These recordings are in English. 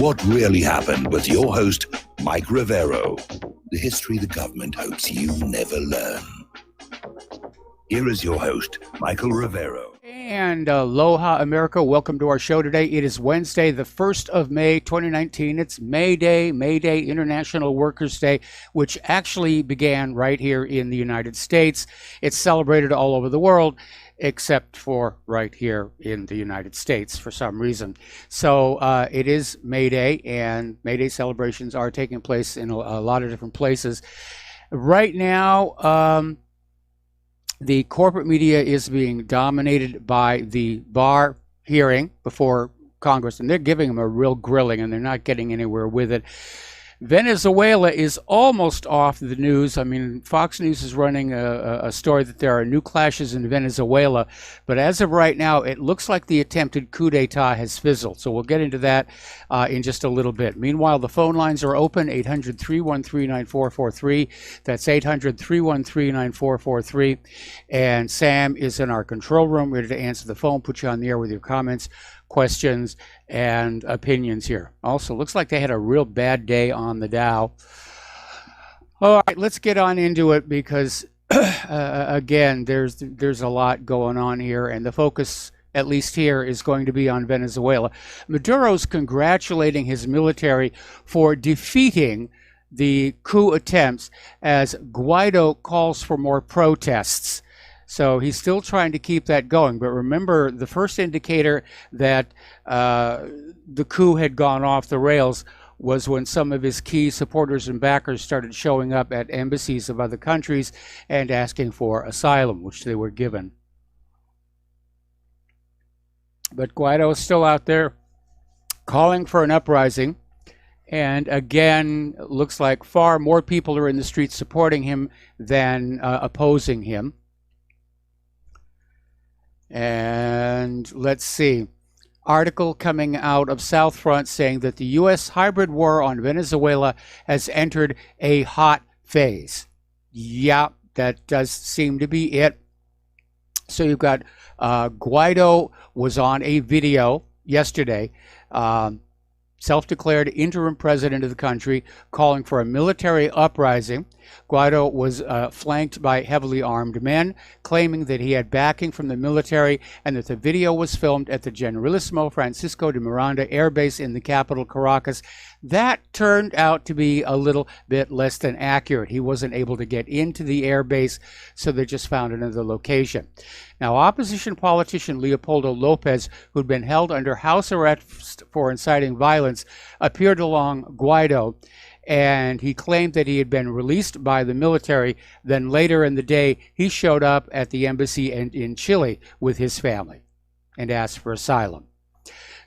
What really happened with your host, Mike Rivero. The history the government hopes you never learn. Here is your host, Michael Rivero. And aloha, America. Welcome to our show today. It is Wednesday, the 1st of May, 2019. It's May Day, International Workers' Day, which actually began right here in the United States. It's celebrated all over the world, except for right here in the United States for some reason. So it is May Day, and May Day celebrations are taking place in a lot of different places. Right now, the corporate media is being dominated by the Barr hearing before Congress, and they're giving them a real grilling, and they're not getting anywhere with it. Venezuela is almost off the news. I mean, Fox News is running a story that there are new clashes in Venezuela, but as of right now, it looks like the attempted coup d'etat has fizzled. So we'll get into that in just a little bit. Meanwhile, the phone lines are open, 800-313-9443. That's 800-313-9443. And Sam is in our control room, ready to answer the phone, put you on the air with your comments, questions, and opinions here. Also, looks like they had a real bad day on the Dow. All right, let's get on into it because, again, there's a lot going on here, and the focus, at least here, is going to be on Venezuela. Maduro's congratulating his military for defeating the coup attempts as Guaido calls for more protests. So he's still trying to keep that going. But remember, the first indicator that the coup had gone off the rails was when some of his key supporters and backers started showing up at embassies of other countries and asking for asylum, which they were given. But Guaido is still out there calling for an uprising. And again, it looks like far more people are in the streets supporting him than opposing him. And let's see, article coming out of South Front saying that the U.S. hybrid war on Venezuela has entered a hot phase. Yeah, that does seem to be it. So you've got Guaido was on a video yesterday, self-declared interim president of the country, calling for a military uprising. Guaido was flanked by heavily armed men, claiming that he had backing from the military and that the video was filmed at the Generalissimo Francisco de Miranda Air Base in the capital, Caracas. That turned out to be a little bit less than accurate. He wasn't able to get into the air base, so they just found another location. Now, opposition politician Leopoldo Lopez, who'd been held under house arrest for inciting violence, appeared along Guaido, and he claimed that he had been released by the military. Then later in the day, he showed up at the embassy in Chile with his family and asked for asylum.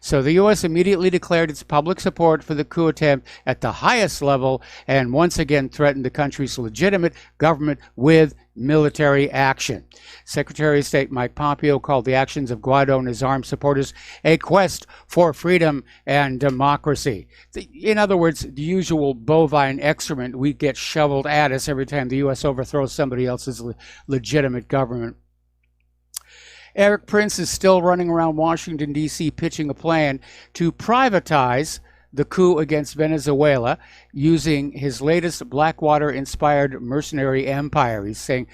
So the U.S. immediately declared its public support for the coup attempt at the highest level and once again threatened the country's legitimate government with military action. Secretary of State Mike Pompeo called the actions of Guaido and his armed supporters a quest for freedom and democracy. In other words, the usual bovine excrement we get shoveled at us every time the U.S. overthrows somebody else's legitimate government. Eric Prince is still running around Washington, D.C., pitching a plan to privatize the coup against Venezuela using his latest Blackwater-inspired mercenary empire. He's saying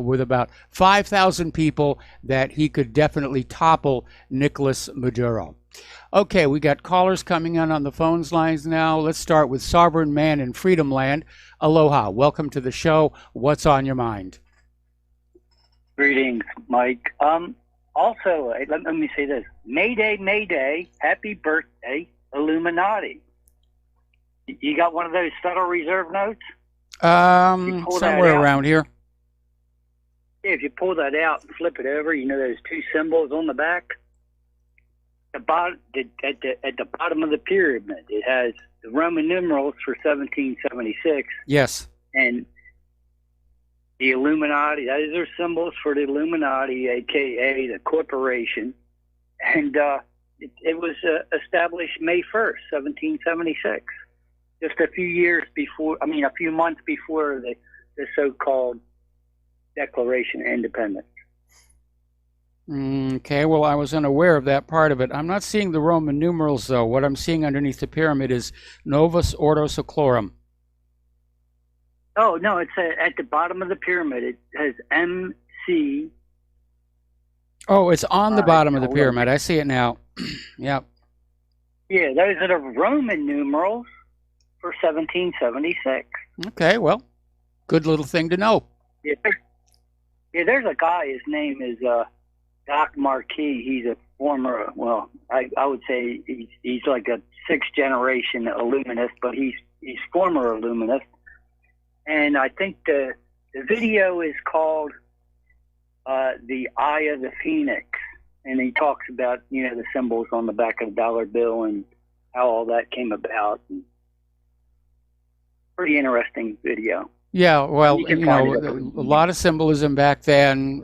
with about 5,000 people that he could definitely topple Nicolas Maduro. Okay, we got callers coming in on the phones lines now. Let's start with Sovereign Man in Freedom Land. Aloha. Welcome to the show. What's on your mind? Greetings, Mike. Also, let me say this. May Day, happy birthday, Illuminati. You got one of those Federal Reserve notes? Somewhere around here. Yeah, if you pull that out and flip it over, you know those two symbols on the back? At the bottom of the pyramid, it has the Roman numerals for 1776. Yes. And the Illuminati, those are symbols for the Illuminati, a.k.a. the corporation. And it was established May 1st, 1776. Just a few months before the so-called Declaration of Independence. Okay, well, I was unaware of that part of it. I'm not seeing the Roman numerals, though. What I'm seeing underneath the pyramid is Novus Ordo Seclorum. Oh, no, it's at the bottom of the pyramid. It has MC. Oh, it's on the bottom of the pyramid. I see it now. Yep. Yeah, those are the Roman numerals for 1776. Okay, well, good little thing to know. Yeah, there's a guy, his name is Doc Marquis. He's a former, well, I would say he's like a sixth generation Illuminist, but he's former Illuminist. And I think the video is called The Eye of the Phoenix. And he talks about, the symbols on the back of the dollar bill and how all that came about. And pretty interesting video. Yeah, well, a lot of symbolism back then.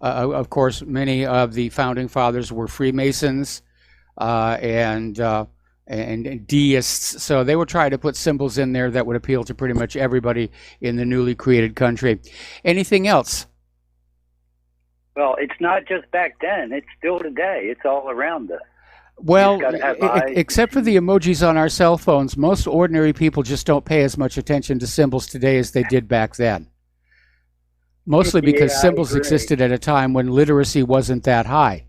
Of course, many of the founding fathers were Freemasons and deists, so they would try to put symbols in there that would appeal to pretty much everybody in the newly created country. Anything else? Well, it's not just back then. It's still today. It's all around us. Well, except for the emojis on our cell phones, most ordinary people just don't pay as much attention to symbols today as they did back then. Mostly because symbols existed at a time when literacy wasn't that high.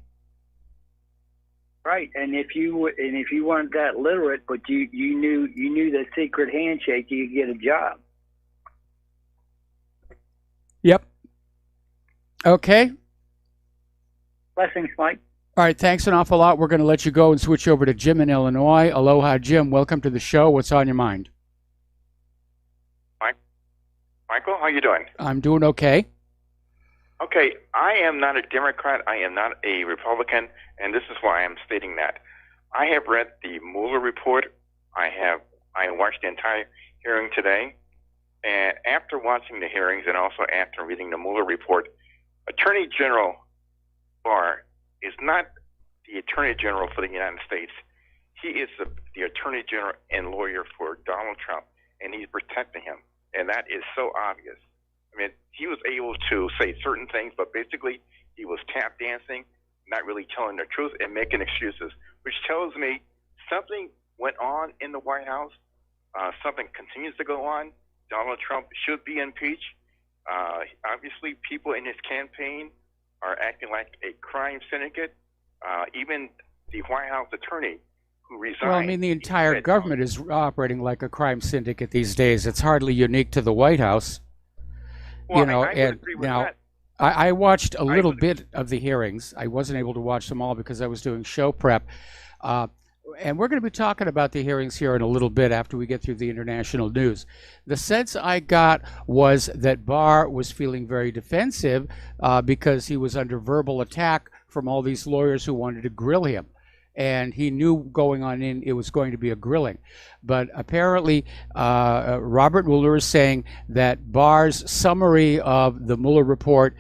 Right, and if you weren't that literate, but you knew the secret handshake, you could get a job. Yep. Okay. Blessings, Mike. All right, thanks an awful lot. We're going to let you go and switch over to Jim in Illinois. Aloha, Jim. Welcome to the show. What's on your mind? Michael, how you doing? I'm doing okay. Okay, I am not a Democrat. I am not a Republican, and this is why I'm stating that. I have read the Mueller report. I watched the entire hearing today, and after watching the hearings and also after reading the Mueller report, Attorney General Barr is not the Attorney General for the United States. He is the Attorney General and lawyer for Donald Trump, and he's protecting him. And that is so obvious. I mean, he was able to say certain things, but basically he was tap dancing, not really telling the truth and making excuses, which tells me something went on in the White House. Something continues to go on. Donald Trump should be impeached. Obviously, people in his campaign are acting like a crime syndicate. Even the White House attorney who resigned. Well, I mean, the entire government is operating like a crime syndicate these days. It's hardly unique to the White House. Well, I agree with that. I watched a little bit of the hearings. I wasn't able to watch them all because I was doing show prep. And we're going to be talking about the hearings here in a little bit after we get through the international news. The sense I got was that Barr was feeling very defensive because he was under verbal attack from all these lawyers who wanted to grill him. And he knew going on in it was going to be a grilling. But apparently Robert Mueller is saying that Barr's summary of the Mueller report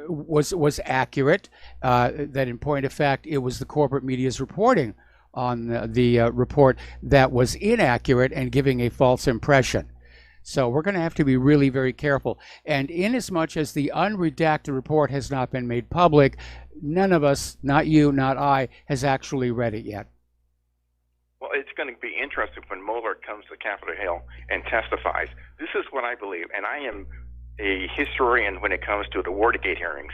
was accurate, that in point of fact it was the corporate media's reporting on the report that was inaccurate and giving a false impression. So we're going to have to be really very careful. And inasmuch as the unredacted report has not been made public, none of us, not you, not I, has actually read it yet. Well, it's going to be interesting when Mueller comes to Capitol Hill and testifies. This is what I believe, and I am a historian when it comes to the Watergate hearings.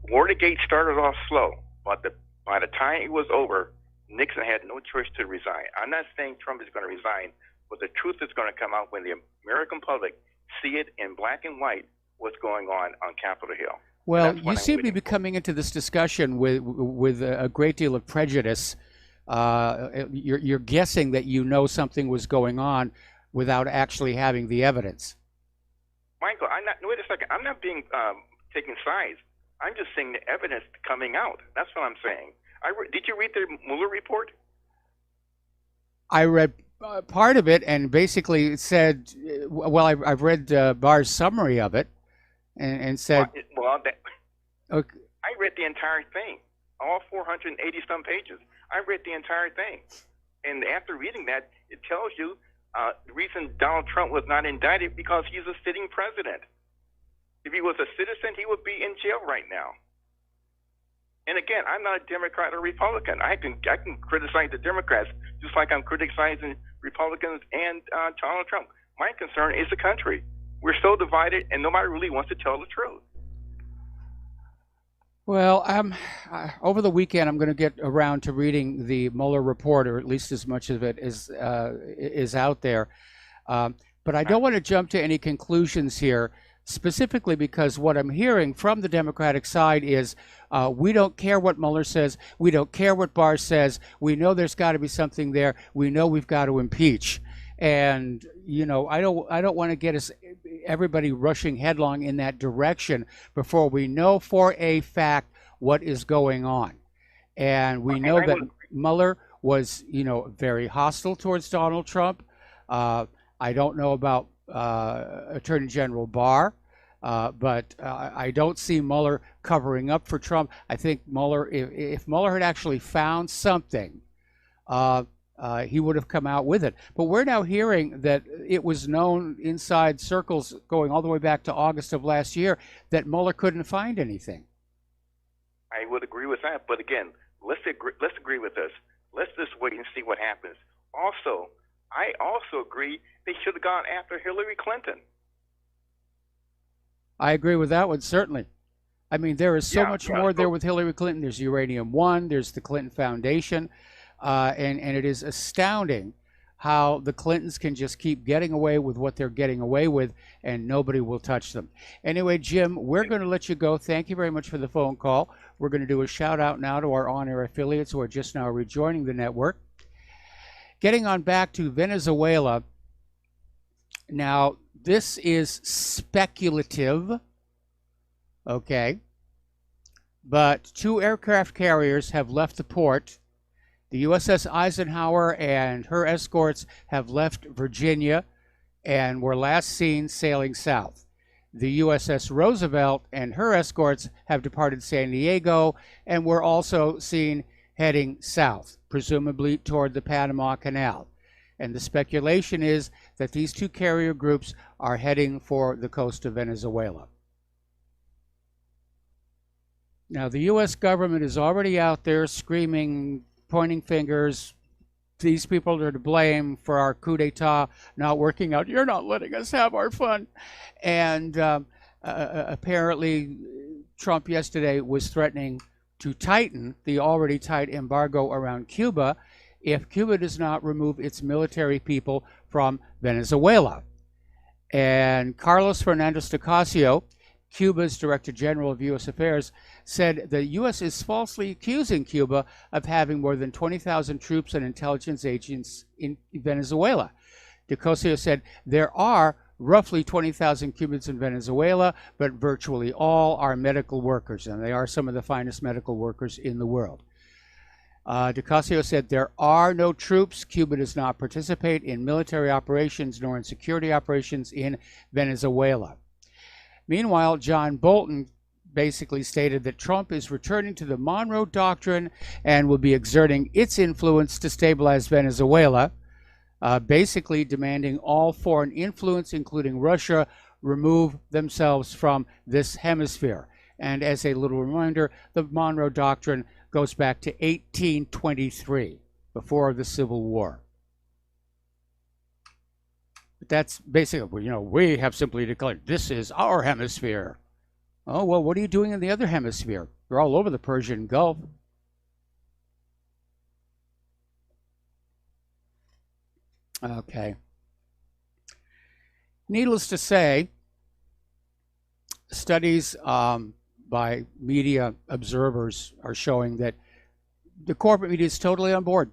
Watergate started off slow, but by the time it was over, Nixon had no choice to resign. I'm not saying Trump is going to resign, but the truth is going to come out when the American public see it in black and white what's going on Capitol Hill. Well, you seem to be coming into this discussion with a great deal of prejudice. You're guessing that you know something was going on without actually having the evidence. Michael, wait a second. I'm not being taking sides. I'm just saying the evidence coming out. That's what I'm saying. Did you read the Mueller report? I read part of it, and basically it said, well, I've read Barr's summary of it, and said... Okay. I read the entire thing, all 480-some pages. I read the entire thing. And after reading that, it tells you the reason Donald Trump was not indicted because he's a sitting president. If he was a citizen, he would be in jail right now. And again, I'm not a Democrat or Republican. I can criticize the Democrats just like I'm criticizing Republicans and Donald Trump. My concern is the country. We're so divided, and nobody really wants to tell the truth. Well, over the weekend, I'm going to get around to reading the Mueller report, or at least as much of it as is out there. But I don't want to jump to any conclusions here, specifically because what I'm hearing from the Democratic side is we don't care what Mueller says. We don't care what Barr says. We know there's got to be something there. We know we've got to impeach. And, you know, I don't want to get everybody rushing headlong in that direction before we know for a fact what is going on. And we know that Mueller was, you know, very hostile towards Donald Trump. I don't know about Attorney General Barr, but I don't see Mueller covering up for Trump. I think Mueller, if Mueller had actually found something, he would have come out with it. But we're now hearing that it was known inside circles going all the way back to August of last year that Mueller couldn't find anything. I would agree with that. But again, let's agree with this. Let's just wait and see what happens. Also, I also agree they should have gone after Hillary Clinton. I agree with that one, certainly. I mean, there is so much more there with Hillary Clinton. There's Uranium One, there's the Clinton Foundation, and it is astounding how the Clintons can just keep getting away with what they're getting away with, and nobody will touch them. Anyway, Jim, we're going to let you go. Thank you very much for the phone call. We're going to do a shout-out now to our on-air affiliates who are just now rejoining the network. Getting on back to Venezuela. Now, this is speculative, okay? But 2 aircraft carriers have left the port. The USS Eisenhower and her escorts have left Virginia and were last seen sailing south. The USS Roosevelt and her escorts have departed San Diego and were also seen heading south, presumably toward the Panama Canal. And the speculation is that these 2 carrier groups are heading for the coast of Venezuela. Now, the U.S. government is already out there screaming, pointing fingers. These people are to blame for our coup d'etat not working out. You're not letting us have our fun. And apparently, Trump yesterday was threatening to tighten the already tight embargo around Cuba if Cuba does not remove its military people from Venezuela. And Carlos Fernandez de Ocasio, Cuba's Director General of U.S. Affairs, said the U.S. is falsely accusing Cuba of having more than 20,000 troops and intelligence agents in Venezuela. De Ocasio said there are roughly 20,000 Cubans in Venezuela, but virtually all are medical workers, and they are some of the finest medical workers in the world. De Ocasio said there are no troops. Cuba does not participate in military operations nor in security operations in Venezuela. Meanwhile, John Bolton basically stated that Trump is returning to the Monroe Doctrine and will be exerting its influence to stabilize Venezuela, basically demanding all foreign influence, including Russia, remove themselves from this hemisphere. And as a little reminder, the Monroe Doctrine goes back to 1823, before the Civil War. But that's basically, you know, we have simply declared this is our hemisphere. Oh, well, what are you doing in the other hemisphere? You're all over the Persian Gulf. Okay. Needless to say, studies by media observers are showing that the corporate media is totally on board.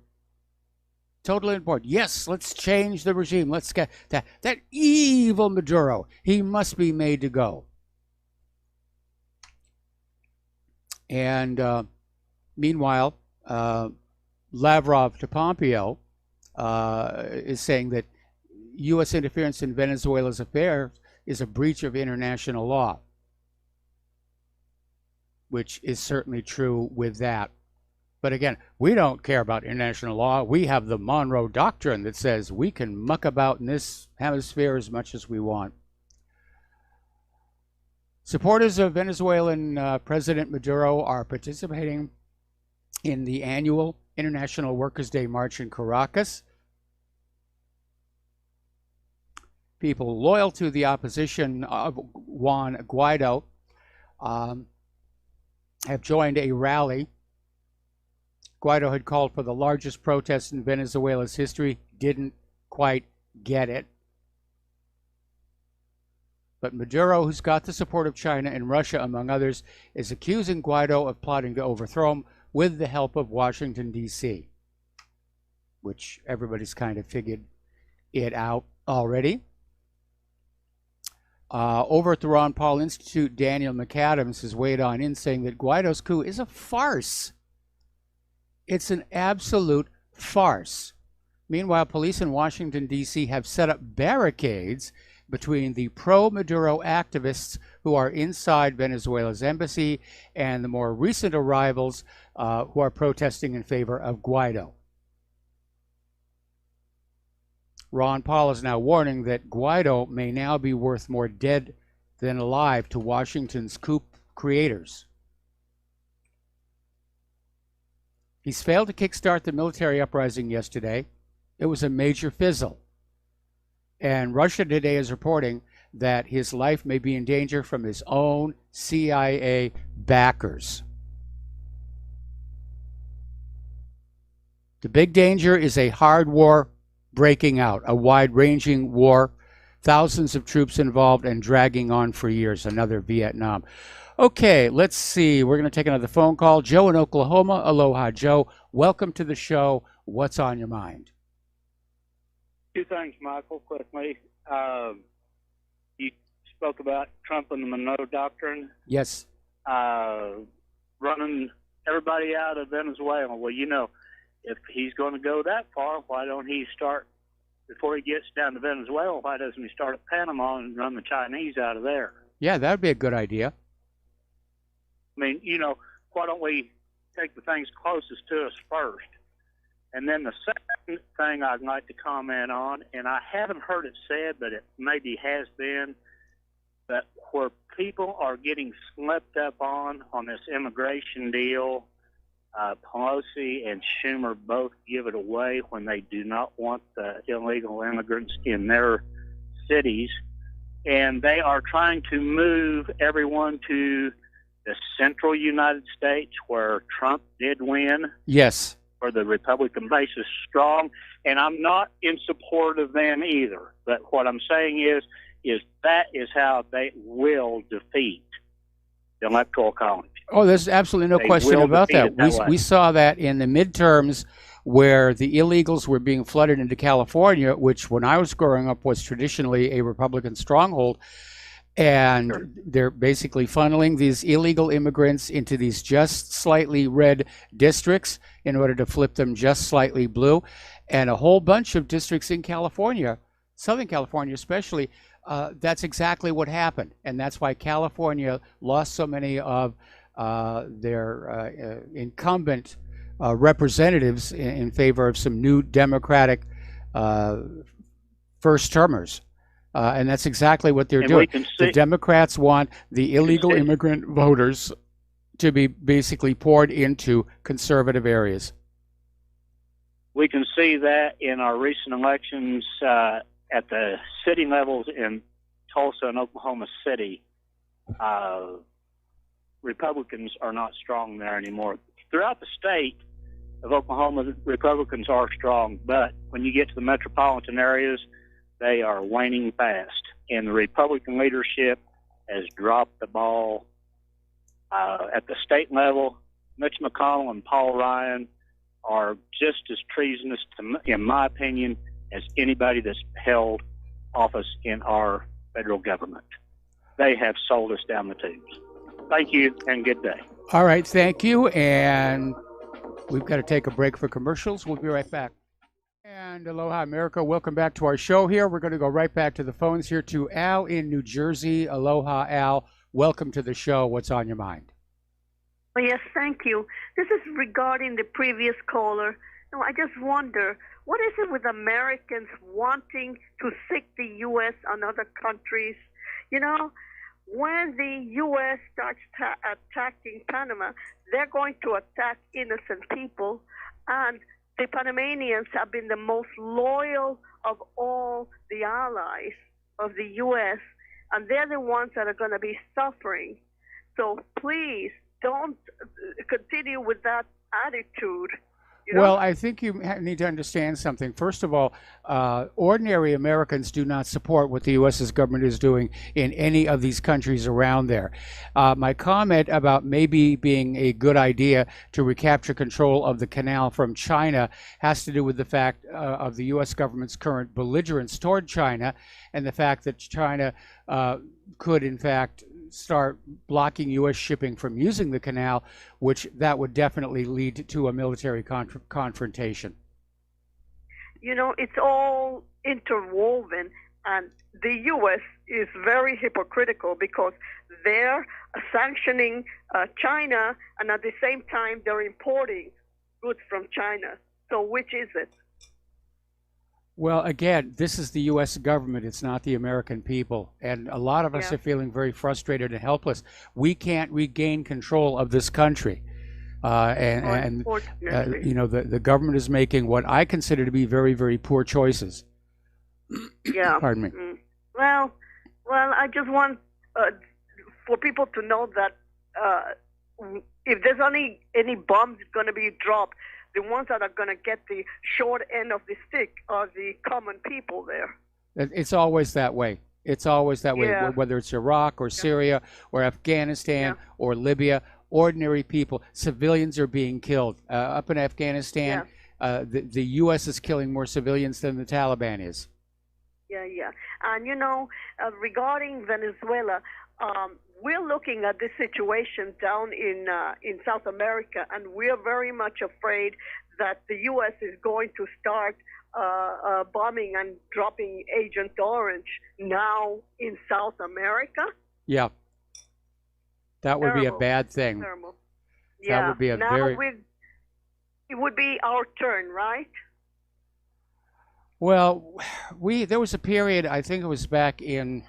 Totally on board. Yes, let's change the regime. Let's get that evil Maduro. He must be made to go. And meanwhile, Lavrov to Pompeo is saying that U.S. interference in Venezuela's affairs is a breach of international law, which is certainly true with that. But again, we don't care about international law. We have the Monroe Doctrine that says we can muck about in this hemisphere as much as we want. Supporters of Venezuelan President Maduro are participating in the annual International Workers' Day March in Caracas. People loyal to the opposition of Juan Guaido have joined a rally. Guaido had called for the largest protest in Venezuela's history, didn't quite get it. But Maduro, who's got the support of China and Russia, among others, is accusing Guaido of plotting to overthrow him with the help of Washington, D.C., which everybody's kind of figured it out already. Over at the Ron Paul Institute, Daniel McAdams has weighed on in, saying that Guaido's coup is a farce. It's an absolute farce. Meanwhile, police in Washington, D.C. have set up barricades between the pro-Maduro activists who are inside Venezuela's embassy and the more recent arrivals who are protesting in favor of Guaido. Ron Paul is now warning that Guaido may now be worth more dead than alive to Washington's coup creators. He's failed to kickstart the military uprising yesterday. It was a major fizzle. And Russia Today is reporting that his life may be in danger from his own CIA backers. The big danger is a hard war breaking out, a wide-ranging war, thousands of troops involved and dragging on for years, another Vietnam. Okay, let's see. We're going to take another phone call. Joe in Oklahoma. Aloha, Joe. Welcome to the show. What's on your mind? Two things, Michael, quickly. You spoke about Trump and the Monroe Doctrine. Yes. Running everybody out of Venezuela. Well, you know, if he's going to go that far, why don't he start, before he gets down to Venezuela, why doesn't he start at Panama and run the Chinese out of there? Yeah, that would be a good idea. I mean, you know, why don't we take the things closest to us first? And then the second thing I'd like to comment on, and I haven't heard it said, but it maybe has been, that where people are getting swept up on this immigration deal, Pelosi and Schumer both give it away when they do not want the illegal immigrants in their cities. And they are trying to move everyone to the central United States where Trump did win. Yes. Where the Republican base is strong. And I'm not in support of them either. But what I'm saying is that is how they will defeat the Electoral College. Oh, there's absolutely no question about that. We saw that in the midterms where the illegals were being flooded into California, which when I was growing up was traditionally a Republican stronghold. And sure, they're basically funneling these illegal immigrants into these just slightly red districts in order to flip them just slightly blue. And a whole bunch of districts in California, Southern California especially, that's exactly what happened. And that's why California lost so many of their incumbent representatives in favor of some new Democratic first-termers. And that's exactly what they're doing. The Democrats want the illegal immigrant voters to be basically poured into conservative areas. We can see that in our recent elections at the city levels in Tulsa and Oklahoma City. Republicans are not strong there anymore. Throughout the state of Oklahoma, Republicans are strong, but when you get to the metropolitan areas, they are waning fast. And the Republican leadership has dropped the ball. At the state level, Mitch McConnell and Paul Ryan are just as treasonous, in my opinion, as anybody that's held office in our federal government. They have sold us down the tubes. Thank you, and good day. All right, thank you. And we've got to take a break for commercials. We'll be right back. And aloha, America. Welcome back to our show here. We're going to go right back to the phones here to Al in New Jersey. Aloha, Al. Welcome to the show. What's on your mind? Well, yes, thank you. This is regarding the previous caller. No, I just wonder, what is it with Americans wanting to sick the U.S. on other countries? You know, when the U.S. starts attacking Panama, they're going to attack innocent people, and the Panamanians have been the most loyal of all the allies of the U.S., and they're the ones that are going to be suffering. So please don't continue with that attitude. Well, I think you need to understand something. First of all, ordinary Americans do not support what the U.S.'s government is doing in any of these countries around there. My comment about maybe being a good idea to recapture control of the canal from China has to do with the fact of the U.S. government's current belligerence toward China, and the fact that China could, in fact, start blocking U.S. shipping from using the canal, which that would definitely lead to a military confrontation. It's all interwoven, and the U.S. is very hypocritical because they're sanctioning China, and at the same time they're importing goods from China. So which is it? Well, again, this is the U.S. government. It's not the American people. And a lot of us are feeling very frustrated and helpless. We can't regain control of this country. The government is making what I consider to be very, very poor choices. Yeah. Pardon me. Well, I just want for people to know that if there's any bombs going to be dropped, the ones that are going to get the short end of the stick are the common people there. It's always that way. It's always that way, whether it's Iraq or Syria or Afghanistan or Libya. Ordinary people, civilians are being killed. Up in Afghanistan, the U.S. is killing more civilians than the Taliban is. Yeah. And, regarding Venezuela, we're looking at this situation down in South America, and we're very much afraid that the U.S. is going to start bombing and dropping Agent Orange now in South America. Yeah. That would be a bad thing. Terrible. That would be a very... It would be our turn, right? Well, there was a period, I think it was back in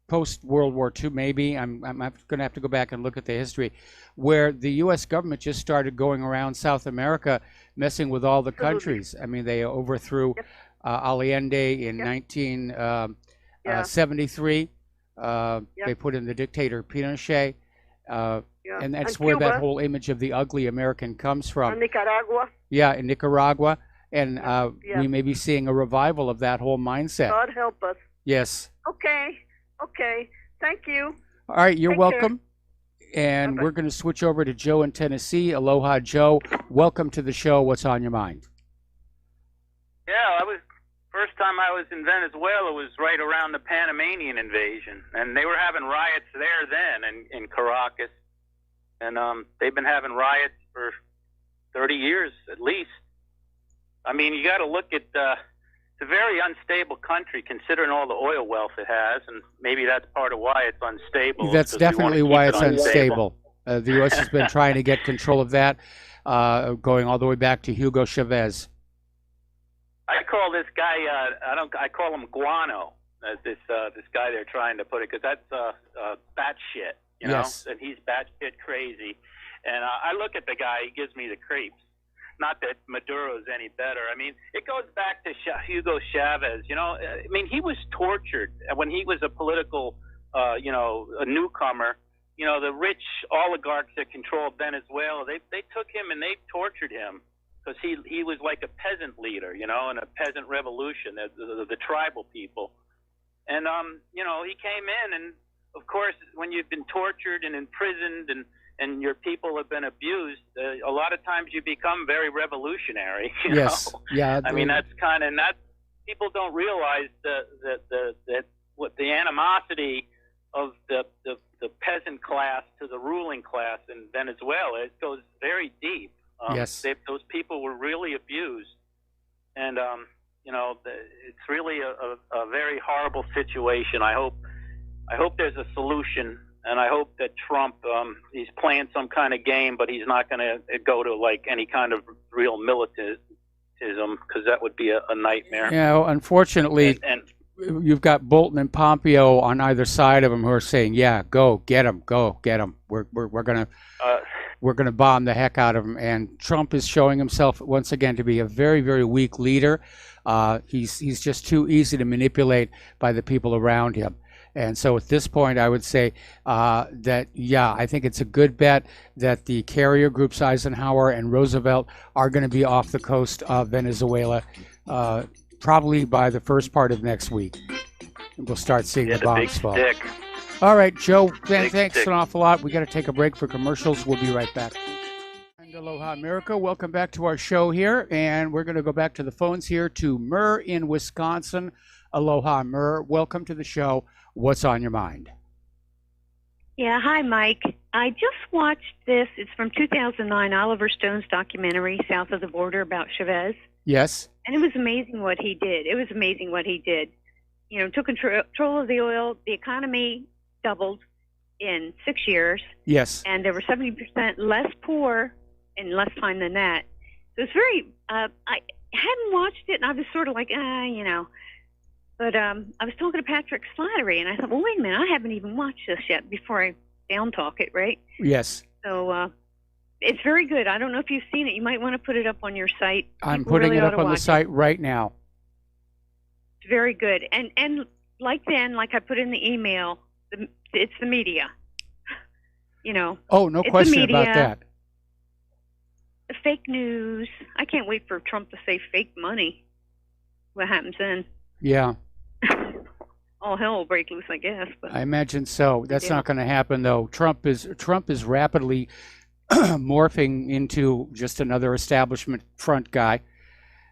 post-World War II, maybe. I'm going to have to go back and look at the history, where the U.S. government just started going around South America messing with all the countries. I mean, they overthrew Allende in 1973. They put in the dictator Pinochet, and that's where that whole image of the ugly American comes from. And Nicaragua. Yeah, in Nicaragua, and we may be seeing a revival of that whole mindset. God help us. Yes. Okay. Thank you. All right, you're welcome. Care. And we're going to switch over to Joe in Tennessee. Aloha, Joe. Welcome to the show. What's on your mind? Yeah, first time I was in Venezuela was right around the Panamanian invasion, and they were having riots there then in Caracas, and they've been having riots for 30 years at least. I mean, you got to look at it's a very unstable country considering all the oil wealth it has, and maybe that's part of why it's unstable. That's definitely why it's unstable. The U.S. has been trying to get control of that, going all the way back to Hugo Chavez. I call this guy I call him Guano. This guy they're trying to put it, because that's batshit, you know, and he's batshit crazy. And I look at the guy, he gives me the creeps. Not that Maduro's any better. I mean, it goes back to Hugo Chavez. You know, I mean, he was tortured when he was a political, a newcomer. You know, the rich oligarchs that controlled Venezuela, they took him and they tortured him because he was like a peasant leader, you know, in a peasant revolution, the tribal people. And, he came in, and of course, when you've been tortured and imprisoned and your people have been abused, a lot of times you become very revolutionary. You know? Yeah. I mean, that's kind of not. People don't realize that what the animosity of the peasant class to the ruling class in Venezuela, it goes very deep. Those people were really abused, and it's really a very horrible situation. I hope there's a solution. And I hope that Trump, he's playing some kind of game, but he's not going to go to like any kind of real militarism, because that would be a nightmare. Yeah, unfortunately, you've got Bolton and Pompeo on either side of him who are saying, "Yeah, go get him, go get him. We're gonna bomb the heck out of him." And Trump is showing himself once again to be a very, very weak leader. He's just too easy to manipulate by the people around him. And so at this point, I would say that, yeah, I think it's a good bet that the carrier groups Eisenhower and Roosevelt are going to be off the coast of Venezuela probably by the first part of next week. And we'll start seeing the bombs fall. Stick. All right, Joe, thanks an awful lot. We got to take a break for commercials. We'll be right back. And aloha, America. Welcome back to our show here. And we're going to go back to the phones here to Murr in Wisconsin. Aloha, Murr. Welcome to the show. What's on your mind? Yeah, hi, Mike. I just watched this. It's from 2009, Oliver Stone's documentary, South of the Border, about Chavez. Yes. And it was amazing what he did. You know, took control of the oil. The economy doubled in 6 years. Yes. And there were 70% less poor in less time than that. So it's very, I hadn't watched it, and I was sort of like, you know. But I was talking to Patrick Slattery, and I thought, well, wait a minute, I haven't even watched this yet before I down-talk it, right? Yes. So it's very good. I don't know if you've seen it. You might want to put it up on your site. I'm putting it up on the site right now. It's very good. And like I put in the email, it's the media. You know. Oh, no question about that. The fake news. I can't wait for Trump to say fake money. What happens then? Yeah. All hell will break loose, I guess. But I imagine so. That's not going to happen, though. Trump is rapidly morphing into just another establishment front guy.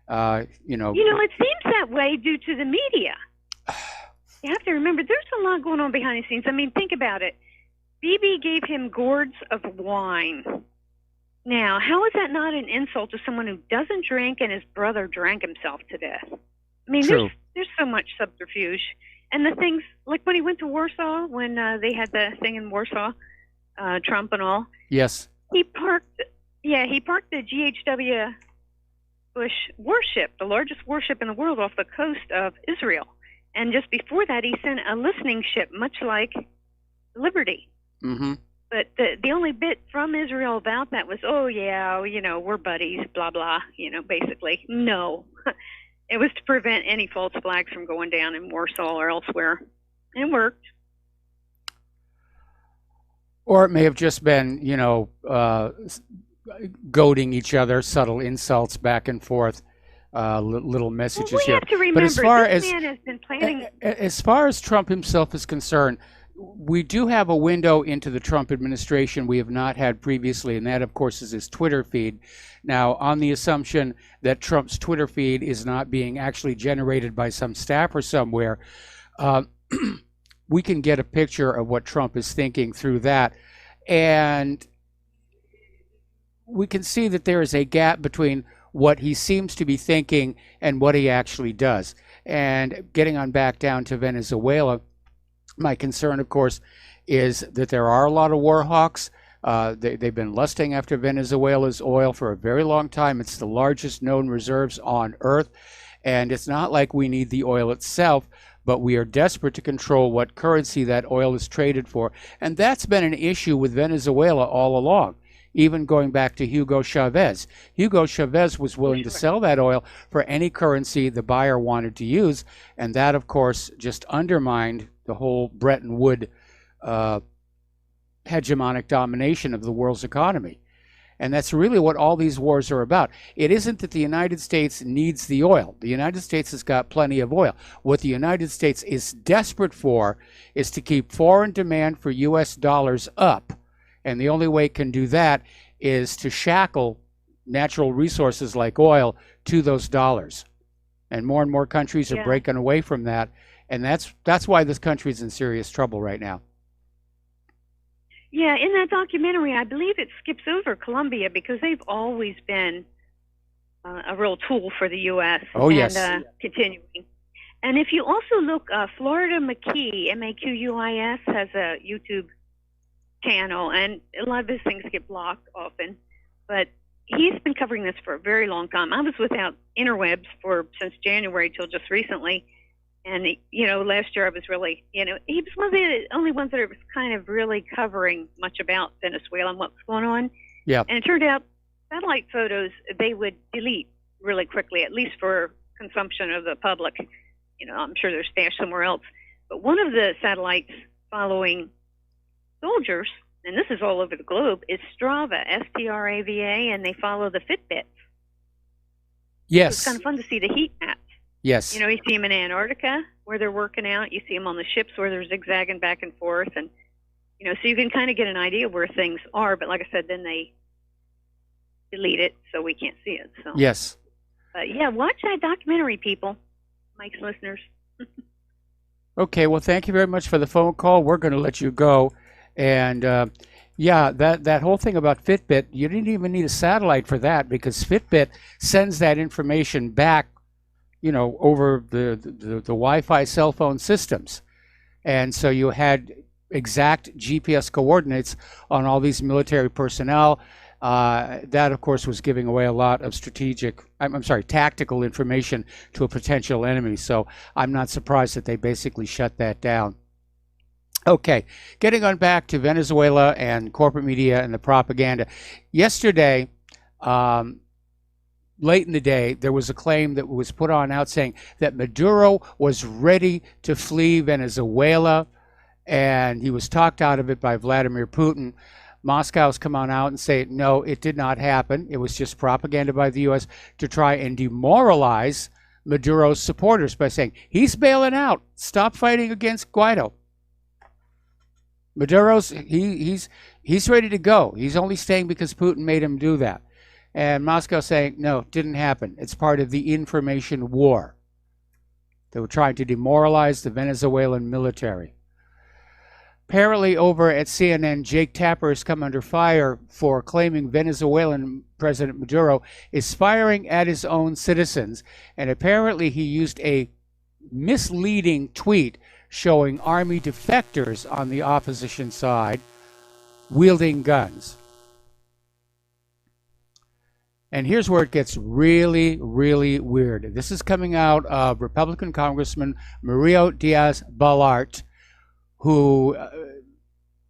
You know, it seems that way due to the media. You have to remember, there's a lot going on behind the scenes. I mean, think about it. Bibi gave him gourds of wine. Now, how is that not an insult to someone who doesn't drink and his brother drank himself to death? I mean, there's so much subterfuge. And the things, like when he went to Warsaw, when they had the thing in Warsaw, Trump and all. Yes. He parked the GHW Bush warship, the largest warship in the world, off the coast of Israel. And just before that, he sent a listening ship, much like Liberty. Mm-hmm. But the only bit from Israel about that was, oh, yeah, you know, we're buddies, blah, blah, you know, basically. No. It was to prevent any false flags from going down in Warsaw or elsewhere. It worked. Or it may have just been, you know, goading each other, subtle insults back and forth, little messages well, we here. Have to remember, but as far this man has been planning. As far as Trump himself is concerned, we do have a window into the Trump administration we have not had previously, and that, of course, is his Twitter feed. Now, on the assumption that Trump's Twitter feed is not being actually generated by some staffer somewhere, we can get a picture of what Trump is thinking through that. And we can see that there is a gap between what he seems to be thinking and what he actually does. And getting on back down to Venezuela, my concern, of course, is that there are a lot of war hawks. They've been lusting after Venezuela's oil for a very long time. It's the largest known reserves on Earth. And it's not like we need the oil itself, but we are desperate to control what currency that oil is traded for. And that's been an issue with Venezuela all along, even going back to Hugo Chavez. Hugo Chavez was willing to sell that oil for any currency the buyer wanted to use. And that, of course, just undermined the whole Bretton Woods hegemonic domination of the world's economy. And that's really what all these wars are about. It isn't that the United States needs the oil. The United States has got plenty of oil. What the United States is desperate for is to keep foreign demand for U.S. dollars up. And the only way it can do that is to shackle natural resources like oil to those dollars. And more countries are breaking away from that. And that's why this country is in serious trouble right now. Yeah, in that documentary, I believe it skips over Colombia because they've always been a real tool for the U.S. Oh, yes. And continuing. And if you also look, Florida McKee, M-A-Q-U-I-S, has a YouTube channel, and a lot of his things get blocked often. But he's been covering this for a very long time. I was without interwebs since January till just recently. And, last year I was really, he was one of the only ones that was kind of really covering much about Venezuela and what's going on. Yeah. And it turned out satellite photos they would delete really quickly, at least for consumption of the public. I'm sure they're stashed somewhere else. But one of the satellites following soldiers, and this is all over the globe, is Strava, S-T-R-A-V-A, and they follow the Fitbits. Yes. So it's kind of fun to see the heat maps. Yes. You see them in Antarctica where they're working out. You see them on the ships where they're zigzagging back and forth. And, so you can kind of get an idea where things are. But like I said, then they delete it so we can't see it. So yes. But, yeah, watch that documentary, people, Mike's listeners. Okay, well, thank you very much for the phone call. We're going to let you go. And, that whole thing about Fitbit, you didn't even need a satellite for that because Fitbit sends that information back, over the Wi-Fi cell phone systems. And so you had exact GPS coordinates on all these military personnel. That, of course, was giving away a lot of tactical information to a potential enemy. So I'm not surprised that they basically shut that down. Okay, getting on back to Venezuela and corporate media and the propaganda. Yesterday, late in the day, there was a claim that was put out saying that Maduro was ready to flee Venezuela, and he was talked out of it by Vladimir Putin. Moscow's come on out and say, no, it did not happen. It was just propaganda by the U.S. to try and demoralize Maduro's supporters by saying, he's bailing out. Stop fighting against Guaido. Maduro's, he's ready to go. He's only staying because Putin made him do that. And Moscow saying, no, it didn't happen. It's part of the information war. They were trying to demoralize the Venezuelan military. Apparently over at CNN, Jake Tapper has come under fire for claiming Venezuelan President Maduro is firing at his own citizens. And apparently he used a misleading tweet showing army defectors on the opposition side wielding guns. And here's where it gets really, really weird. This is coming out of Republican Congressman Mario Diaz-Balart, who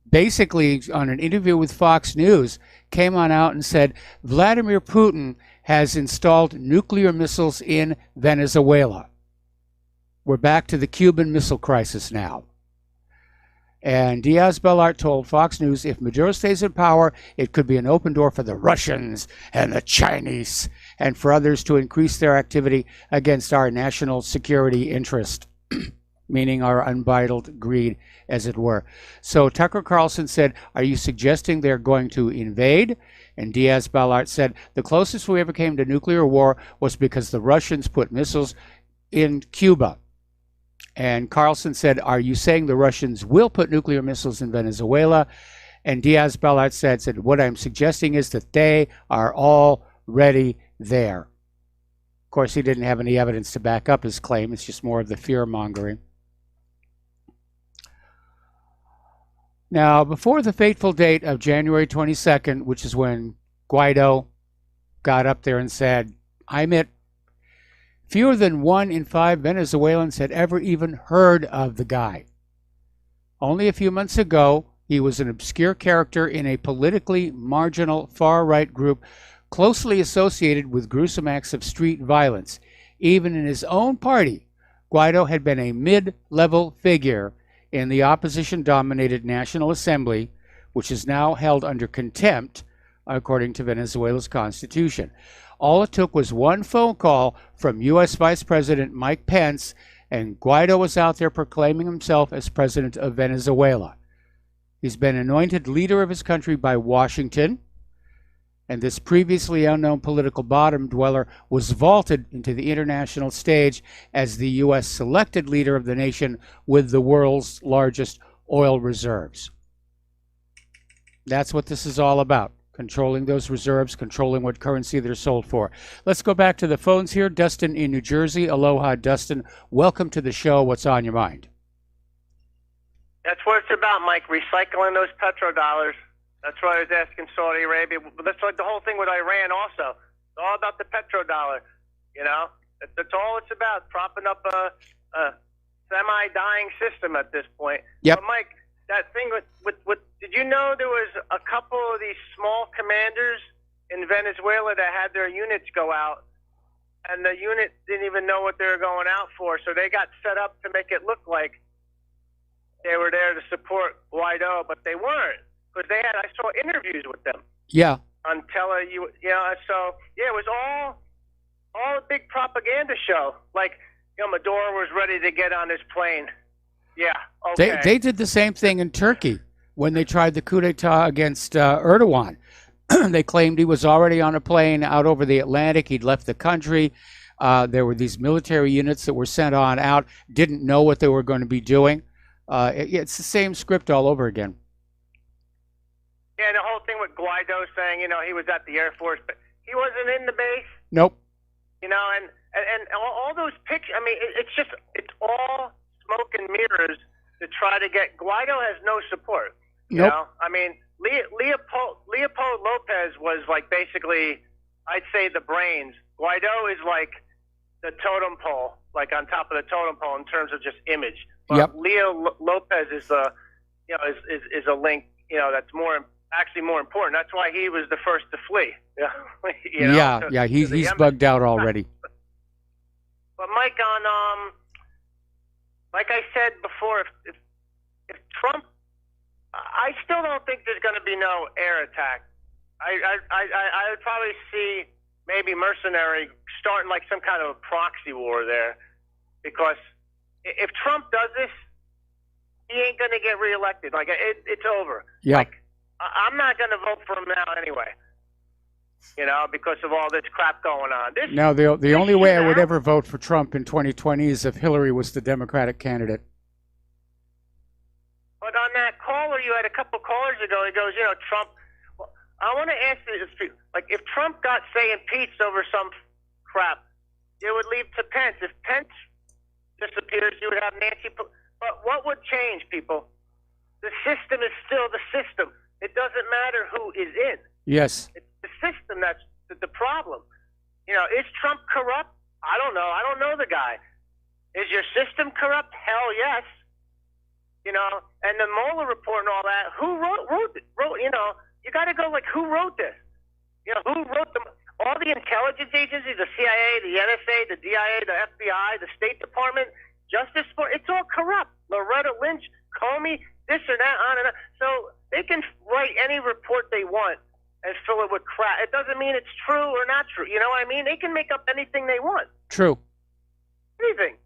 basically, on an interview with Fox News, came on out and said, Vladimir Putin has installed nuclear missiles in Venezuela. We're back to the Cuban Missile Crisis now. And Diaz-Balart told Fox News, if Maduro stays in power, it could be an open door for the Russians and the Chinese and for others to increase their activity against our national security interest, meaning our unbridled greed, as it were. So Tucker Carlson said, are you suggesting they're going to invade? And Diaz-Balart said, the closest we ever came to nuclear war was because the Russians put missiles in Cuba. And Carlson said, are you saying the Russians will put nuclear missiles in Venezuela? And Diaz-Balart said, what I'm suggesting is that they are already there. Of course, he didn't have any evidence to back up his claim. It's just more of the fear-mongering. Now, before the fateful date of January 22nd, which is when Guaido got up there and said, I'm it, fewer than 1 in 5 Venezuelans had ever even heard of the guy. Only a few months ago, he was an obscure character in a politically marginal far-right group closely associated with gruesome acts of street violence. Even in his own party, Guaido had been a mid-level figure in the opposition-dominated National Assembly, which is now held under contempt, according to Venezuela's constitution. All it took was one phone call from U.S. Vice President Mike Pence, and Guaido was out there proclaiming himself as president of Venezuela. He's been anointed leader of his country by Washington, and this previously unknown political bottom dweller was vaulted into the international stage as the U.S. selected leader of the nation with the world's largest oil reserves. That's what this is all about. Controlling those reserves, controlling what currency they're sold for. Let's go back to the phones here. Dustin in New Jersey. Aloha, Dustin. Welcome to the show. What's on your mind? That's what it's about, Mike. Recycling those petrodollars. That's what I was asking Saudi Arabia. But that's like the whole thing with Iran also. It's all about the petrodollar. You know? That's all it's about. Propping up semi-dying system at this point. Yep. But Mike, that thing with did you know there was a couple of these small commanders in Venezuela that had their units go out, and the unit didn't even know what they were going out for, so they got set up to make it look like they were there to support Guaido, but they weren't, because I saw interviews with them. Yeah. On so yeah, it was all a big propaganda show. Like, Maduro was ready to get on his plane. Yeah, okay. They did the same thing in Turkey when they tried the coup d'etat against Erdogan. They claimed he was already on a plane out over the Atlantic. He'd left the country. There were these military units that were sent on out, didn't know what they were going to be doing. It's the same script all over again. Yeah, and the whole thing with Guaido saying, he was at the Air Force, but he wasn't in the base. Nope. And all those pictures, it's all smoke and mirrors to try to get, Guaido has no support. Nope. Leopoldo Lopez was like basically, I'd say, the brains. Guaido is like the totem pole, like on top of the totem pole in terms of just image. But yep. Leo Lopez is the, is a link, that's more important. That's why he was the first to flee. He's bugged out already. But Mike, like I said before, if Trump, I still don't think there's going to be no air attack. I would probably see maybe mercenary starting like some kind of a proxy war there, because if Trump does this, he ain't going to get reelected. Like it's over. Yeah. Like, I'm not going to vote for him now anyway. Because of all this crap going on. The only way I would ever vote for Trump in 2020 is if Hillary was the Democratic candidate. But on that caller, you had a couple callers ago, he goes, Trump. Well, I want to ask this, like, if Trump got, say, impeached over some crap, it would lead to Pence. If Pence disappears, you would have Nancy. But what would change, people? The system is still the system. It doesn't matter who is in. Yes. It's the system that's the problem. Is Trump corrupt? I don't know. I don't know the guy. Is your system corrupt? Hell yes. And the Mueller report and all that. Who wrote it? You got to go like, who wrote this? Who wrote them? All the intelligence agencies, the CIA, the NSA, the DIA, the FBI, the State Department, Justice Department, it's all corrupt. Loretta Lynch, Comey, this or that, on and on. So they can write any report they want and fill it with crap. It doesn't mean it's true or not true. You know what I mean? They can make up anything they want. True. Anything.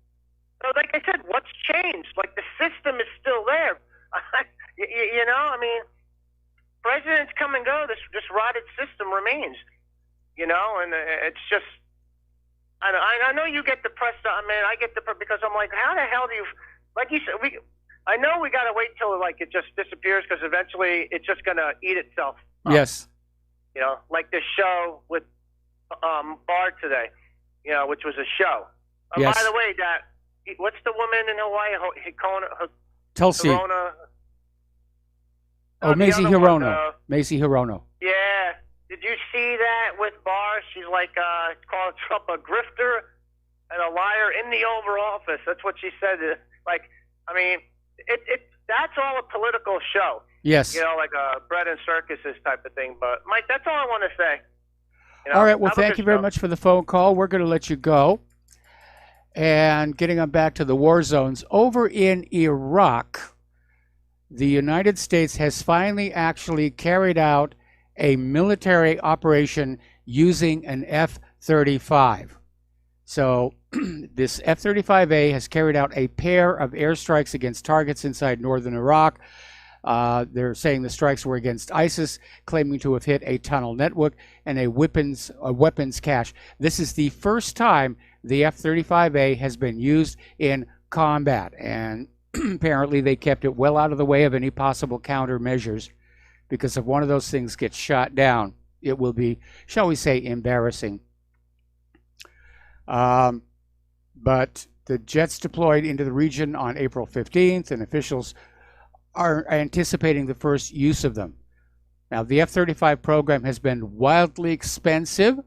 So like I said, what's changed? Like, the system is still there. Presidents come and go. This rotted system remains. And it's just, I know you get depressed. I get depressed because I'm like, how the hell do you, like you said, I know we got to wait till like it just disappears, because eventually it's just going to eat itself up. Yes. Like this show with Bard today, which was a show. Yes. By the way, what's the woman in Hawaii? Tulsi. Macy Hirono. Macy Hirono. Yeah. Did you see that with Barr? She's like calling Trump a grifter and a liar in the Oval Office. That's what she said. That's all a political show. Yes. Like a bread and circuses type of thing. But Mike, that's all I want to say. All right. Well, thank you very much for the phone call. We're going to let you go. And getting on back to the war zones, over in Iraq, the United States has finally actually carried out a military operation using an F-35. So this F-35A has carried out a pair of airstrikes against targets inside northern Iraq. They're saying the strikes were against ISIS, claiming to have hit a tunnel network and a weapons cache. This is the first time the F-35A has been used in combat, and apparently they kept it well out of the way of any possible countermeasures, because if one of those things gets shot down, it will be, shall we say, embarrassing. But the jets deployed into the region on April 15th, and officials are anticipating the first use of them. Now, the F-35 program has been wildly expensive,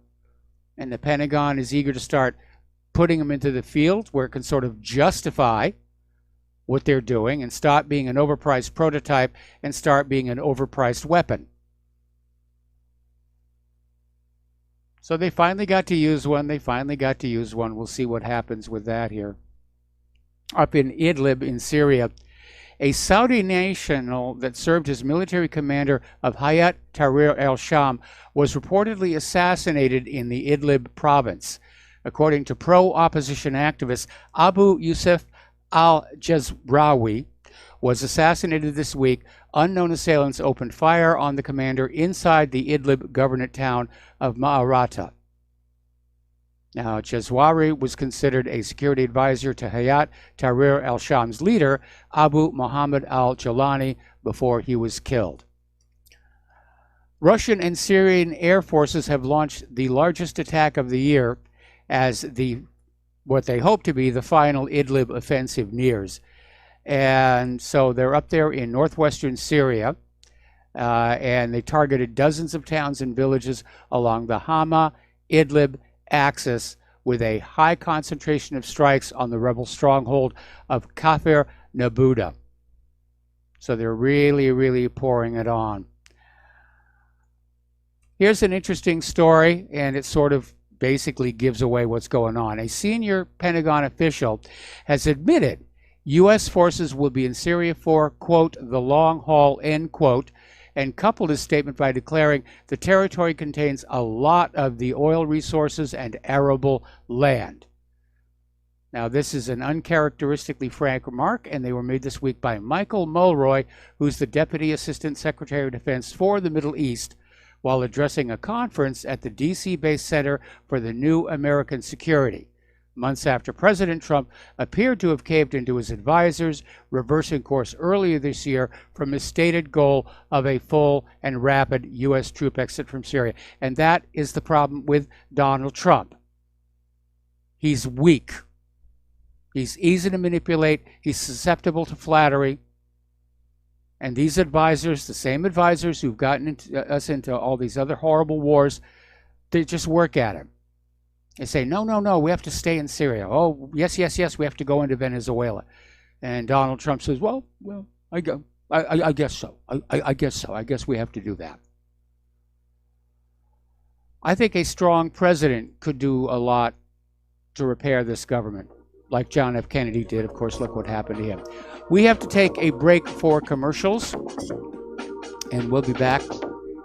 and the Pentagon is eager to start putting them into the field where it can sort of justify what they're doing and stop being an overpriced prototype and start being an overpriced weapon. So they finally got to use one. We'll see what happens with that here. Up in Idlib in Syria, a Saudi national that served as military commander of Hayat Tahrir al-Sham was reportedly assassinated in the Idlib province. According to pro-opposition activist Abu Yusuf al-Jazrawi, was assassinated this week. Unknown assailants opened fire on the commander inside the Idlib governorate town of Ma'arata. Now, Jazrawi was considered a security advisor to Hayat Tahrir al-Sham's leader, Abu Muhammad al-Jalani, before he was killed. Russian and Syrian air forces have launched the largest attack of the year as what they hope to be the final Idlib offensive nears. And so they're up there in northwestern Syria, and they targeted dozens of towns and villages along the Hama-Idlib axis with a high concentration of strikes on the rebel stronghold of Kafir Nabuda. So they're really, really pouring it on. Here's an interesting story, and it sort of basically gives away what's going on. A senior Pentagon official has admitted U.S. forces will be in Syria for, quote, the long haul, end quote, and coupled his statement by declaring the territory contains a lot of the oil resources and arable land. Now, this is an uncharacteristically frank remark, and they were made this week by Michael Mulroy, who's the Deputy Assistant Secretary of Defense for the Middle East, while addressing a conference at the D.C.-based Center for the New American Security, months after President Trump appeared to have caved into his advisors, reversing course earlier this year from his stated goal of a full and rapid U.S. troop exit from Syria. And that is the problem with Donald Trump. He's weak. He's easy to manipulate. He's susceptible to flattery. And these advisors, the same advisors who've gotten us into all these other horrible wars, they just work at him. They say, no, no, no, we have to stay in Syria. Oh, yes, yes, yes, we have to go into Venezuela. And Donald Trump says, well, I guess so. I guess so. I guess we have to do that. I think a strong president could do a lot to repair this government, like John F. Kennedy did. Of course, look what happened to him. We have to take a break for commercials, and we'll be back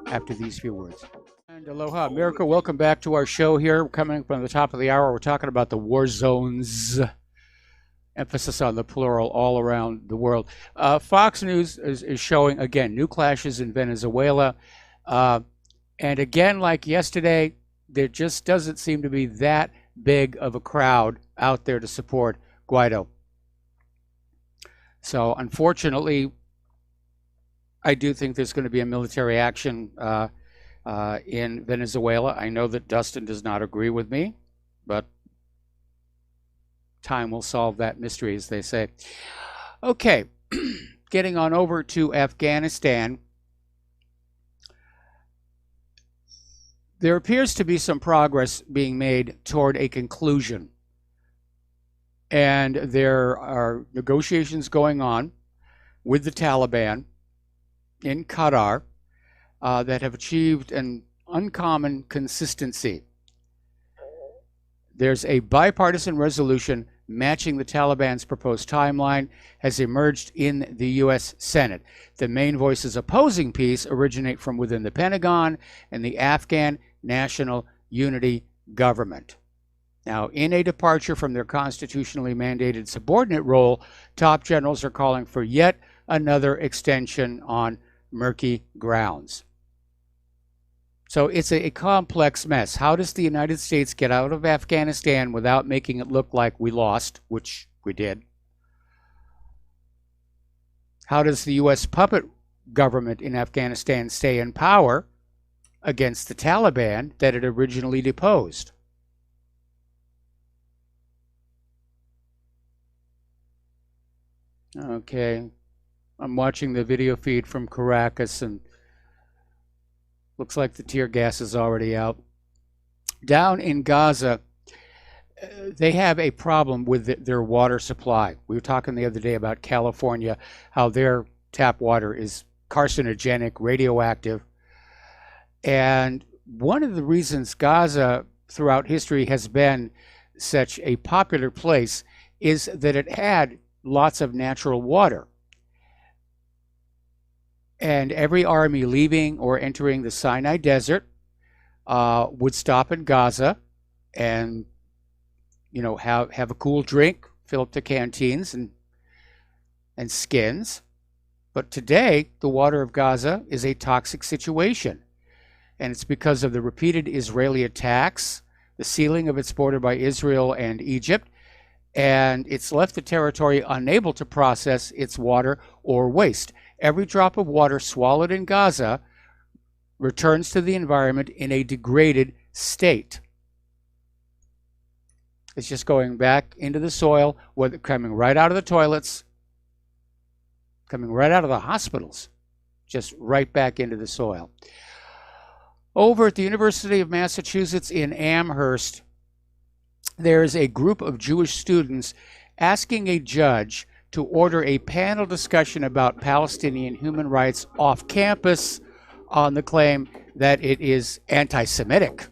after these few words. And aloha, America. Welcome back to our show here. We're coming from the top of the hour. We're talking about the war zones. Emphasis on the plural all around the world. Fox News is showing, again, new clashes in Venezuela. And again, like yesterday, there just doesn't seem to be that big of a crowd out there to support Guaido. So, unfortunately, I do think there's going to be a military action in Venezuela. I know that Dustin does not agree with me, but time will solve that mystery, as they say. Okay, getting on over to Afghanistan. There appears to be some progress being made toward a conclusion. And there are negotiations going on with the Taliban in Qatar that have achieved an uncommon consistency. There's a bipartisan resolution matching the Taliban's proposed timeline has emerged in the U.S. Senate. The main voices opposing peace originate from within the Pentagon and the Afghan National Unity Government. Now, in a departure from their constitutionally mandated subordinate role, top generals are calling for yet another extension on murky grounds. So it's a complex mess. How does the United States get out of Afghanistan without making it look like we lost, which we did? How does the U.S. puppet government in Afghanistan stay in power against the Taliban that it originally deposed? Okay, I'm watching the video feed from Caracas, and looks like the tear gas is already out. Down in Gaza, they have a problem with their water supply. We were talking the other day about California, how their tap water is carcinogenic, radioactive. And one of the reasons Gaza throughout history has been such a popular place is that it had lots of natural water. And every army leaving or entering the Sinai Desert would stop in Gaza and, you know, have a cool drink, fill up the canteens and skins. But today, the water of Gaza is a toxic situation. And it's because of the repeated Israeli attacks, the sealing of its border by Israel and Egypt, and it's left the territory unable to process its water or waste. Every drop of water swallowed in Gaza returns to the environment in a degraded state. It's just going back into the soil, whether coming right out of the toilets, coming right out of the hospitals, just right back into the soil. Over at the University of Massachusetts in Amherst, there's a group of Jewish students asking a judge to order a panel discussion about Palestinian human rights off campus on the claim that it is anti-Semitic.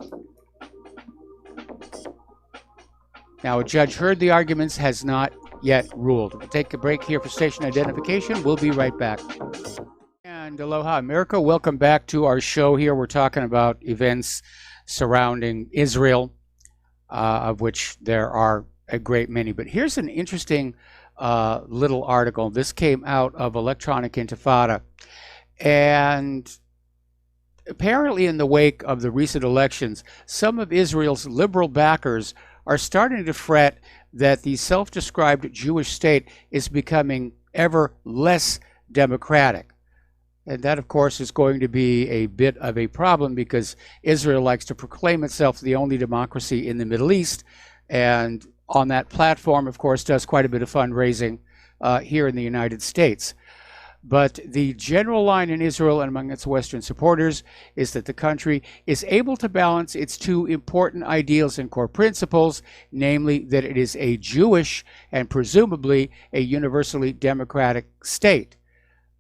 Now, a judge heard the arguments, has not yet ruled. We'll take a break here for station identification. We'll be right back. And aloha America, welcome back to our show here. We're talking about events surrounding Israel, of which there are a great many. But here's an interesting little article. This came out of Electronic Intifada. And apparently in the wake of the recent elections, some of Israel's liberal backers are starting to fret that the self-described Jewish state is becoming ever less democratic. And that, of course, is going to be a bit of a problem because Israel likes to proclaim itself the only democracy in the Middle East. And on that platform, of course, does quite a bit of fundraising here in the United States. But the general line in Israel and among its Western supporters is that the country is able to balance its two important ideals and core principles, namely that it is a Jewish and presumably a universally democratic state.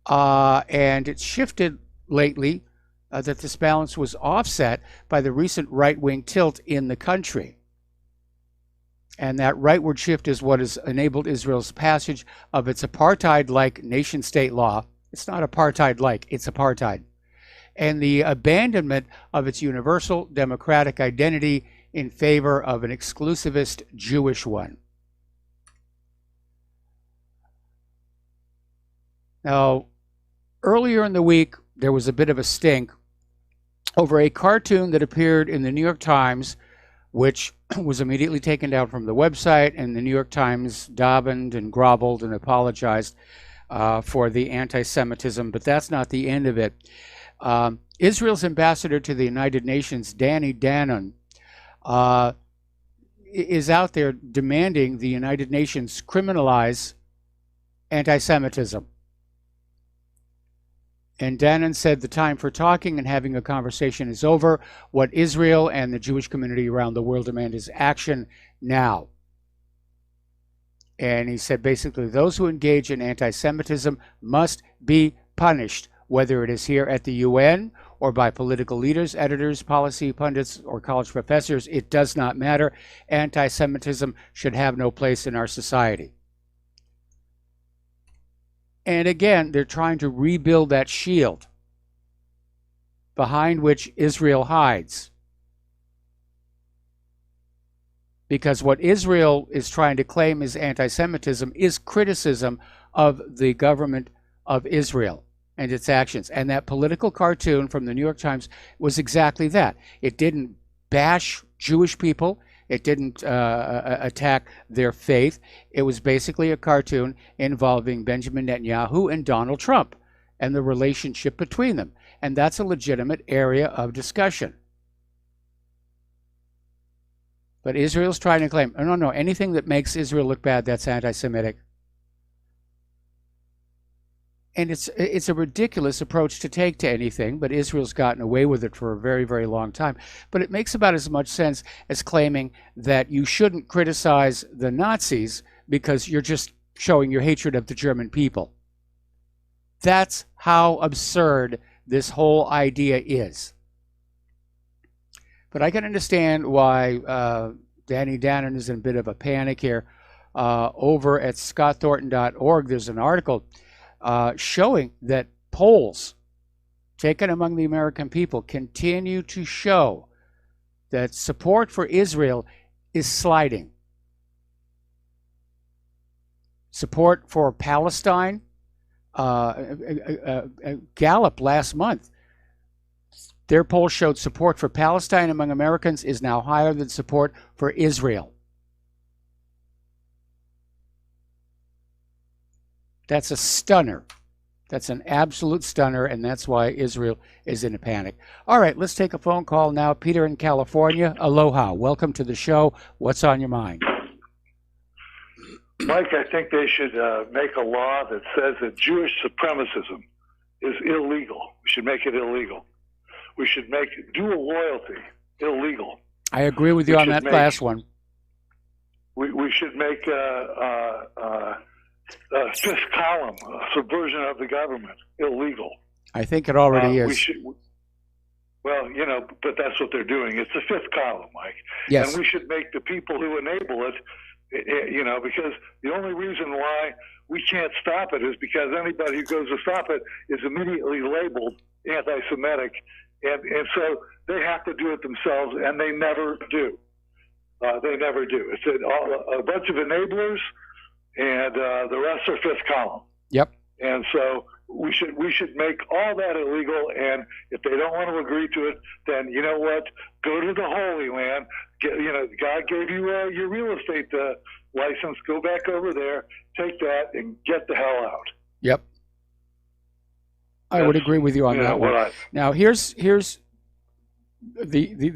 And it's shifted lately that this balance was offset by the recent right-wing tilt in the country. And that rightward shift is what has enabled Israel's passage of its apartheid-like nation-state law. It's not apartheid-like, it's apartheid. And the abandonment of its universal democratic identity in favor of an exclusivist Jewish one. Now, earlier in the week, there was a bit of a stink over a cartoon that appeared in the New York Times, which was immediately taken down from the website, and the New York Times davened and groveled and apologized for the anti-Semitism, but that's not the end of it. Israel's ambassador to the United Nations, Danny Danon, is out there demanding the United Nations criminalize anti-Semitism. And Danon said the time for talking and having a conversation is over. What Israel and the Jewish community around the world demand is action now. And he said basically those who engage in anti-Semitism must be punished, whether it is here at the UN or by political leaders, editors, policy pundits, or college professors. It does not matter. Anti-Semitism should have no place in our society. And again, they're trying to rebuild that shield behind which Israel hides. Because what Israel is trying to claim is anti-Semitism is criticism of the government of Israel and its actions. And that political cartoon from the New York Times was exactly that. It didn't bash Jewish people. It didn't attack their faith. It was basically a cartoon involving Benjamin Netanyahu and Donald Trump and the relationship between them. And that's a legitimate area of discussion. But Israel's trying to claim, oh, no, anything that makes Israel look bad, that's anti-Semitic. And it's a ridiculous approach to take to anything, but Israel's gotten away with it for a very, very long time. But it makes about as much sense as claiming that you shouldn't criticize the Nazis because you're just showing your hatred of the German people. That's how absurd this whole idea is. But I can understand why Danny Dannon is in a bit of a panic here. Over at scottthornton.org, there's an article showing that polls taken among the American people continue to show that support for Israel is sliding. Support for Palestine, Gallup last month, their poll showed support for Palestine among Americans is now higher than support for Israel. That's a stunner. That's an absolute stunner, and that's why Israel is in a panic. All right, let's take a phone call now. Peter in California. Aloha. Welcome to the show. What's on your mind? Mike, I think they should make a law that says that Jewish supremacism is illegal. We should make it illegal. We should make dual loyalty illegal. I agree with you on that last one. We should make fifth column, subversion of the government, illegal. I think it already is. Well, but that's what they're doing. It's the fifth column, Mike. Yes. And we should make the people who enable it, because the only reason why we can't stop it is because anybody who goes to stop it is immediately labeled anti-Semitic, and so they have to do it themselves, and they never do. They never do. It's a bunch of enablers, and the rest are fifth column. Yep. And so we should make all that illegal. And if they don't want to agree to it, then you know what? Go to the Holy Land. God gave you your real estate license. Go back over there, take that, and get the hell out. Yep. I would agree with you on that one. Now here's the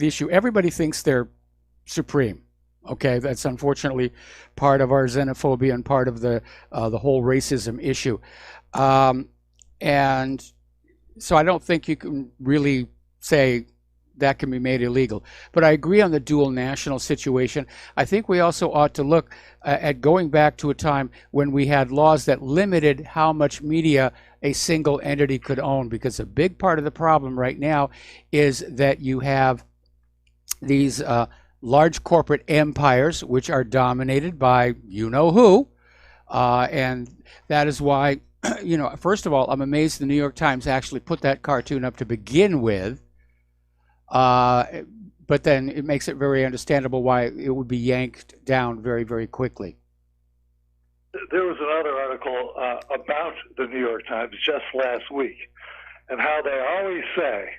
issue. Everybody thinks they're supreme. Okay, that's unfortunately part of our xenophobia and part of the whole racism issue. And so I don't think you can really say that can be made illegal. But I agree on the dual national situation. I think we also ought to look at going back to a time when we had laws that limited how much media a single entity could own, because a big part of the problem right now is that you have these large corporate empires which are dominated by you-know-who, and that is why, first of all, I'm amazed the New York Times actually put that cartoon up to begin with, but then it makes it very understandable why it would be yanked down very, very quickly. There was another article about the New York Times just last week, and how they always say,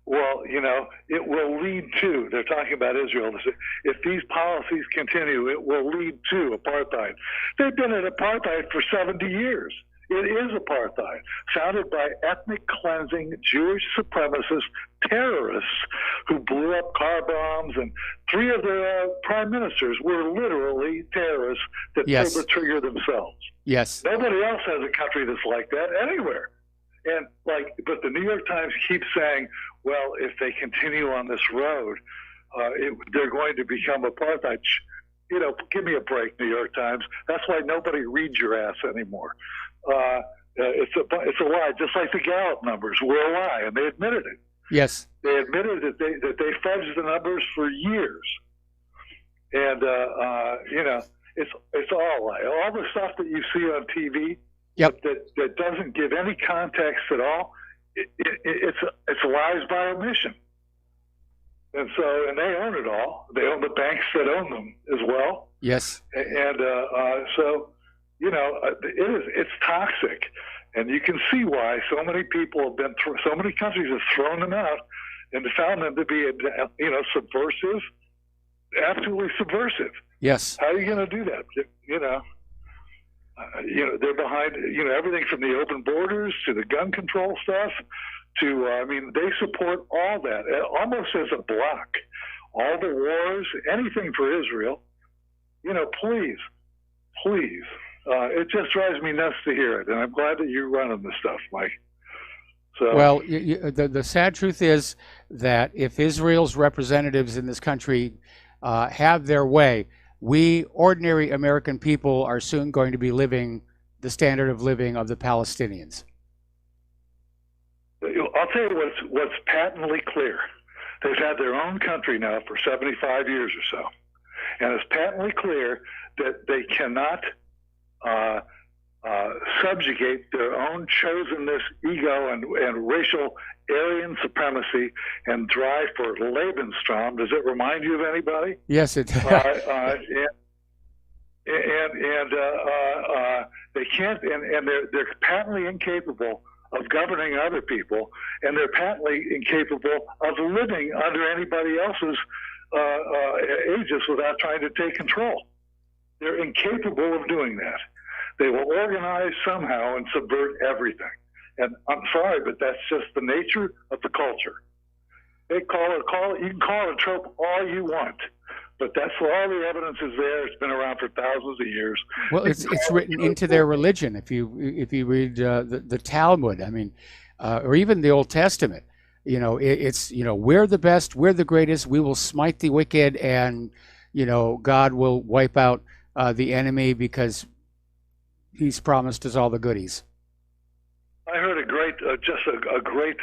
well, it will lead to, they're talking about Israel, if these policies continue, it will lead to apartheid. They've been in apartheid for 70 years. It is apartheid, founded by ethnic cleansing Jewish supremacist terrorists who blew up car bombs, and 3 of the prime ministers were literally terrorists that pulled the trigger themselves. Yes. Nobody else has a country that's like that anywhere. And but the New York Times keeps saying, well, if they continue on this road, they're going to become apartheid. Give me a break, New York Times. That's why nobody reads your ass anymore. It's a lie, just like the Gallup numbers were a lie, and they admitted it. Yes. They admitted that they fudged the numbers for years, and it's all a lie. All the stuff that you see on TV. Yep. That doesn't give any context at all. It's lies by omission. And they own it all. They own the banks that own them as well. Yes. And it's toxic, and you can see why so many people have been so many countries have thrown them out and found them to be subversive, absolutely subversive. Yes. How are you going to do that? They're behind, everything from the open borders to the gun control stuff to, they support all that, almost as a block. All the wars, anything for Israel, please, it just drives me nuts to hear it, and I'm glad that you're running this stuff, Mike. So, well, the sad truth is that if Israel's representatives in this country have their way, we ordinary American people are soon going to be living the standard of living of the Palestinians. I'll tell you what's patently clear. They've had their own country now for 75 years or so. And it's patently clear that they cannot subjugate their own chosenness, ego, and racial Aryan supremacy and drive for Lebensraum. Does it remind you of anybody? Yes, it does. They can't, and they're patently incapable of governing other people, and they're patently incapable of living under anybody else's aegis without trying to take control. They're incapable of doing that. They will organize somehow and subvert everything. And I'm sorry, but that's just the nature of the culture. You can call it a trope all you want, but that's all the evidence is there. It's been around for thousands of years. Well, it's written into their religion. If you read the Talmud, I mean, or even the Old Testament, it's we're the best, we're the greatest, we will smite the wicked, and God will wipe out the enemy because He's promised us all the goodies. I heard a great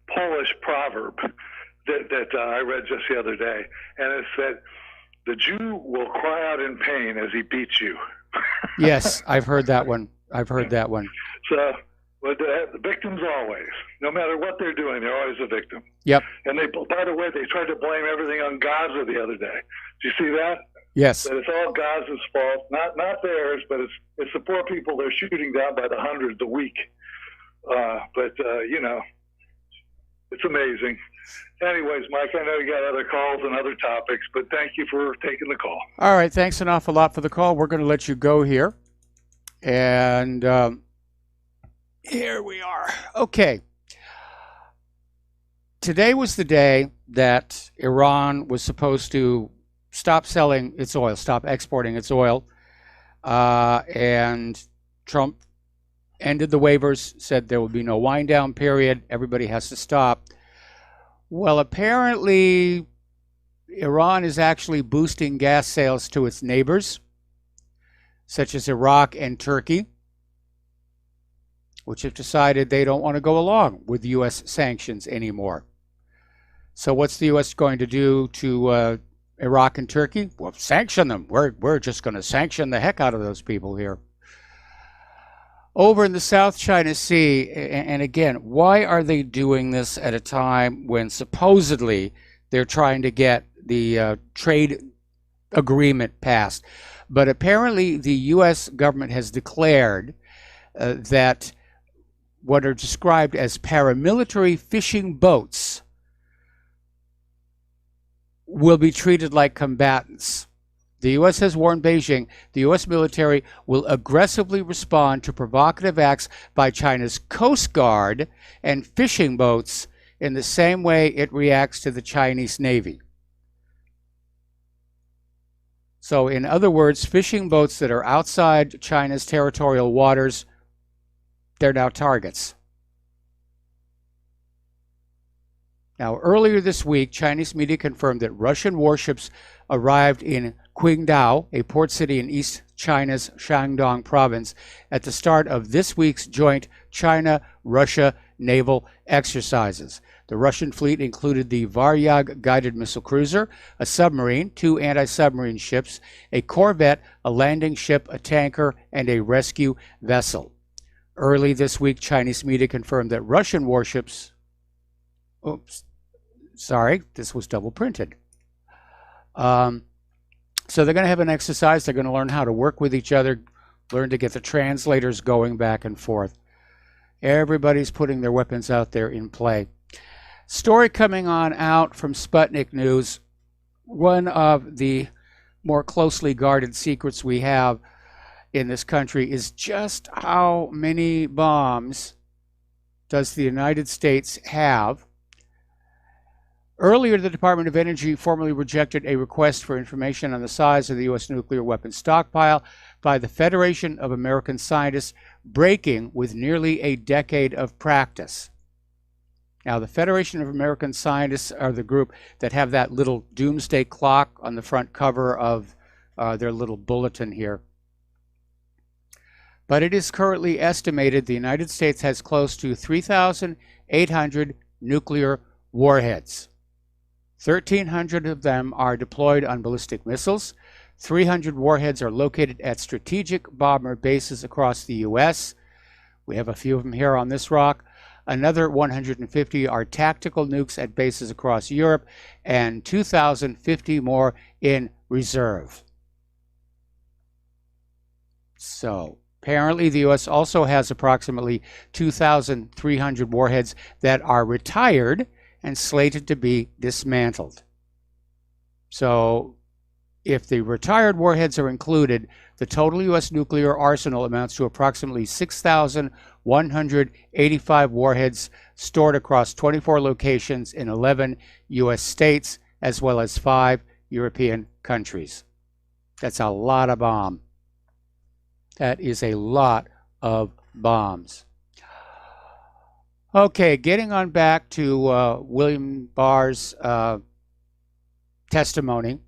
Polish proverb that I read just the other day, and it said, "The Jew will cry out in pain as he beats you." Yes, I've heard that one. So, but the victims always, no matter what they're doing, they're always a victim. Yep. And by the way, they tried to blame everything on Gaza the other day. Did you see that? Yes. That it's all Gaza's fault, not theirs, but it's the poor people they're shooting down by the hundreds a week. It's amazing. Anyways, Mike, I know you got other calls and other topics, but thank you for taking the call. All right, thanks an awful lot for the call. We're going to let you go here. And here we are. Okay. Today was the day that Iran was supposed to stop selling its oil, stop exporting its oil. And Trump ended the waivers, said there will be no wind down period. Everybody has to stop. Well, apparently, Iran is actually boosting gas sales to its neighbors, such as Iraq and Turkey, which have decided they don't want to go along with U.S. sanctions anymore. So what's the U.S. going to do to Iraq and Turkey? Well, sanction them. We're just going to sanction the heck out of those people here. Over in the South China Sea, and again, why are they doing this at a time when supposedly they're trying to get the trade agreement passed? But apparently the U.S. government has declared that what are described as paramilitary fishing boats will be treated like combatants. The U.S. has warned Beijing the U.S. military will aggressively respond to provocative acts by China's Coast Guard and fishing boats in the same way it reacts to the Chinese Navy. So, in other words, fishing boats that are outside China's territorial waters, they're now targets. Now, earlier this week, Chinese media confirmed that Russian warships arrived in Qingdao, a port city in East China's Shandong province, at the start of this week's joint China-Russia naval exercises. The Russian fleet included the Varyag guided missile cruiser, a submarine, 2 anti-submarine ships, a corvette, a landing ship, a tanker, and a rescue vessel. Early this week, Chinese media confirmed that Russian warships... Oops. Sorry, this was double printed. So they're going to have an exercise. They're going to learn how to work with each other, learn to get the translators going back and forth. Everybody's putting their weapons out there in play. Story coming on out from Sputnik News. One of the more closely guarded secrets we have in this country is just how many bombs does the United States have. Earlier, the Department of Energy formally rejected a request for information on the size of the U.S. nuclear weapons stockpile. by the Federation of American Scientists, breaking with nearly a decade of practice. Now, the Federation of American Scientists are the group that have that little doomsday clock on the front cover of their little bulletin here. But it is currently estimated the United States has close to 3,800 nuclear warheads. 1,300 of them are deployed on ballistic missiles. 300 warheads are located at strategic bomber bases across the U.S. We have a few of them here on this rock. Another 150 are tactical nukes at bases across Europe, and 2,050 more in reserve. So, apparently the U.S. also has approximately 2,300 warheads that are retired and slated to be dismantled. So, if the retired warheads are included, the total U.S. nuclear arsenal amounts to approximately 6,185 warheads stored across 24 locations in 11 U.S. states, as well as 5 European countries. That's a lot of bomb. That is a lot of bombs. Okay, getting on back to William Barr's testimony.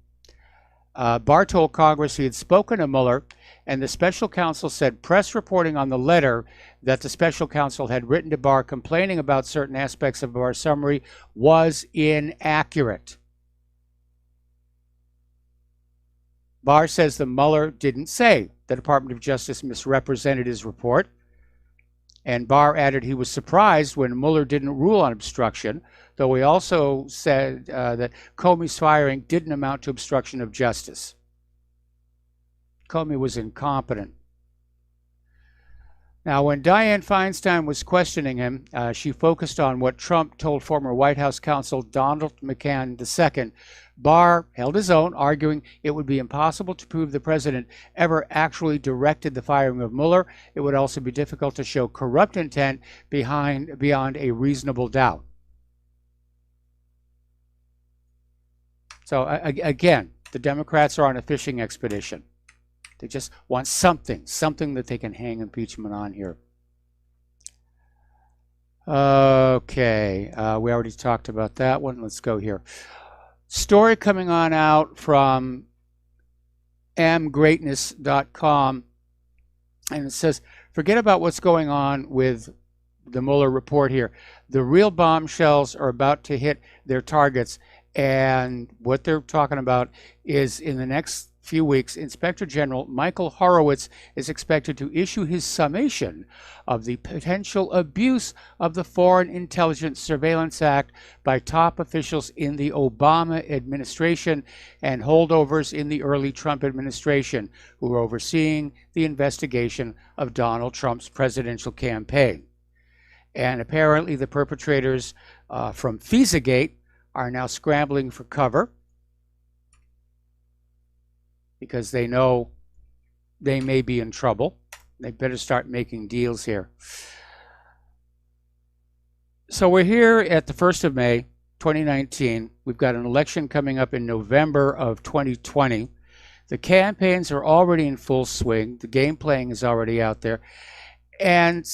Barr told Congress he had spoken to Mueller, and the special counsel said press reporting on the letter that the special counsel had written to Barr complaining about certain aspects of Barr's summary was inaccurate. Barr says that Mueller didn't say the Department of Justice misrepresented his report, and Barr added he was surprised when Mueller didn't rule on obstruction, though he also said that Comey's firing didn't amount to obstruction of justice. Comey was incompetent. Now, when Dianne Feinstein was questioning him, she focused on what Trump told former White House counsel Donald McCann II. Barr held his own, arguing it would be impossible to prove the president ever actually directed the firing of Mueller. It would also be difficult to show corrupt intent beyond a reasonable doubt. So again, the Democrats are on a fishing expedition. They just want something that they can hang impeachment on here. Okay, we already talked about that one. Let's go here. Story coming on out from amgreatness.com, and it says, forget about what's going on with the Mueller report here. The real bombshells are about to hit their targets, and what they're talking about is in the next few weeks, Inspector General Michael Horowitz is expected to issue his summation of the potential abuse of the Foreign Intelligence Surveillance Act by top officials in the Obama administration and holdovers in the early Trump administration who were overseeing the investigation of Donald Trump's presidential campaign. And apparently the perpetrators from FISAgate are now scrambling for cover, because they know they may be in trouble. They better start making deals here. So we're here at the 1st of May, 2019. We've got an election coming up in November of 2020. The campaigns are already in full swing. The game playing is already out there. And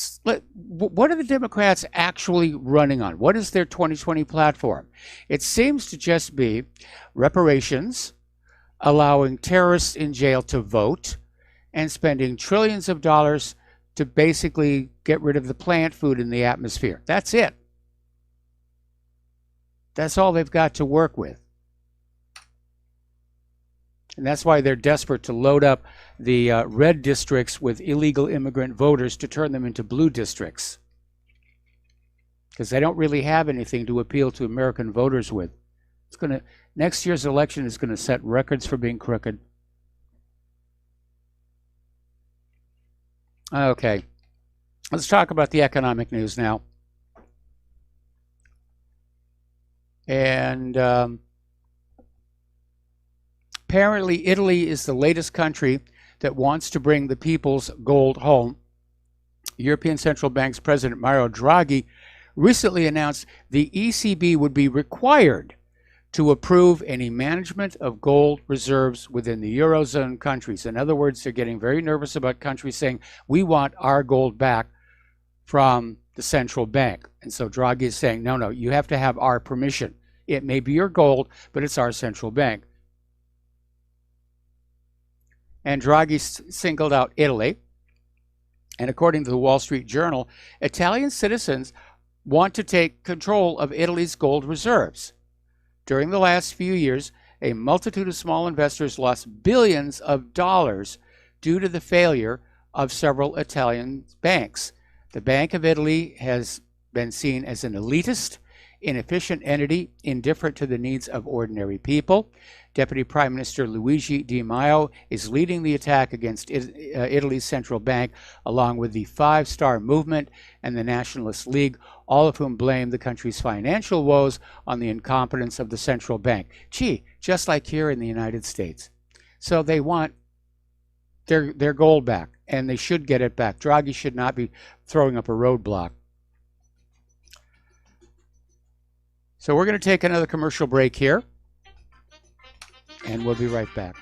what are the Democrats actually running on? What is their 2020 platform? It seems to just be reparations, allowing terrorists in jail to vote, and spending trillions of dollars to basically get rid of the plant food in the atmosphere. That's it. That's all they've got to work with. And that's why they're desperate to load up the red districts with illegal immigrant voters to turn them into blue districts. Because they don't really have anything to appeal to American voters with. Next year's election is going to set records for being crooked. Okay, let's talk about the economic news now. And apparently Italy is the latest country that wants to bring the people's gold home. European Central Bank's President Mario Draghi recently announced the ECB would be required to approve any management of gold reserves within the Eurozone countries. In other words, they're getting very nervous about countries saying, we want our gold back from the central bank. And so Draghi is saying, no, you have to have our permission. It may be your gold, but it's our central bank. And Draghi singled out Italy. And according to the Wall Street Journal, Italian citizens want to take control of Italy's gold reserves. During the last few years, a multitude of small investors lost billions of dollars due to the failure of several Italian banks. The Bank of Italy has been seen as an elitist, inefficient entity, indifferent to the needs of ordinary people. Deputy Prime Minister Luigi Di Maio is leading the attack against Italy's central bank, along with the Five Star Movement and the Nationalist League, all of whom blame the country's financial woes on the incompetence of the central bank. Gee, just like here in the United States. So they want their gold back, and they should get it back. Draghi should not be throwing up a roadblock. So we're going to take another commercial break here, and we'll be right back.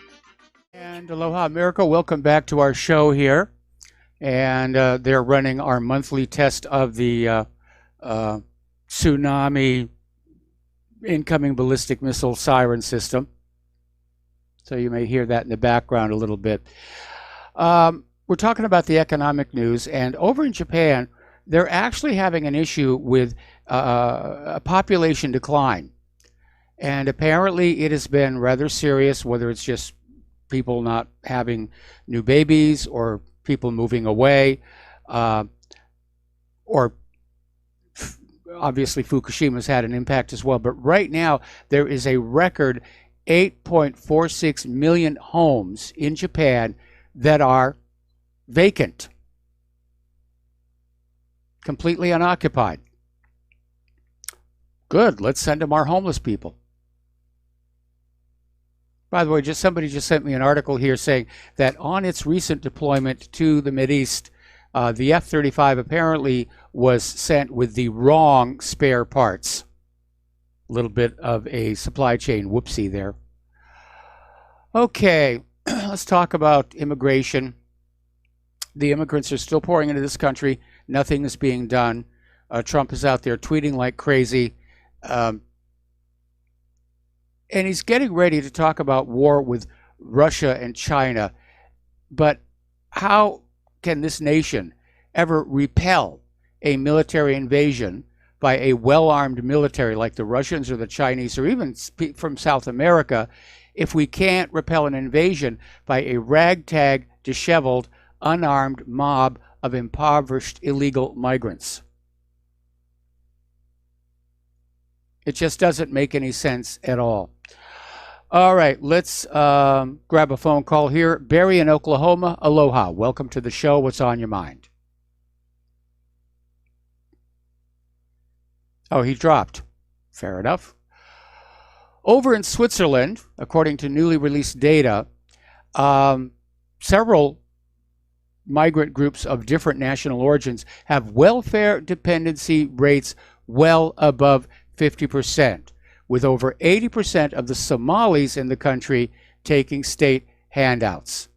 And aloha, America. Welcome back to our show here. And they're running our monthly test of the tsunami incoming ballistic missile siren system. So you may hear that in the background a little bit. We're talking about the economic news, and over in Japan, they're actually having an issue with a population decline. And apparently it has been rather serious, whether it's just people not having new babies or people moving away, or obviously Fukushima's had an impact as well. But right now there is a record 8.46 million homes in Japan that are vacant, completely unoccupied. Good, let's send them our homeless people. By the way, somebody just sent me an article here saying that on its recent deployment to the Mideast, the F-35 apparently was sent with the wrong spare parts. A little bit of a supply chain whoopsie there. Okay, let's talk about immigration. The immigrants are still pouring into this country. Nothing is being done. Trump is out there tweeting like crazy. And he's getting ready to talk about war with Russia and China. But how can this nation ever repel a military invasion by a well-armed military like the Russians or the Chinese or even from South America if we can't repel an invasion by a ragtag, disheveled, unarmed mob of impoverished illegal migrants? It just doesn't make any sense at all. All right, let's grab a phone call here. Barry in Oklahoma, aloha. Welcome to the show. What's on your mind? Oh, he dropped. Fair enough. Over in Switzerland, according to newly released data, several migrant groups of different national origins have welfare dependency rates well above 50%, with over 80% of the Somalis in the country taking state handouts.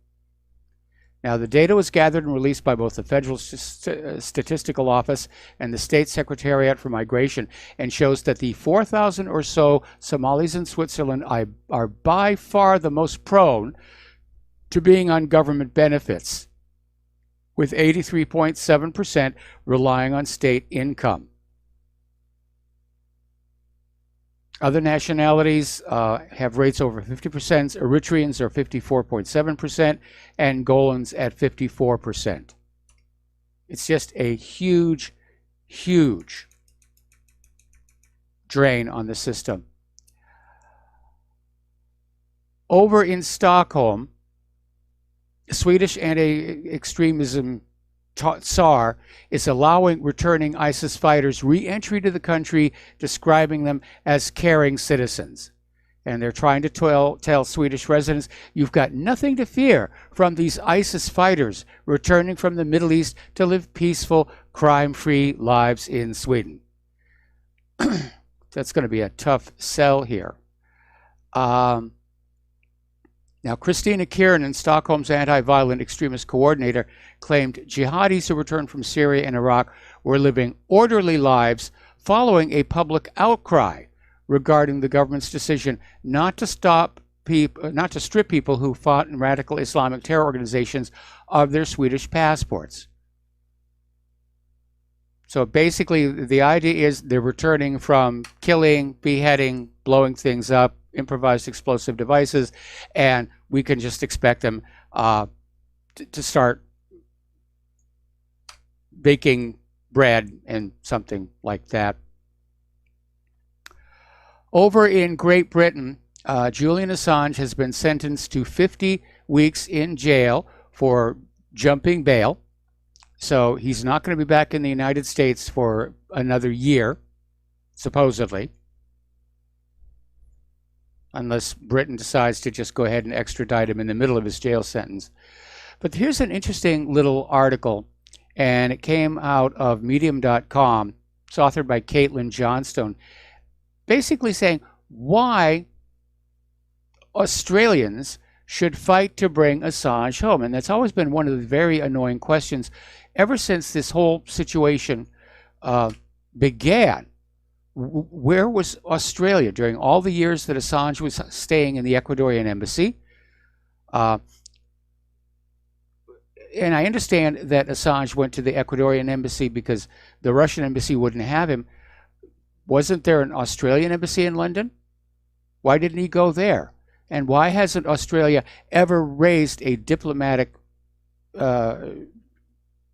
Now, the data was gathered and released by both the Federal Statistical Office and the State Secretariat for Migration, and shows that the 4,000 or so Somalis in Switzerland are by far the most prone to being on government benefits, with 83.7% relying on state income. Other nationalities have rates over 50%. Eritreans are 54.7%, Angolans at 54%. It's just a huge, huge drain on the system. Over in Stockholm, Swedish anti-extremism SAR is allowing returning ISIS fighters re-entry to the country, describing them as caring citizens. And they're trying to tell Swedish residents, you've got nothing to fear from these ISIS fighters returning from the Middle East to live peaceful, crime-free lives in Sweden. That's going to be a tough sell here. Now, Christina Kiernan, Stockholm's anti-violent extremist coordinator, claimed jihadis who returned from Syria and Iraq were living orderly lives following a public outcry regarding the government's decision not to strip people who fought in radical Islamic terror organizations of their Swedish passports. So basically, the idea is they're returning from killing, beheading, blowing things up, improvised explosive devices, and we can just expect them to start baking bread and something like that. Over in Great Britain, Julian Assange has been sentenced to 50 weeks in jail for jumping bail. So he's not going to be back in the United States for another year, supposedly, unless Britain decides to just go ahead and extradite him in the middle of his jail sentence. But here's an interesting little article, and it came out of Medium.com. It's authored by Caitlin Johnstone, basically saying why Australians should fight to bring Assange home. And that's always been one of the very annoying questions ever since this whole situation began. Where was Australia during all the years that Assange was staying in the Ecuadorian embassy? And I understand that Assange went to the Ecuadorian embassy because the Russian embassy wouldn't have him. Wasn't there an Australian embassy in London? Why didn't he go there? And why hasn't Australia ever raised a diplomatic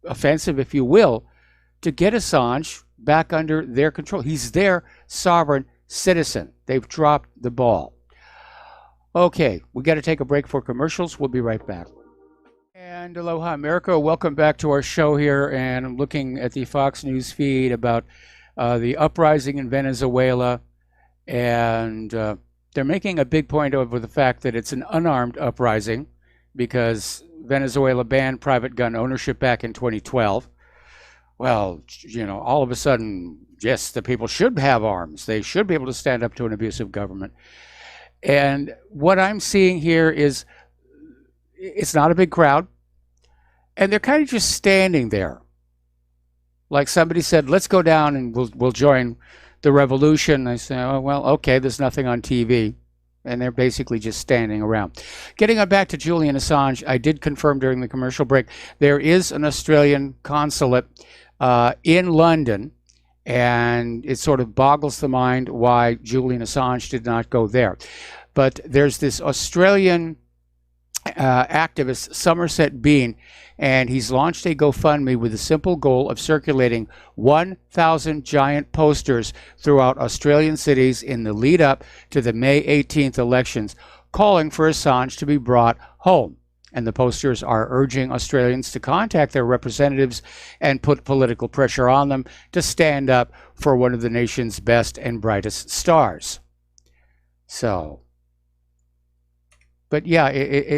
offensive, if you will, to get Assange back under their control? He's their sovereign citizen. They've dropped the ball. Okay, we got to take a break for commercials. We'll be right back. And aloha, America. Welcome back to our show here. And I'm looking at the Fox News feed about the uprising in Venezuela. And they're making a big point over the fact that it's an unarmed uprising because Venezuela banned private gun ownership back in 2012. Well, you know, all of a sudden, yes, the people should have arms. They should be able to stand up to an abusive government. And what I'm seeing here is it's not a big crowd. And they're kind of just standing there. Like somebody said, let's go down and we'll join the revolution. I say, oh, well, okay, there's nothing on TV. And they're basically just standing around. Getting on back to Julian Assange, I did confirm during the commercial break, there is an Australian consulate in London, and it sort of boggles the mind why Julian Assange did not go there. But there's this Australian activist, Somerset Bean, and he's launched a GoFundMe with the simple goal of circulating 1,000 giant posters throughout Australian cities in the lead up to the May 18th elections, calling for Assange to be brought home. And the posters are urging Australians to contact their representatives and put political pressure on them to stand up for one of the nation's best and brightest stars. So, but yeah,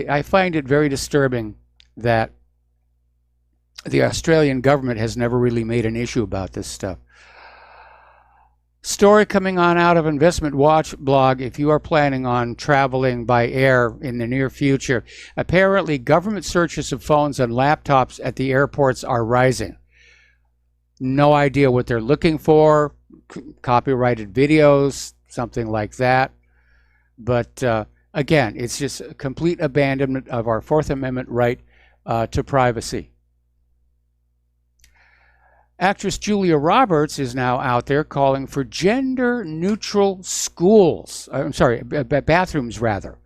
I find it very disturbing that the Australian government has never really made an issue about this stuff. Story coming on out of Investment Watch blog. If you are planning on traveling by air in the near future, apparently government searches of phones and laptops at the airports are rising. No idea what they're looking for. Copyrighted videos, something like that. But again, it's just a complete abandonment of our Fourth Amendment right to privacy. Actress Julia Roberts is now out there calling for gender-neutral schools. I'm sorry, bathrooms, rather.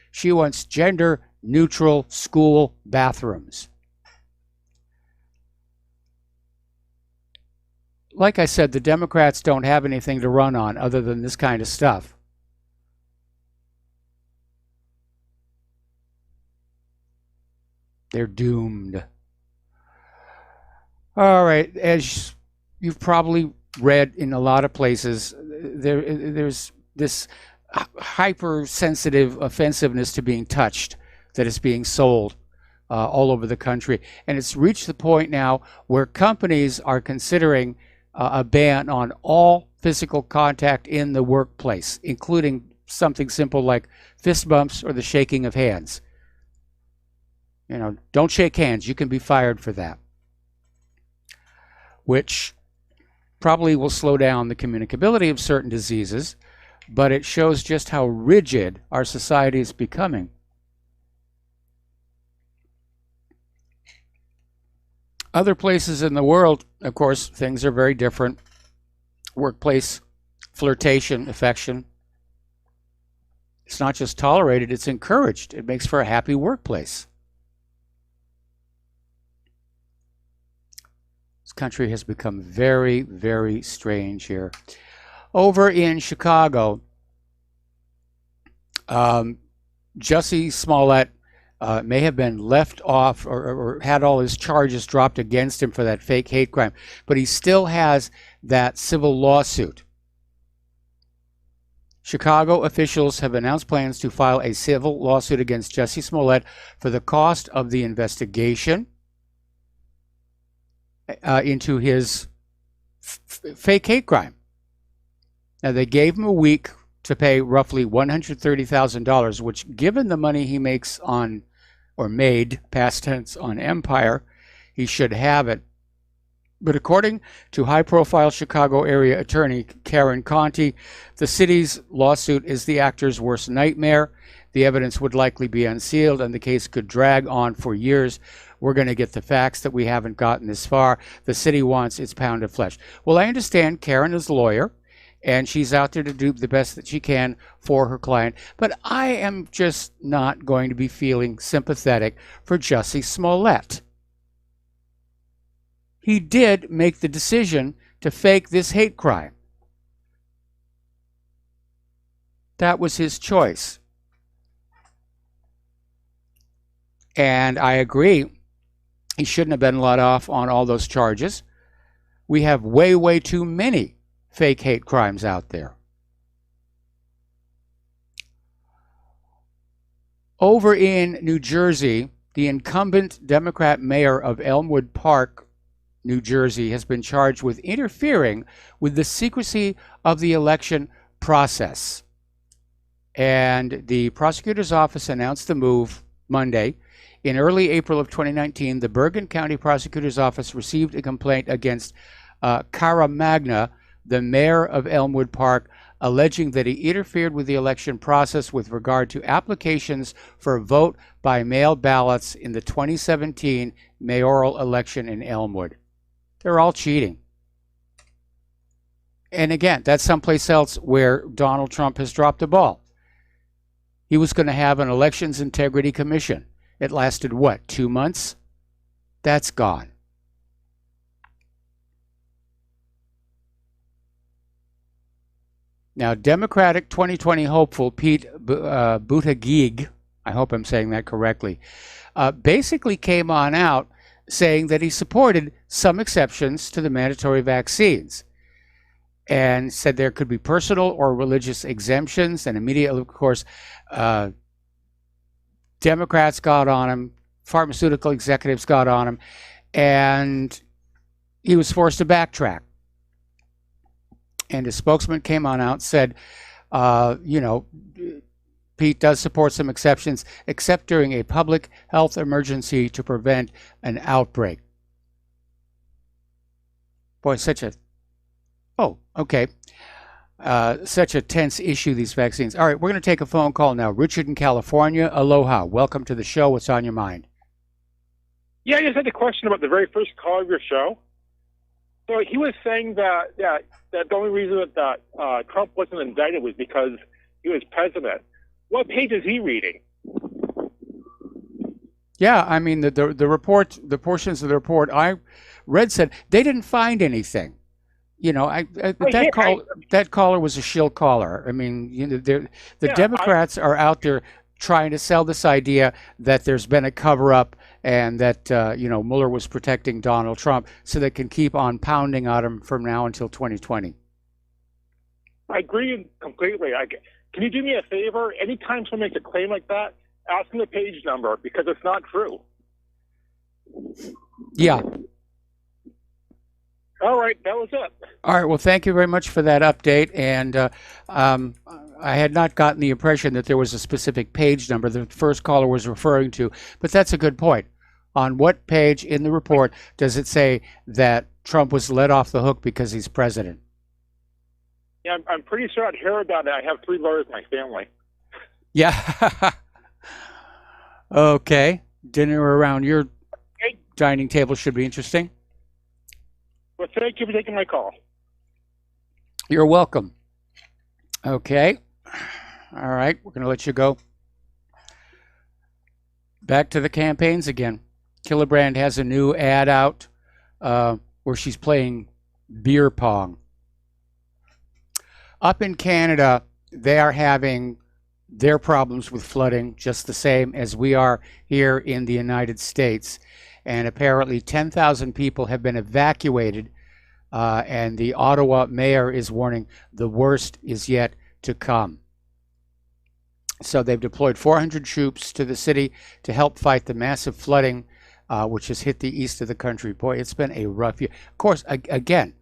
She wants gender-neutral school bathrooms. Like I said, the Democrats don't have anything to run on other than this kind of stuff. They're doomed. All right, as you've probably read in a lot of places, there's this hypersensitive offensiveness to being touched that is being sold all over the country. And it's reached the point now where companies are considering a ban on all physical contact in the workplace, including something simple like fist bumps or the shaking of hands. Don't shake hands. You can be fired for that, which probably will slow down the communicability of certain diseases, but it shows just how rigid our society is becoming. Other places in the world, of course, things are very different. Workplace flirtation, affection, it's not just tolerated, it's encouraged. It makes for a happy workplace. This country has become very, very strange here. Over in Chicago, Jussie Smollett may have been left off or had all his charges dropped against him for that fake hate crime, but he still has that civil lawsuit. Chicago officials have announced plans to file a civil lawsuit against Jussie Smollett for the cost of the investigation into his fake hate crime. Now, they gave him a week to pay roughly $130,000, which, given the money he makes on, or made, past tense, on Empire, he should have it. But according to high-profile Chicago area attorney Karen Conti, the city's lawsuit is the actor's worst nightmare. The evidence would likely be unsealed, and the case could drag on for years. We're going to get the facts that we haven't gotten this far. The city wants its pound of flesh. Well, I understand Karen is a lawyer, and she's out there to do the best that she can for her client. But I am just not going to be feeling sympathetic for Jussie Smollett. He did make the decision to fake this hate crime. That was his choice. And I agree, he shouldn't have been let off on all those charges. We have way, way too many fake hate crimes out there. Over in New Jersey, the incumbent Democrat mayor of Elmwood Park, New Jersey, has been charged with interfering with the secrecy of the election process. And the prosecutor's office announced the move Monday. In early April of 2019, the Bergen County Prosecutor's Office received a complaint against Cara Magna, the mayor of Elmwood Park, alleging that he interfered with the election process with regard to applications for vote by mail ballots in the 2017 mayoral election in Elmwood. They're all cheating. And again, that's someplace else where Donald Trump has dropped the ball. He was going to have an Elections Integrity Commission. It lasted, what, 2 months? That's gone. Now, Democratic 2020 hopeful Pete Buttigieg, I hope I'm saying that correctly, basically came on out saying that he supported some exceptions to the mandatory vaccines and said there could be personal or religious exemptions. And immediately, of course, Democrats got on him, pharmaceutical executives got on him, and he was forced to backtrack. And his spokesman came on out and said, Pete does support some exceptions, except during a public health emergency to prevent an outbreak. Boy, such a tense issue, these vaccines. All right, we're going to take a phone call now. Richard in California, aloha. Welcome to the show. What's on your mind? Yeah, I just had a question about the very first call of your show. So he was saying that the only reason that Trump wasn't indicted was because he was president. What page is he reading? Yeah, I mean, the report, the portions of the report I read said they didn't find anything. That caller was a shill caller. I mean, the Democrats are out there trying to sell this idea that there's been a cover-up and that, Mueller was protecting Donald Trump so they can keep on pounding on him from now until 2020. I agree completely. Can you do me a favor? Anytime someone makes a claim like that, ask them the page number because it's not true. Yeah. All right, that was it. All right, well, thank you very much for that update. And I had not gotten the impression that there was a specific page number the first caller was referring to, but that's a good point. On what page in the report does it say that Trump was let off the hook because he's president? Yeah, I'm pretty sure I'd hear about it. I have 3 lawyers in my family. Yeah. Okay. Dinner around your dining table should be interesting. Well, thank you for taking my call. You're welcome. Okay. All right. We're going to let you go. Back to the campaigns again. Killibrand has a new ad out where she's playing beer pong. Up in Canada, they are having their problems with flooding just the same as we are here in the United States. And apparently 10,000 people have been evacuated, and the Ottawa mayor is warning the worst is yet to come. So they've deployed 400 troops to the city to help fight the massive flooding which has hit the east of the country. Boy, it's been a rough year. Of course, again,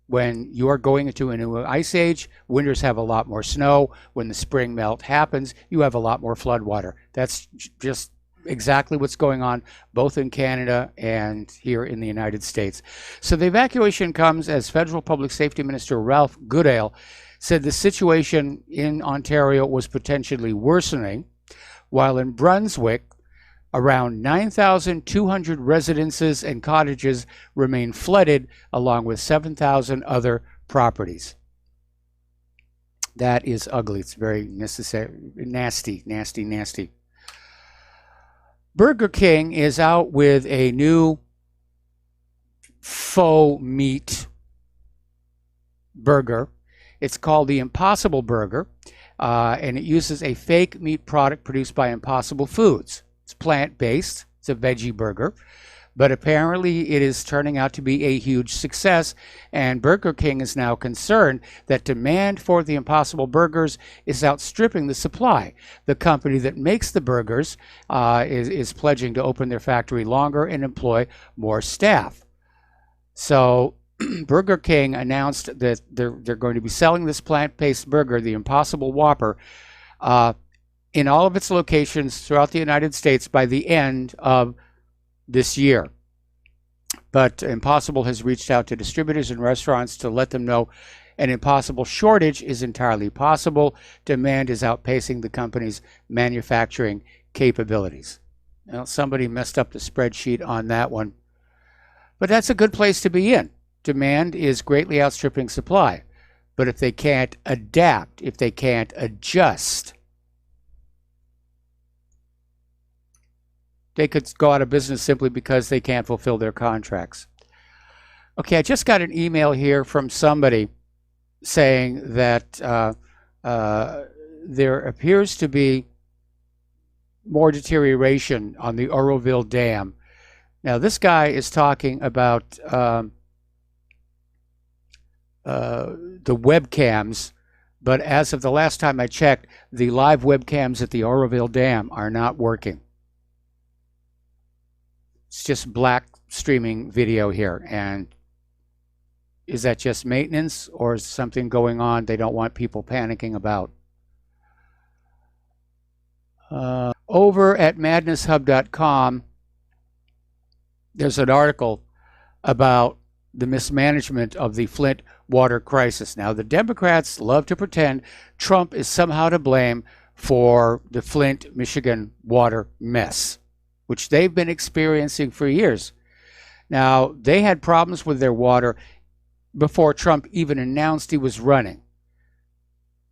when you are going into a new ice age, winters have a lot more snow. When the spring melt happens, you have a lot more flood water. That's just exactly what's going on both in Canada and here in the United States. So the evacuation comes as Federal Public Safety Minister Ralph Goodale said the situation in Ontario was potentially worsening, while in Brunswick, around 9,200 residences and cottages remain flooded, along with 7,000 other properties. That is ugly. It's very nasty. Burger King is out with a new faux meat burger. It's called the Impossible Burger, and it uses a fake meat product produced by Impossible Foods. It's plant-based. It's a veggie burger. But apparently it is turning out to be a huge success, and Burger King is now concerned that demand for the Impossible Burgers is outstripping the supply. The company that makes the burgers is pledging to open their factory longer and employ more staff. So Burger King announced that they're going to be selling this plant-based burger, the Impossible Whopper, in all of its locations throughout the United States by the end of this year. But Impossible has reached out to distributors and restaurants to let them know an Impossible shortage is entirely possible. Demand is outpacing the company's manufacturing capabilities. Well, somebody messed up the spreadsheet on that one. But that's a good place to be in. Demand is greatly outstripping supply. But if they can't adapt, if they can't adjust, they could go out of business simply because they can't fulfill their contracts. Okay, I just got an email here from somebody saying that there appears to be more deterioration on the Oroville Dam. Now, this guy is talking about the webcams, but as of the last time I checked, the live webcams at the Oroville Dam are not working. It's just black streaming video here. And is that just maintenance, or is something going on they don't want people panicking about? Over at madnesshub.com, there's an article about the mismanagement of the Flint water crisis. Now, the Democrats love to pretend Trump is somehow to blame for the Flint, Michigan water mess, which they've been experiencing for years. Now, they had problems with their water before Trump even announced he was running.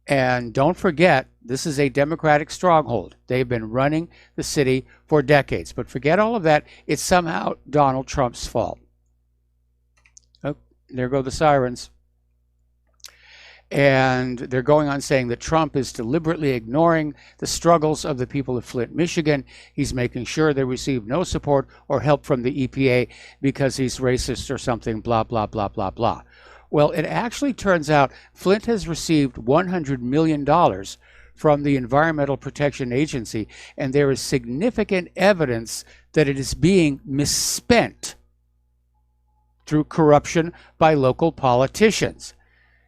And don't forget, this is a Democratic stronghold. They've been running the city for decades. But forget all of that. It's somehow Donald Trump's fault. Oh, there go the sirens. And they're going on saying that Trump is deliberately ignoring the struggles of the people of Flint, Michigan. He's making sure they receive no support or help from the EPA because he's racist or something, blah, blah, blah, blah, blah. Well, it actually turns out Flint has received $100 million from the Environmental Protection Agency, and there is significant evidence that it is being misspent through corruption by local politicians.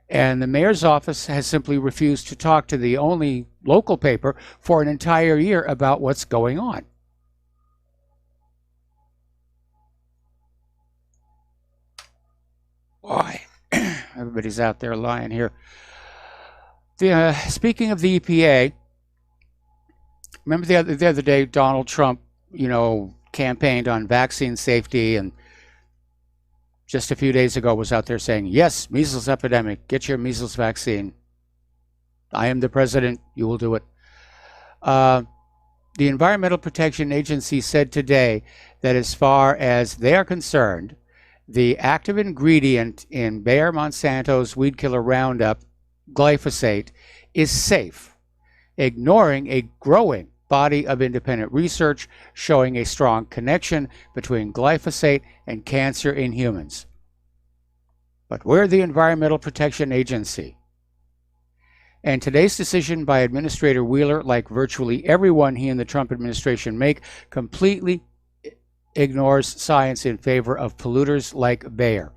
And the mayor's office has simply refused to talk to the only local paper for an entire year about what's going on. Boy, everybody's out there lying here. Speaking of the EPA, remember the other day Donald Trump, campaigned on vaccine safety, and just a few days ago was out there saying, yes, measles epidemic, get your measles vaccine. I am the president, you will do it. The Environmental Protection Agency said today that as far as they are concerned, the active ingredient in Bayer Monsanto's weed killer Roundup, glyphosate, is safe, ignoring a growing body of independent research showing a strong connection between glyphosate and cancer in humans. But we're the Environmental Protection Agency. And today's decision by Administrator Wheeler, like virtually everyone he and the Trump administration make, completely ignores science in favor of polluters like Bayer.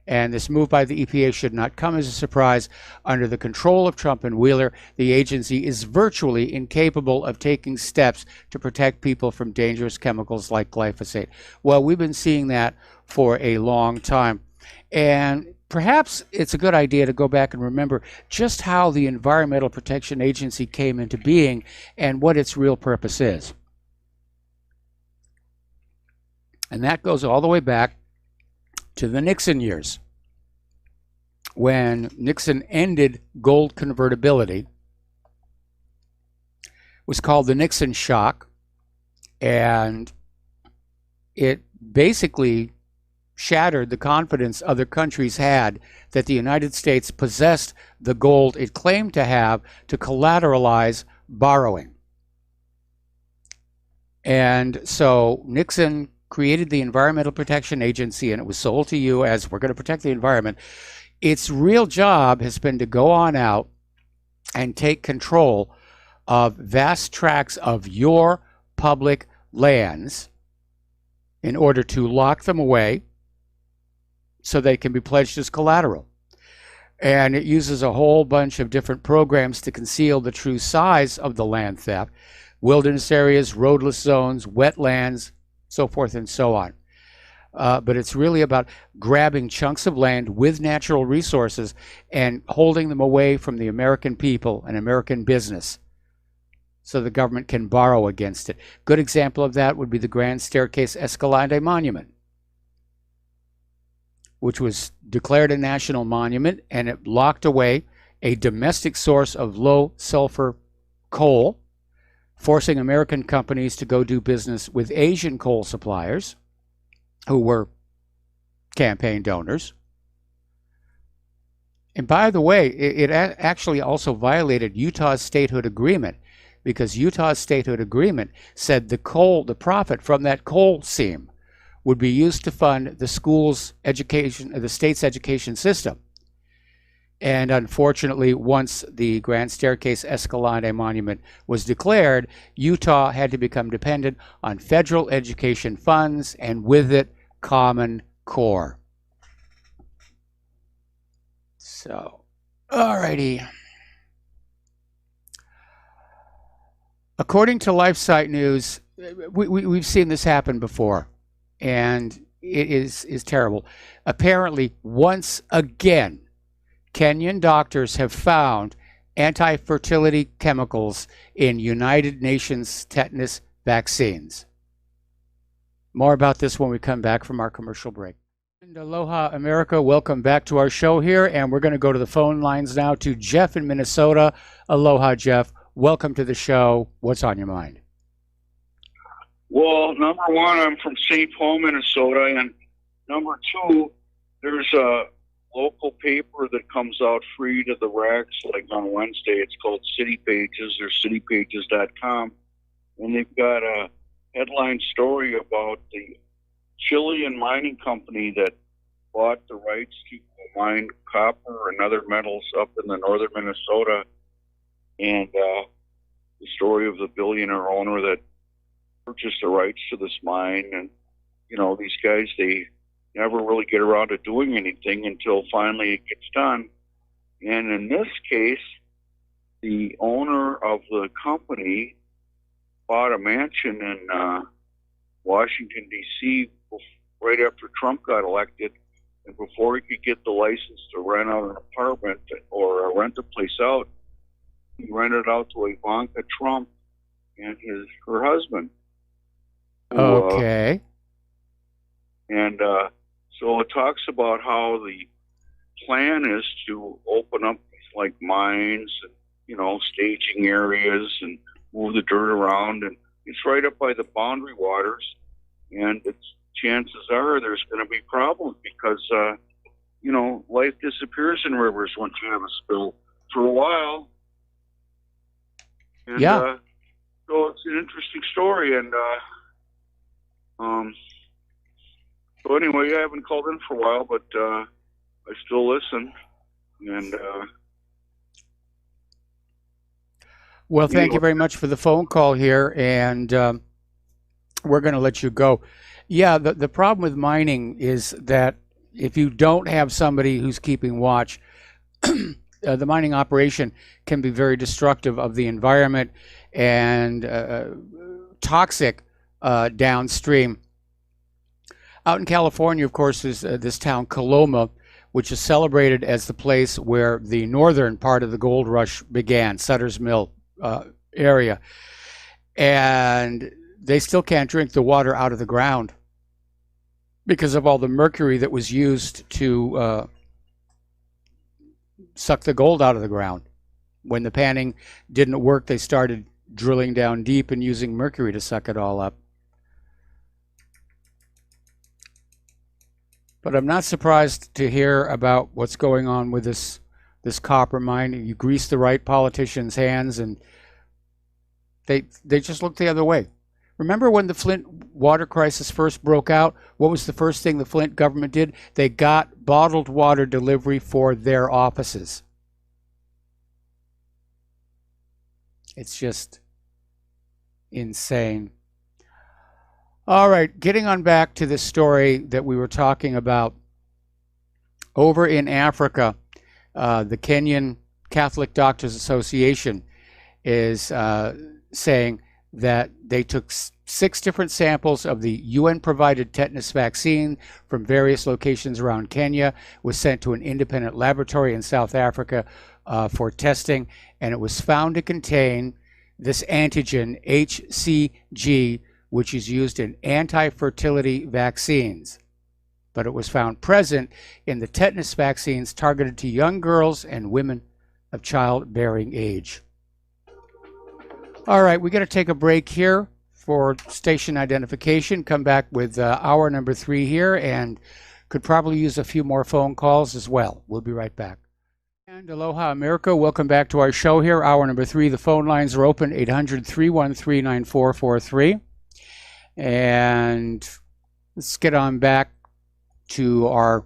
And this move by the EPA should not come as a surprise. Under the control of Trump and Wheeler, the agency is virtually incapable of taking steps to protect people from dangerous chemicals like glyphosate. Well, we've been seeing that for a long time. And perhaps it's a good idea to go back and remember just how the Environmental Protection Agency came into being and what its real purpose is. And that goes all the way back to the Nixon years, when Nixon ended gold convertibility. It was called the Nixon shock, and it basically shattered the confidence other countries had that the United States possessed the gold it claimed to have to collateralize borrowing. And so Nixon created the Environmental Protection Agency, and it was sold to you as, we're going to protect the environment. Its real job has been to go on out and take control of vast tracts of your public lands in order to lock them away so they can be pledged as collateral. And it uses a whole bunch of different programs to conceal the true size of the land theft: wilderness areas, roadless zones, wetlands, so forth and so on. But it's really about grabbing chunks of land with natural resources and holding them away from the American people and American business so the government can borrow against it. Good example of that would be the Grand Staircase Escalante Monument, which was declared a national monument, and it locked away a domestic source of low sulfur coal, forcing American companies to go do business with Asian coal suppliers who were campaign donors. And by the way, it actually also violated Utah's statehood agreement, because Utah's statehood agreement said the profit from that coal seam would be used to fund the school's education, the state's education system. And unfortunately, once the Grand Staircase Escalante Monument was declared, Utah had to become dependent on federal education funds, and with it, Common Core. So, alrighty. According to LifeSite News, we've seen this happen before, and it is terrible. Apparently, once again, Kenyan doctors have found anti-fertility chemicals in United Nations tetanus vaccines. More about this when we come back from our commercial break. And aloha, America. Welcome back to our show here, and we're going to go to the phone lines now to Jeff in Minnesota. Aloha, Jeff. Welcome to the show. What's on your mind? Well, number one, I'm from St. Paul, Minnesota, and number two, there's a local paper that comes out free to the racks, like on Wednesday. It's called City Pages, or citypages.com, and they've got a headline story about the Chilean mining company that bought the rights to mine copper and other metals up in the northern Minnesota, and the story of the billionaire owner that purchased the rights to this mine. And, you know, these guys, they never really get around to doing anything until finally it gets done. And in this case, the owner of the company bought a mansion in Washington, D.C. right after Trump got elected. And before he could get the license to rent out an apartment or rent a place out, he rented out to Ivanka Trump and her husband. Okay. So it talks about how the plan is to open up like mines and, staging areas and move the dirt around. And it's right up by the boundary waters. And chances are there's going to be problems because, life disappears in rivers once you have a spill for a while. And, yeah. So it's an interesting story. And so anyway, I haven't called in for a while, but I still listen. And well, thank you very much for the phone call here, and we're going to let you go. Yeah, the problem with mining is that if you don't have somebody who's keeping watch, the mining operation can be very destructive of the environment and toxic downstream. Out in California, of course, is this town Coloma, which is celebrated as the place where the northern part of the gold rush began, Sutter's Mill area. And they still can't drink the water out of the ground because of all the mercury that was used to suck the gold out of the ground. When the panning didn't work, they started drilling down deep and using mercury to suck it all up. But I'm not surprised to hear about what's going on with this copper mine. You grease the right politicians' hands and they just look the other way. Remember when the Flint water crisis first broke out? What was the first thing the Flint government did? They got bottled water delivery for their offices. It's just insane. All right, getting on back to the story that we were talking about. Over in Africa, the Kenyan Catholic Doctors Association is saying that they took 6 different samples of the UN-provided tetanus vaccine from various locations around Kenya, was sent to an independent laboratory in South Africa for testing, and it was found to contain this antigen, HCG, which is used in anti-fertility vaccines. But it was found present in the tetanus vaccines targeted to young girls and women of childbearing age. All right, we got to take a break here for station identification. Come back with hour number 3 here, and could probably use a few more phone calls as well. We'll be right back. And aloha, America. Welcome back to our show here. Hour number 3. The phone lines are open, 800-313-9443. And let's get on back to our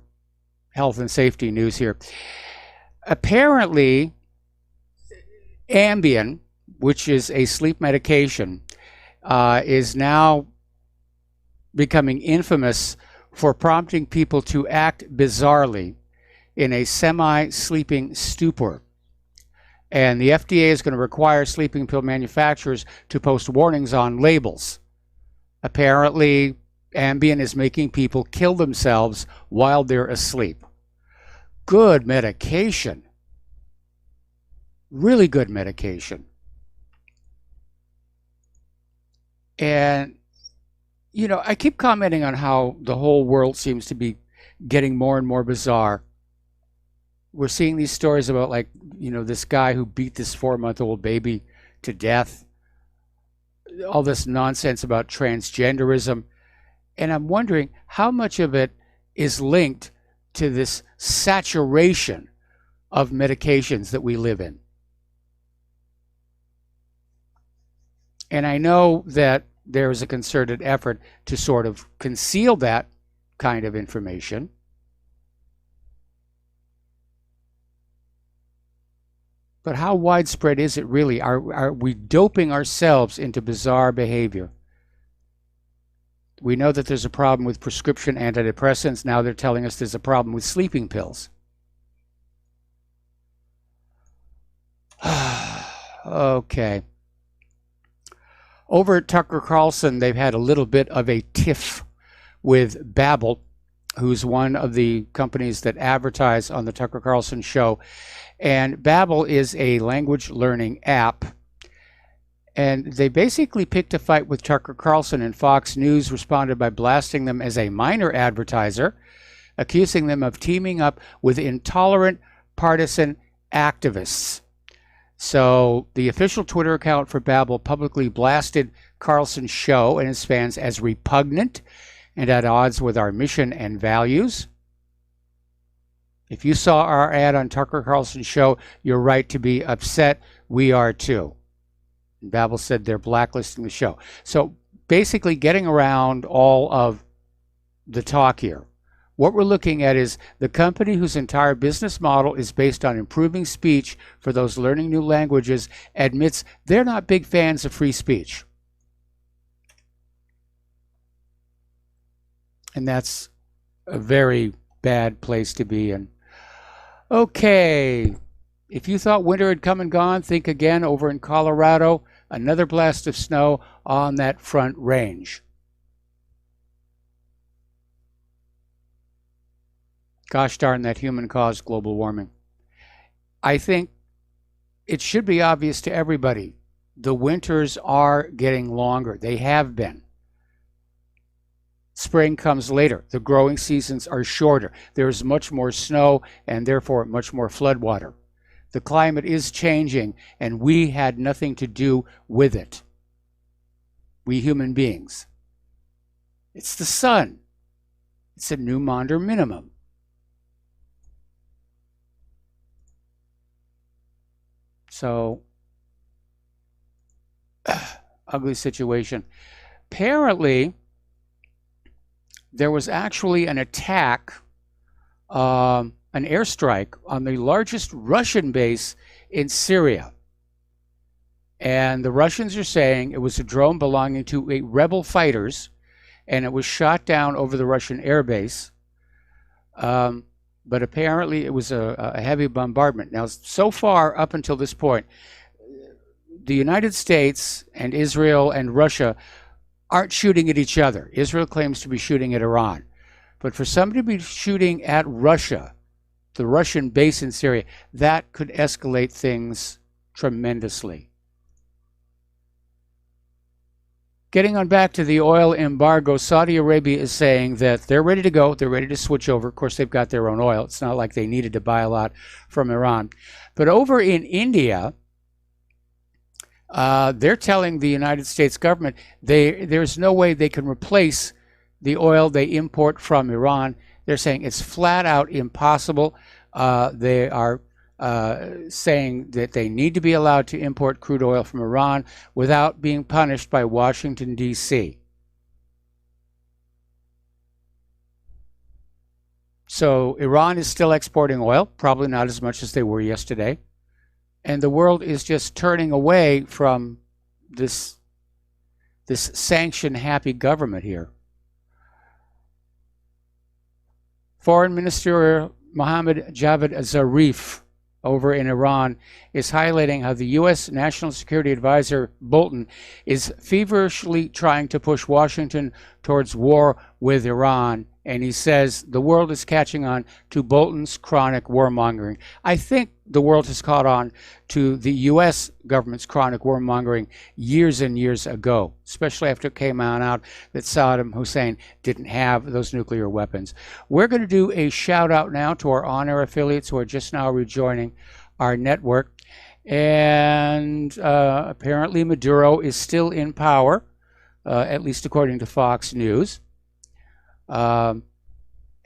health and safety news here. Apparently, Ambien, which is a sleep medication, is now becoming infamous for prompting people to act bizarrely in a semi-sleeping stupor. And the FDA is going to require sleeping pill manufacturers to post warnings on labels. Apparently, Ambien is making people kill themselves while they're asleep. Good medication. Really good medication. And, I keep commenting on how the whole world seems to be getting more and more bizarre. We're seeing these stories about, this guy who beat this 4-month-old baby to death. All this nonsense about transgenderism. And I'm wondering how much of it is linked to this saturation of medications that we live in. And I know that there is a concerted effort to sort of conceal that kind of information. But how widespread is it really? Are we doping ourselves into bizarre behavior? We know that there's a problem with prescription antidepressants. Now they're telling us there's a problem with sleeping pills. Okay. Over at Tucker Carlson, they've had a little bit of a tiff with Babbel, who's one of the companies that advertise on the Tucker Carlson show. And Babbel is a language learning app. And they basically picked a fight with Tucker Carlson, and Fox News responded by blasting them as a minor advertiser, accusing them of teaming up with intolerant partisan activists. So the official Twitter account for Babbel publicly blasted Carlson's show and his fans as repugnant and at odds with our mission and values. If you saw our ad on Tucker Carlson's show, you're right to be upset. We are too. And Babbel said they're blacklisting the show. So basically getting around all of the talk here. What we're looking at is the company whose entire business model is based on improving speech for those learning new languages admits they're not big fans of free speech. And that's a very bad place to be in. Okay, if you thought winter had come and gone, think again. Over in Colorado, another blast of snow on that Front Range. Gosh darn that human-caused global warming. I think it should be obvious to everybody. The winters are getting longer. They have been. Spring comes later. The growing seasons are shorter. There's much more snow and therefore much more floodwater. The climate is changing, and we had nothing to do with it. We human beings. It's the sun. It's a new Maunder minimum. So, ugly situation. Apparently, there was actually an attack, an airstrike on the largest Russian base in Syria. And the Russians are saying it was a drone belonging to rebel fighters, and it was shot down over the Russian air base. But apparently it was a heavy bombardment. Now, so far up until this point, the United States and Israel and Russia aren't shooting at each other. Israel claims to be shooting at Iran. But for somebody to be shooting at Russia, the Russian base in Syria, that could escalate things tremendously. Getting on back to the oil embargo, Saudi Arabia is saying that they're ready to go. They're ready to switch over. Of course, they've got their own oil. It's not like they needed to buy a lot from Iran. But over in India, they're telling the United States government there's no way they can replace the oil they import from Iran. They're saying it's flat out impossible. They are saying that they need to be allowed to import crude oil from Iran without being punished by Washington, D.C. So Iran is still exporting oil, probably not as much as they were yesterday. And the world is just turning away from this sanction-happy government here. Foreign Minister Mohammad Javad Zarif over in Iran is highlighting how the U.S. National Security Advisor Bolton is feverishly trying to push Washington towards war with Iran. And he says the world is catching on to Bolton's chronic warmongering. I think the world has caught on to the U.S. government's chronic warmongering years and years ago, especially after it came out that Saddam Hussein didn't have those nuclear weapons. We're going to do a shout out now to our on-air affiliates who are just now rejoining our network. And apparently Maduro is still in power, at least according to Fox News. And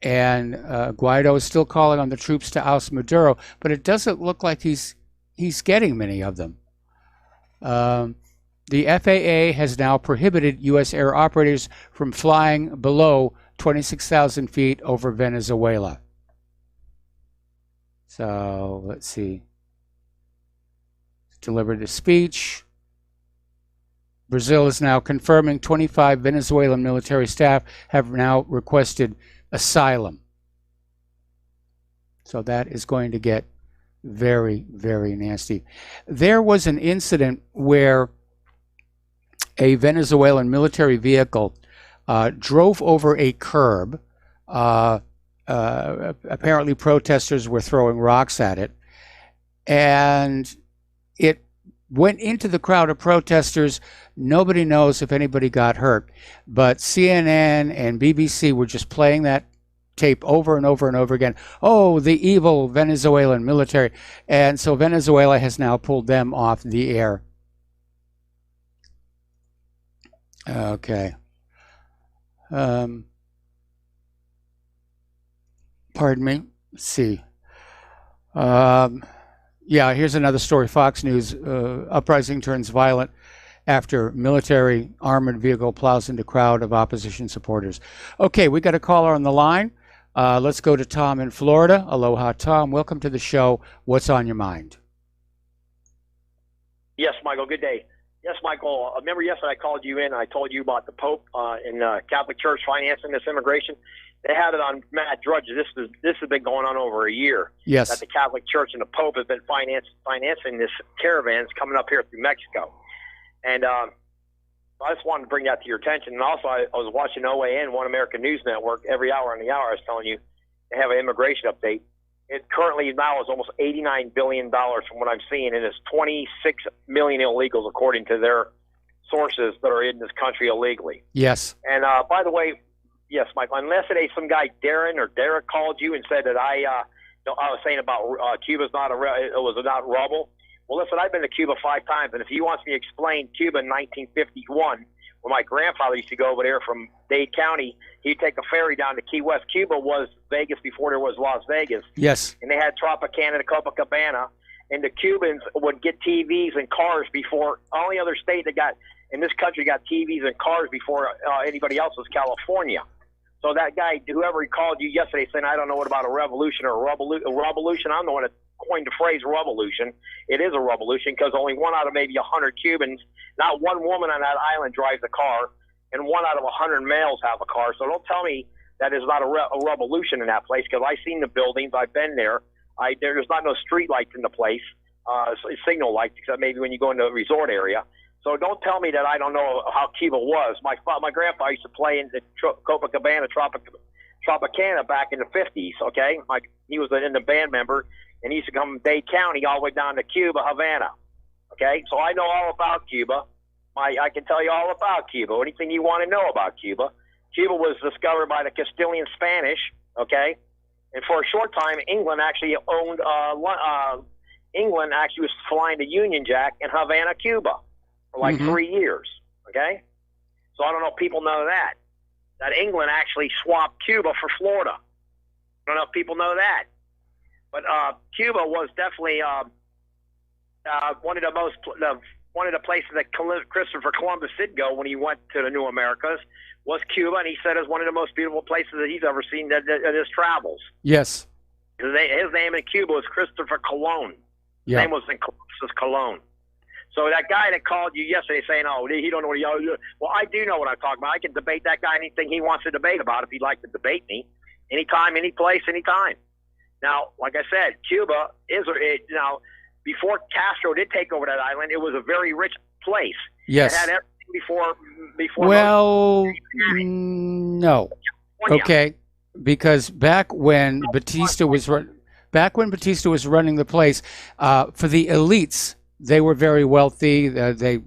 Guaido is still calling on the troops to oust Maduro, but it doesn't look like he's getting many of them. The FAA has now prohibited U.S. air operators from flying below 26,000 feet over Venezuela. So let's see. Delivered a speech. Brazil is now confirming 25 Venezuelan military staff have now requested asylum. So that is going to get Very, very nasty. There was an incident where a Venezuelan military vehicle drove over a curb. Apparently, protesters were throwing rocks at it, and it went into the crowd of protesters. Nobody knows if anybody got hurt, but CNN and BBC were just playing that tape over and over and over again. Oh, the evil Venezuelan military. And so Venezuela has now pulled them off the air. Okay. Pardon me. Let's see. Yeah, here's another story. Fox News, uprising turns violent after military armored vehicle plows into crowd of opposition supporters. Okay, we got a caller on the line. Let's go to Tom in Florida. Aloha, Tom. Welcome to the show. What's on your mind? Yes, Michael. Good day. Yes, Michael. Remember yesterday I called you in and I told you about the Pope in Catholic Church financing this immigration? They had it on Matt Drudge. This has been going on over a year. Yes. That the Catholic Church and the Pope have been financing this caravans coming up here through Mexico. And I just wanted to bring that to your attention. And also, I was watching OAN, One American News Network, every hour on the hour. I was telling you, they have an immigration update. It currently now is almost $89 billion from what I'm seeing, and it's 26 million illegals according to their sources that are in this country illegally. Yes. And by the way, yes, Michael, and yesterday some guy, Darren or Derek, called you and said that I was saying about Cuba's not it was not rubble. Well, listen, I've been to Cuba 5 times, and if he wants me to explain Cuba in 1951, when my grandfather used to go over there from Dade County, he'd take a ferry down to Key West. Cuba was Vegas before there was Las Vegas. Yes. And they had Tropicana to Copacabana, and the Cubans would get TVs and cars before only other state that got in this country got TVs and cars before anybody else was California. So that guy, whoever he called you yesterday, saying I don't know what about a revolution or a revolution, I'm the one that coined the phrase revolution. It is a revolution because only 1 out of maybe 100 Cubans, not one woman on that island drives a car, and 1 out of 100 males have a car. So don't tell me that is not a revolution in that place, because I've seen the buildings. I've been there. There's not no street lights in the place, signal lights, except maybe when you go into a resort area. So don't tell me that I don't know how Cuba was. My grandpa used to play in the Copacabana, Tropicana back in the 50s, okay? He was in the band member, and he used to come from Dade County all the way down to Cuba, Havana, okay? So I know all about Cuba. I can tell you all about Cuba, anything you want to know about Cuba. Cuba was discovered by the Castilian Spanish, okay? And for a short time, England actually owned, England actually was flying the Union Jack in Havana, Cuba for like 3 years, okay? So I don't know if people know that England actually swapped Cuba for Florida. I don't know if people know that. But Cuba was definitely one of the places that Christopher Columbus did go when he went to the New Americas was Cuba, and he said it was one of the most beautiful places that he's ever seen in his travels. Yes. His name in Cuba was Christopher Colon. His name was Colon. So that guy that called you yesterday saying, oh, he don't know what he – well, I do know what I'm talking about. I can debate that guy anything he wants to debate about if he'd like to debate me. Anytime, any place, anytime. Now, like I said, Cuba is now before Castro did take over that island, it was a very rich place. Yes. It had everything before. Well, no. Okay, because back when Batista was running the place, for the elites, they were very wealthy. They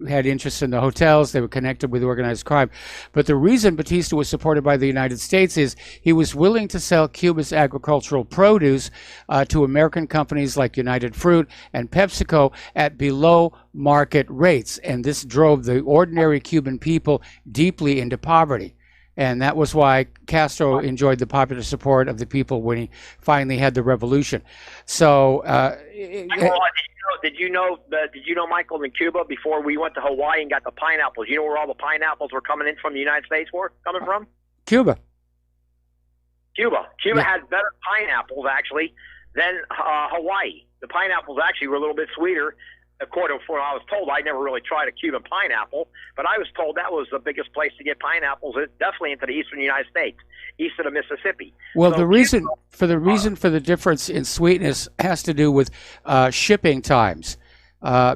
had interest in the hotels. They were connected with organized crime. But the reason Batista was supported by the United States is he was willing to sell Cuba's agricultural produce to American companies like United Fruit and PepsiCo at below market rates. And this drove the ordinary Cuban people deeply into poverty. And that was why Castro enjoyed the popular support of the people when he finally had the revolution. So, Did you know, Michael, in Cuba before we went to Hawaii and got the pineapples? You know where all the pineapples were coming in from the United States coming from? Cuba. Cuba had better pineapples actually than Hawaii. The pineapples actually were a little bit sweeter according to what I was told. I never really tried a Cuban pineapple, but I was told that was the biggest place to get pineapples, definitely into the eastern United States, east of the Mississippi. Well, So the reason for the difference in sweetness has to do with shipping times,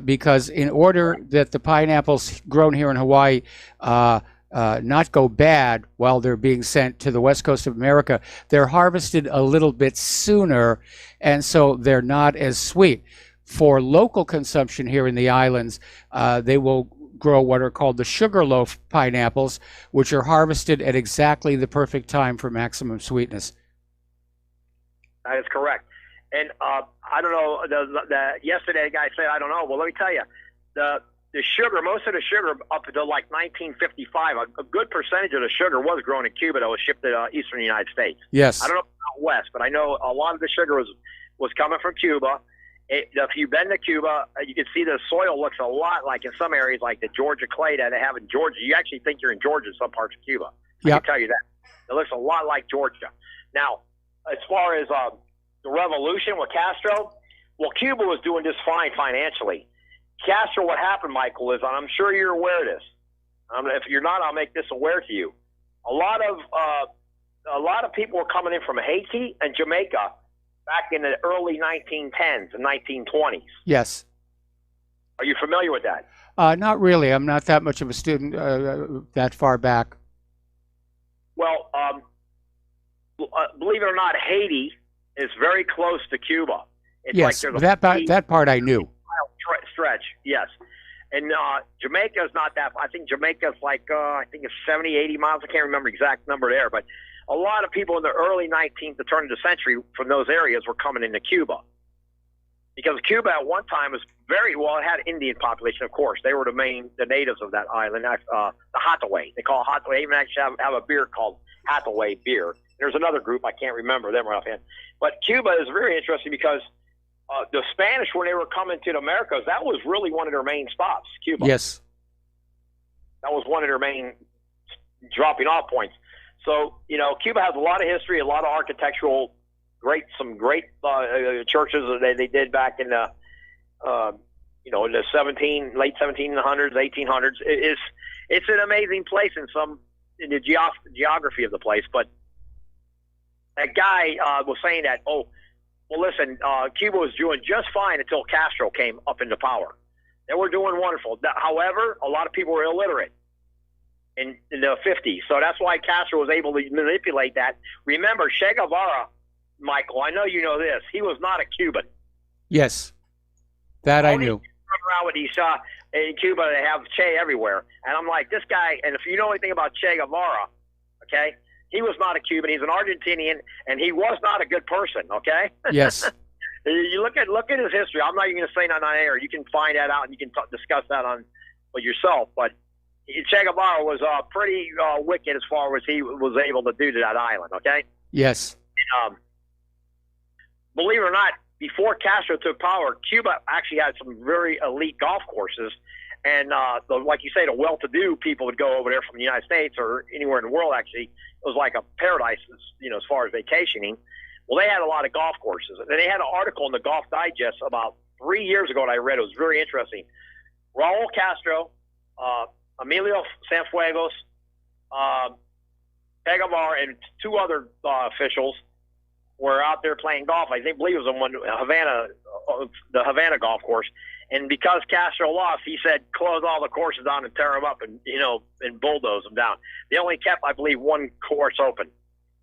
because in order that the pineapples grown here in Hawaii not go bad while they're being sent to the west coast of America, they're harvested a little bit sooner, and so they're not as sweet. For local consumption here in the islands, they will grow what are called the sugarloaf pineapples, which are harvested at exactly the perfect time for maximum sweetness. That is correct. And I don't know, yesterday the guy said, I don't know. Well, let me tell you, the sugar, most of the sugar up until like 1955, a good percentage of the sugar was grown in Cuba that was shipped to eastern United States. Yes. I don't know about west, but I know a lot of the sugar was coming from Cuba. If you've been to Cuba, you can see the soil looks a lot like in some areas, like the Georgia clay that they have in Georgia. You actually think you're in Georgia in some parts of Cuba. I can tell you that. It looks a lot like Georgia. Now, as far as the revolution with Castro, well, Cuba was doing just fine financially. Castro, what happened, Michael, is, and I'm sure you're aware of this. If you're not, I'll make this aware to you. A lot of people were coming in from Haiti and Jamaica back in the early 1910s and 1920s. Yes. Are you familiar with that? Not really. I'm not that much of a student that far back. Well, believe it or not, Haiti is very close to Cuba. It's yes, like that part I knew. Stretch, yes. And Jamaica is not that. I think Jamaica is like, I think it's 70, 80 miles. I can't remember the exact number there, but a lot of people in the early 19th to turn of the century from those areas were coming into Cuba. Because Cuba at one time was it had Indian population, of course. They were the natives of that island, the Hathaway. They call it Hathaway. They even actually have a beer called Hathaway beer. There's another group, I can't remember them right offhand. But Cuba is very interesting because the Spanish, when they were coming to the Americas, that was really one of their main stops, Cuba. Yes. That was one of their main dropping off points. So, Cuba has a lot of history, a lot of architectural, some great churches that they did back in the, in the late 1700s, 1800s. It's an amazing place in the geography of the place. But that guy was saying that, well, listen, Cuba was doing just fine until Castro came up into power. They were doing wonderful. However, a lot of people were illiterate in the 50s. So that's why Castro was able to manipulate that. Remember, Che Guevara, Michael, I know you know this. He was not a Cuban. Yes, that I knew. Around with these, in Cuba, they have Che everywhere. And I'm like, this guy, and if you know anything about Che Guevara, okay, he was not a Cuban. He's an Argentinian, and he was not a good person, okay? Yes. You look at his history. I'm not even going to say that on air. You can find that out, and you can discuss that with yourself. But Che Guevara was pretty wicked as far as he was able to do to that island, okay? Yes. Believe it or not, before Castro took power, Cuba actually had some very elite golf courses. And like you say, the well-to-do people would go over there from the United States or anywhere in the world, actually. It was like a paradise, as far as vacationing. Well, they had a lot of golf courses. And they had an article in the Golf Digest about 3 years ago that I read. It was very interesting. Raul Castro, Emilio Cienfuegos, Che Guevara, and two other officials were out there playing golf. I believe it was on the Havana golf course. And because Castro lost, he said, close all the courses down and tear them up and, and bulldoze them down. They only kept, I believe, one course open.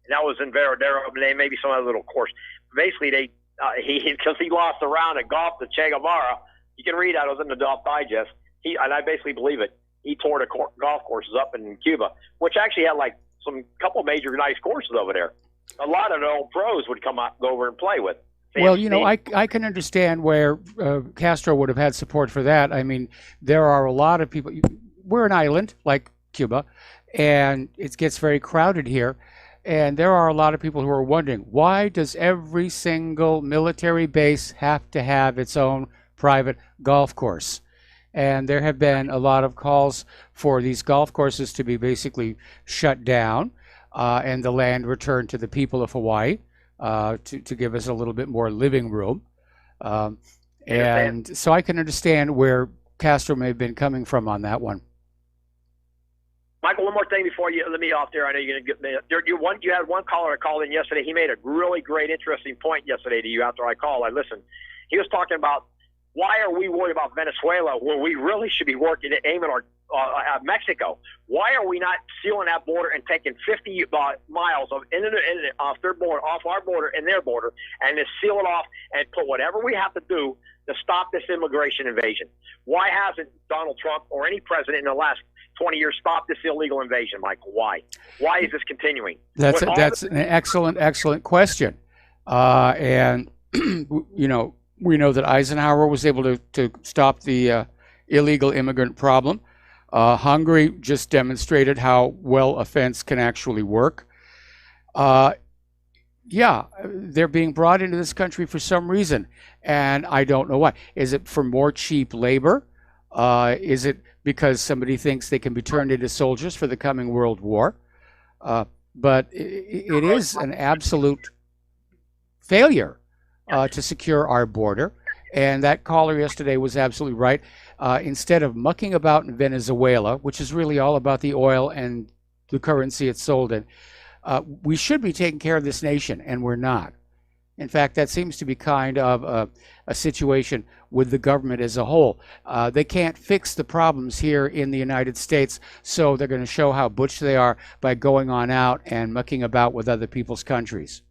And that was in Rivero, maybe some other little course. Basically, because he lost a round at golf to Che Guevara, you can read that. It was in the Golf Digest. And I basically believe it. He tore the golf courses up in Cuba, which actually had like couple major nice courses over there. A lot of the old pros would go over and play with. Well, I can understand where Castro would have had support for that. I mean, there are a lot of people. We're an island like Cuba, and it gets very crowded here. And there are a lot of people who are wondering, why does every single military base have to have its own private golf course? And there have been a lot of calls for these golf courses to be basically shut down and the land returned to the people of Hawaii. To give us a little bit more living room. And so I can understand where Castro may have been coming from on that one. Michael, one more thing before you let me off there. I know you're going to get me. You had one caller that called in yesterday. He made a really great, interesting point yesterday to you after I called. I listened. He was talking about why are we worried about Venezuela when we really should be working to aim at Mexico? Why are we not sealing that border and taking 50 miles of off their border, off our border and their border, and just seal it off and put whatever we have to do to stop this immigration invasion? Why hasn't Donald Trump or any president in the last 20 years stopped this illegal invasion, Michael? Why? Why is this continuing? That's an excellent question. And we know that Eisenhower was able to stop the illegal immigrant problem. Hungary just demonstrated how well a fence can actually work. Yeah, they're being brought into this country for some reason, and I don't know why. Is it for more cheap labor? Is it because somebody thinks they can be turned into soldiers for the coming World War? But it is an absolute failure to secure our border. And that caller yesterday was absolutely right. Instead of mucking about in Venezuela, which is really all about the oil and the currency it's sold in, we should be taking care of this nation, and we're not. In fact, that seems to be kind of a situation with the government as a whole. They can't fix the problems here in the United States, so they're going to show how butch they are by going on out and mucking about with other people's countries.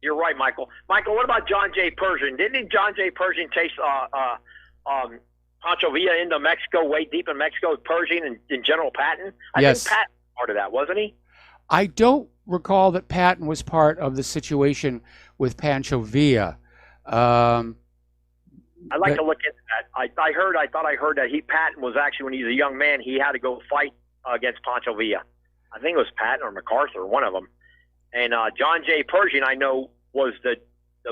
You're right, Michael. Michael, what about John J. Pershing? Didn't John J. Pershing chase Pancho Villa into Mexico, way deep in Mexico, with Pershing and General Patton? I think Patton was part of that, wasn't he? I don't recall that Patton was part of the situation with Pancho Villa. I'd like to look into that. I thought I heard that Patton was actually, when he was a young man, he had to go fight against Pancho Villa. I think it was Patton or MacArthur, one of them. And John J. Pershing, I know, was the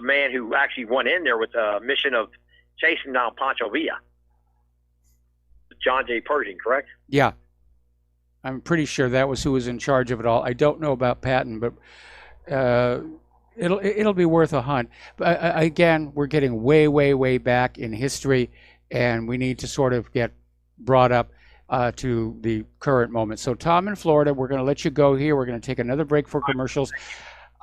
man who actually went in there with the mission of chasing down Pancho Villa. John J. Pershing, correct? Yeah. I'm pretty sure that was who was in charge of it all. I don't know about Patton, but it'll be worth a hunt. But again, we're getting way back in history, and we need to sort of get brought up to the current moment. So Tom in Florida, we're going to let you go here. We're going to take another break for commercials.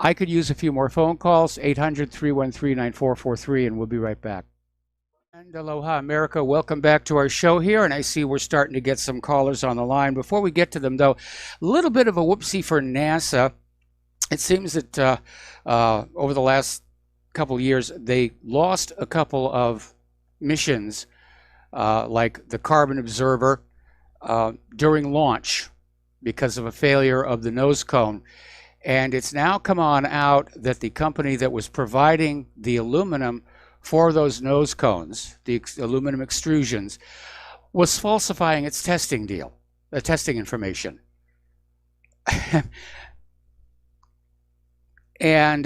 I could use a few more phone calls, 800-313-9443, and we'll be right back. And aloha, America. Welcome back to our show here, and I see we're starting to get some callers on the line. Before we get to them, though, a little bit of a whoopsie for NASA. It seems that over the last couple of years, they lost a couple of missions, like the Carbon Observer, during launch because of a failure of the nose cone. And it's now come on out that the company that was providing the aluminum for those nose cones, the aluminum extrusions, was falsifying its testing information. And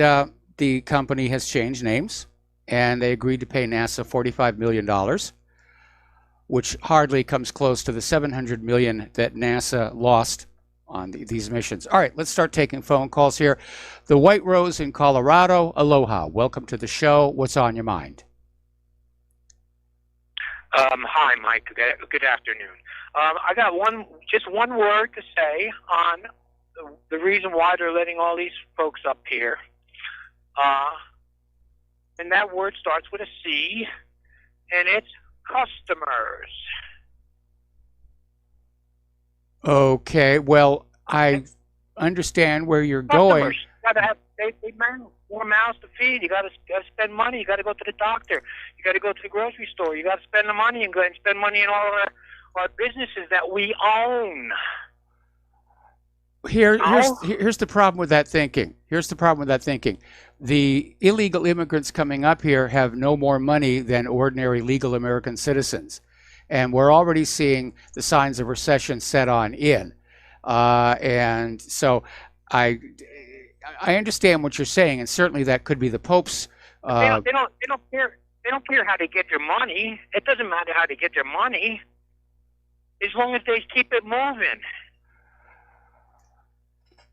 the company has changed names, and they agreed to pay NASA $45 million, which hardly comes close to the $700 million that NASA lost on these missions. All right, let's start taking phone calls here. The White Rose in Colorado. Aloha. Welcome to the show. What's on your mind? Hi, Mike. Good afternoon. I got just one word to say on the reason why they're letting all these folks up here. And that word starts with a C, and it's customers. Okay, well, I understand where you're going. You gotta have they more mouths to feed. You gotta spend money. You gotta go to the doctor. You gotta go to the grocery store. You gotta spend the money and go and spend money in all of our businesses that we own. Here's the problem with that thinking. The illegal immigrants coming up here have no more money than ordinary legal American citizens. And we're already seeing the signs of recession set on in. And so I understand what you're saying, and certainly that could be the Pope's. They don't care. They don't care how they get their money. It doesn't matter how they get their money, as long as they keep it moving.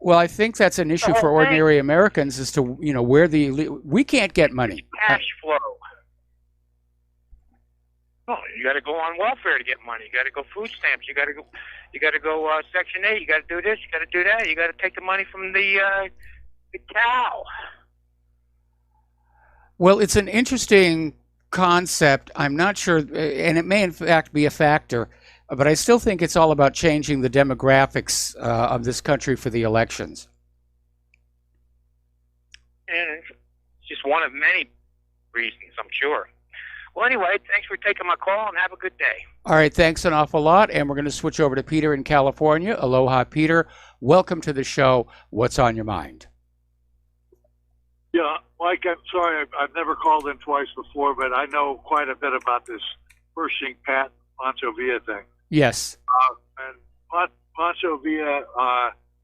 Well, I think that's an issue for ordinary Americans as to where we can't get money. Cash flow. Oh, you got to go on welfare to get money. You got to go food stamps. You got to go Section 8. You got to do this. You got to do that. You got to take the money from the cow. Well, it's an interesting concept. I'm not sure, and it may in fact be a factor, but I still think it's all about changing the demographics of this country for the elections. And it's just one of many reasons, I'm sure. Well, anyway, thanks for taking my call, and have a good day. All right, thanks an awful lot, and we're going to switch over to Peter in California. Aloha, Peter. Welcome to the show. What's on your mind? Yeah, Mike, I'm sorry, I've never called in twice before, but I know quite a bit about this Pershing Pat Pancho Villa thing. Yes. And Pancho Villa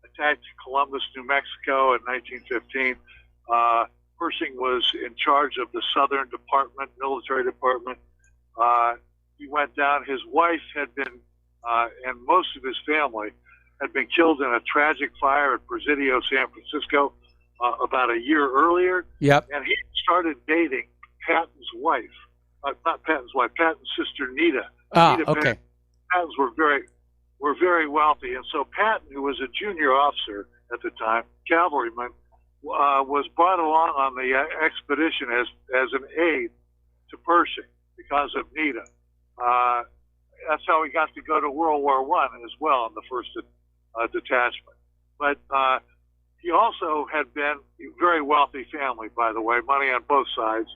attacked Columbus, New Mexico in 1915. Pershing was in charge of the Southern Department, military department. He went down. His wife had been, and most of his family had been killed in a tragic fire at Presidio, San Francisco, about a year earlier. Yep. And he started dating Patton's wife, not Patton's wife, Patton's sister Nita. Nita Okay. Pattons were very wealthy, and so Patton, who was a junior officer at the time, cavalryman, was brought along on the expedition as an aide to Pershing because of Nita. That's how he got to go to World War I as well in the first detachment. But he also had been a very wealthy family, by the way, money on both sides.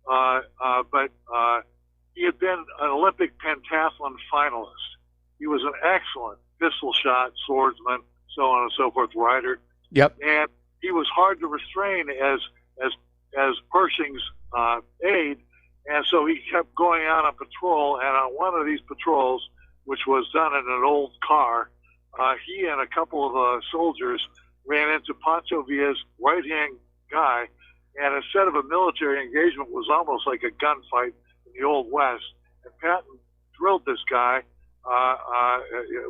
But he had been an Olympic pentathlon finalist. He was an excellent pistol shot, swordsman, so on and so forth, rider. Yep. And he was hard to restrain as Pershing's aide, and so he kept going out on patrol. And on one of these patrols, which was done in an old car, he and a couple of soldiers ran into Pancho Villa's right-hand guy, and instead of a military engagement, it was almost like a gunfight in the Old West. And Patton drilled this guy,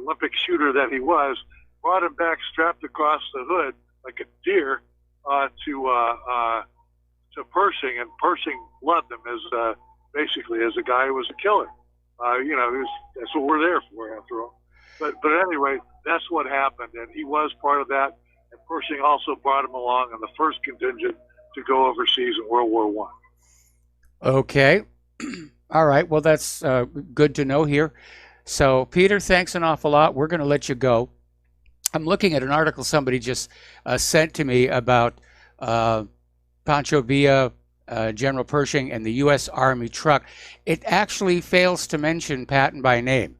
Olympic shooter that he was, brought him back strapped across the hood like a deer to Pershing, and Pershing loved him as basically as a guy who was a killer. That's what we're there for, after all. But anyway, that's what happened, and he was part of that. And Pershing also brought him along in the first contingent to go overseas in World War I. Okay. All right. Well, that's good to know here. So, Peter, thanks an awful lot. We're going to let you go. I'm looking at an article somebody just sent to me about Pancho Villa, General Pershing, and the U.S. Army truck. It actually fails to mention Patton by name.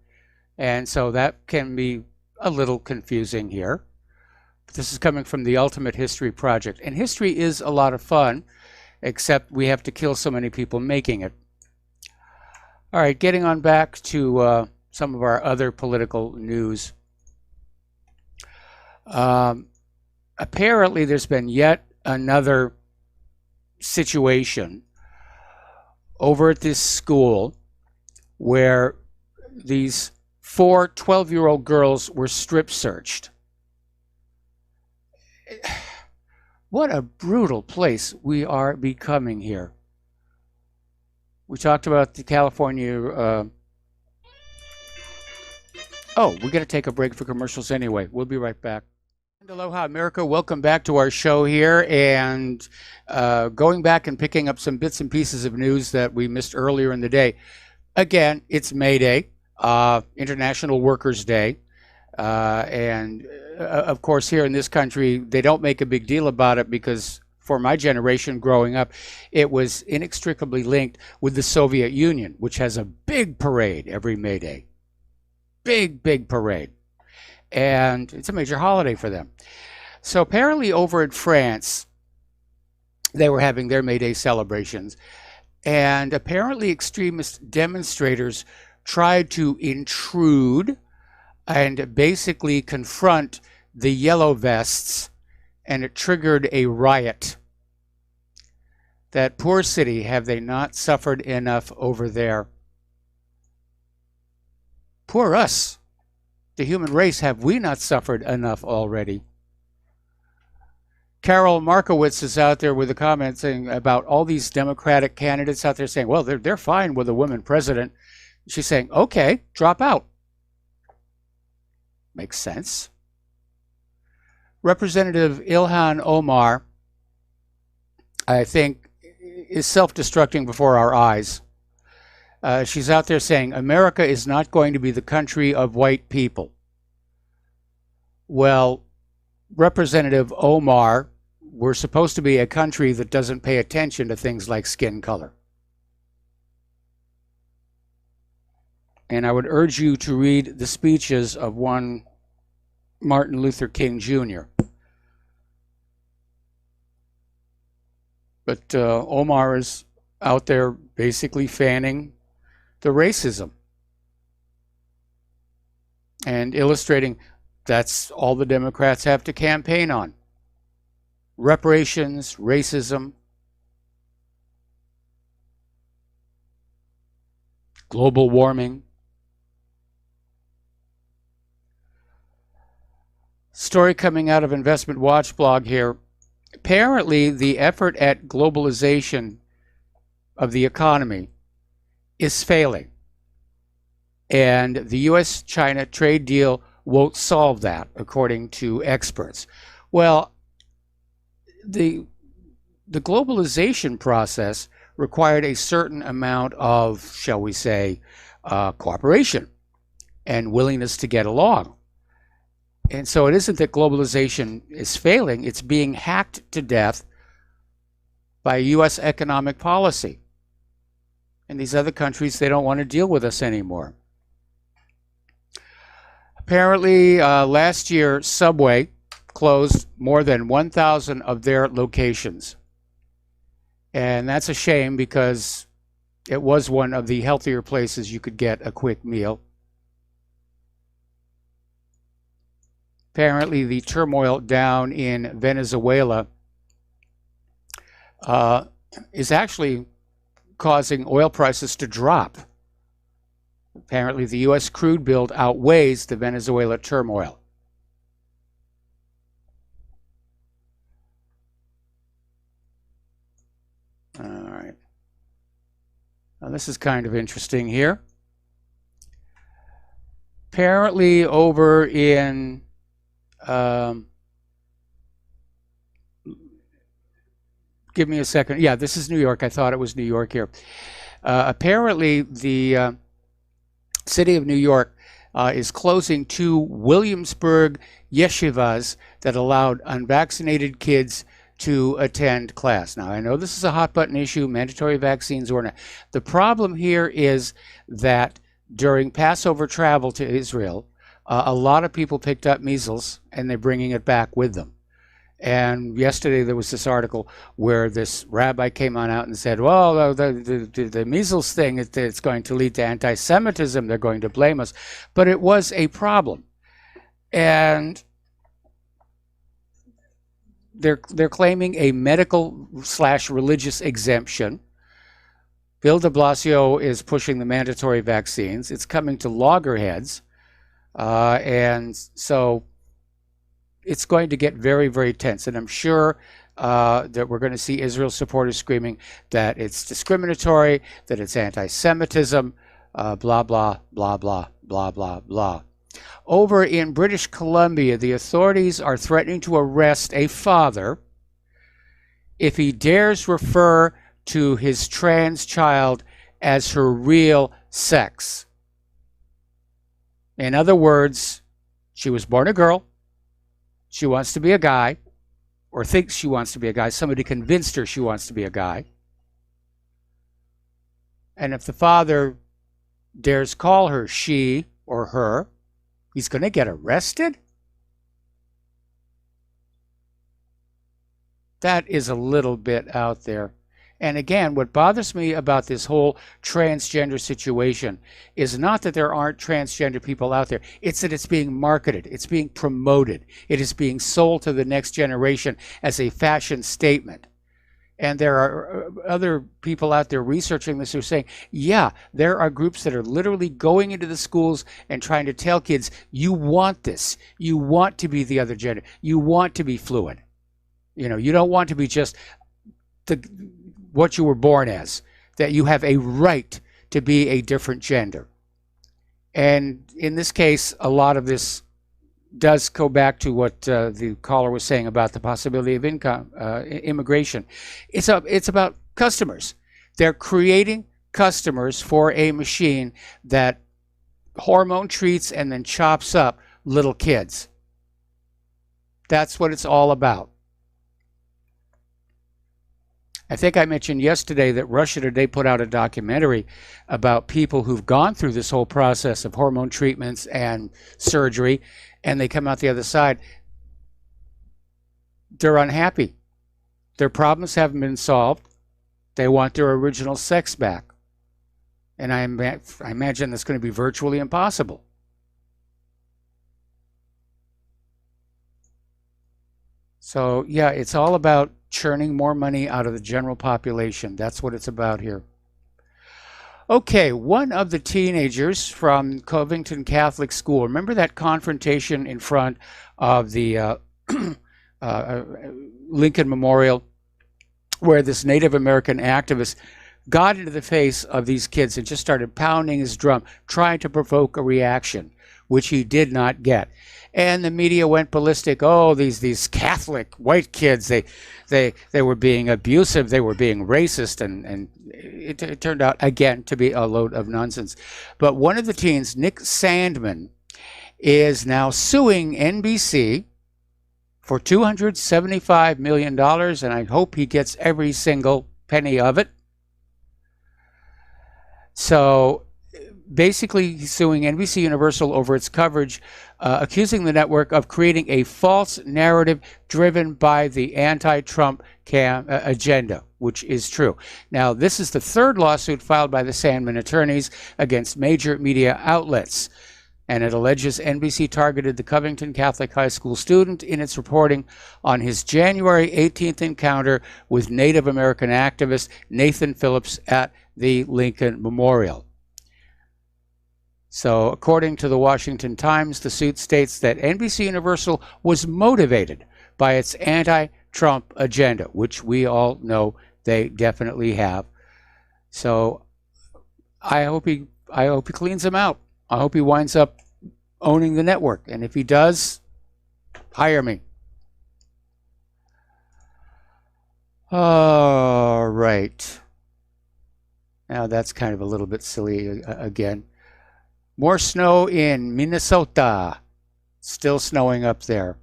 And so that can be a little confusing here. But this is coming from the Ultimate History Project. And history is a lot of fun, except we have to kill so many people making it. All right, getting on back to some of our other political news. Apparently there's been yet another situation over at this school where these 4 12-year-old girls were strip searched. What a brutal place we are becoming here. We talked about the California we're going to take a break for commercials anyway. We'll be right back. Aloha, America. Welcome back to our show here. And going back and picking up some bits and pieces of news that we missed earlier in the day. Again, it's May Day, International Workers' Day. And of course, here in this country, they don't make a big deal about it because for my generation growing up, it was inextricably linked with the Soviet Union, which has a big parade every May Day. Big parade. And it's a major holiday for them. So apparently over in France, they were having their May Day celebrations. And apparently extremist demonstrators tried to intrude and basically confront the yellow vests, and it triggered a riot. That poor city, have they not suffered enough over there? Poor us, the human race, have we not suffered enough already? Carol Markowitz is out there with a comment saying about all these Democratic candidates out there saying, well, they're fine with a woman president. She's saying, okay, drop out. Makes sense. Representative Ilhan Omar, I think, is self-destructing before our eyes. She's out there saying, America is not going to be the country of white people. Well, Representative Omar, we're supposed to be a country that doesn't pay attention to things like skin color. And I would urge you to read the speeches of one Martin Luther King Jr. But Omar is out there basically fanning the racism and illustrating that's all the Democrats have to campaign on. Reparations, racism, global warming. Story coming out of Investment Watch blog here. Apparently, the effort at globalization of the economy is failing. And the U.S.-China trade deal won't solve that, according to experts. Well, the globalization process required a certain amount of, shall we say, cooperation and willingness to get along. And so it isn't that globalization is failing, it's being hacked to death by U.S. economic policy. And these other countries, they don't want to deal with us anymore. Apparently, last year, Subway closed more than 1,000 of their locations. And that's a shame because it was one of the healthier places you could get a quick meal. Apparently, the turmoil down in Venezuela is actually causing oil prices to drop. Apparently, the U.S. crude build outweighs the Venezuela turmoil. All right. Now, this is kind of interesting here. Apparently, over in give me a second. Yeah, this is New York. I thought it was New York here. Apparently, the city of New York is closing 2 Williamsburg yeshivas that allowed unvaccinated kids to attend class. Now, I know this is a hot button issue, mandatory vaccines or not. The problem here is that during Passover travel to Israel, a lot of people picked up measles and they're bringing it back with them. And yesterday there was this article where this rabbi came on out and said, well, the measles thing, it's going to lead to anti-Semitism. They're going to blame us. But it was a problem. And they're claiming a medical/religious exemption. Bill de Blasio is pushing the mandatory vaccines. It's coming to loggerheads. And so it's going to get very, very tense. And I'm sure that we're going to see Israel supporters screaming that it's discriminatory, that it's anti-Semitism, blah, blah, blah, blah, blah, blah, blah. Over in British Columbia, the authorities are threatening to arrest a father if he dares refer to his trans child as her real sex. In other words, she was born a girl. She wants to be a guy, or thinks she wants to be a guy. Somebody convinced her she wants to be a guy. And if the father dares call her she or her, he's going to get arrested? That is a little bit out there. And again, what bothers me about this whole transgender situation is not that there aren't transgender people out there. It's that it's being marketed. It's being promoted. It is being sold to the next generation as a fashion statement. And there are other people out there researching this who are saying, yeah, there are groups that are literally going into the schools and trying to tell kids, you want this. You want to be the other gender. You want to be fluid. You know, you don't want to be just what you were born as, that you have a right to be a different gender. And in this case, a lot of this does go back to what the caller was saying about the possibility of immigration. It's about customers. They're creating customers for a machine that hormone treats and then chops up little kids. That's what it's all about. I think I mentioned yesterday that Russia Today put out a documentary about people who've gone through this whole process of hormone treatments and surgery, and they come out the other side. They're unhappy. Their problems haven't been solved. They want their original sex back. And I imagine that's going to be virtually impossible. So, yeah, it's all about churning more money out of the general population. That's what it's about here. Okay, one of the teenagers from Covington Catholic School, remember that confrontation in front of the Lincoln Memorial where this Native American activist got into the face of these kids and just started pounding his drum, trying to provoke a reaction, which he did not get. And the media went ballistic. Oh, these Catholic white kids, they were being abusive, they were being racist, and it turned out, again, to be a load of nonsense. But one of the teens, Nick Sandman, is now suing NBC for $275 million, and I hope he gets every single penny of it. So basically, he's suing NBC Universal over its coverage, accusing the network of creating a false narrative driven by the anti-Trump agenda, which is true. Now, this is the third lawsuit filed by the Sandman attorneys against major media outlets, and it alleges NBC targeted the Covington Catholic High School student in its reporting on his January 18th encounter with Native American activist Nathan Phillips at the Lincoln Memorial. So, according to the Washington Times, the suit states that NBC Universal was motivated by its anti-Trump agenda, which we all know they definitely have. So, I hope he cleans them out. I hope he winds up owning the network, and if he does, hire me. All right. Now that's kind of a little bit silly again. More snow in Minnesota. Still snowing up there.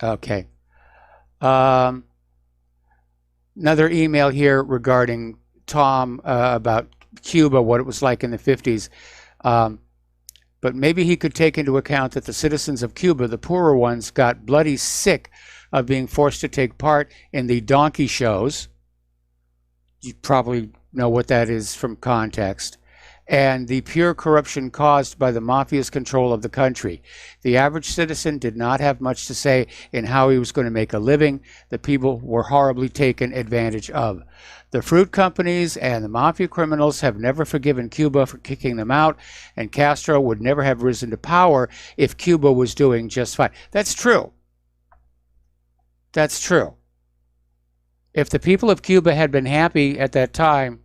Okay. Another email here regarding Tom about Cuba, what it was like in the 50s. But maybe he could take into account that the citizens of Cuba, the poorer ones, got bloody sick of being forced to take part in the donkey shows. You probably know what that is from context. And the pure corruption caused by the mafia's control of the country. The average citizen did not have much to say in how he was going to make a living. The people were horribly taken advantage of. The fruit companies and the mafia criminals have never forgiven Cuba for kicking them out, and Castro would never have risen to power if Cuba was doing just fine. That's true. That's true. If the people of Cuba had been happy at that time,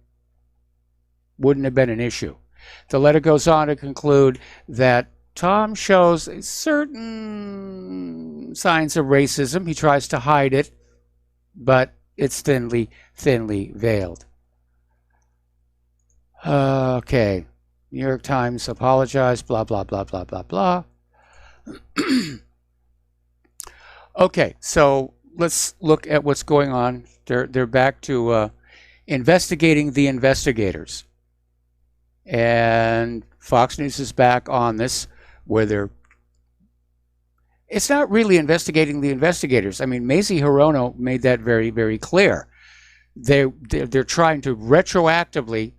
wouldn't have been an issue. The letter goes on to conclude that Tom shows certain signs of racism. He tries to hide it, but it's thinly veiled. Okay. New York Times apologized, blah, blah, blah, blah, blah, blah. Okay, so let's look at what's going on. They're back to investigating the investigators. And Fox News is back on this, where it's not really investigating the investigators. I mean, Mazie Hirono made that very, very clear. They're trying to retroactively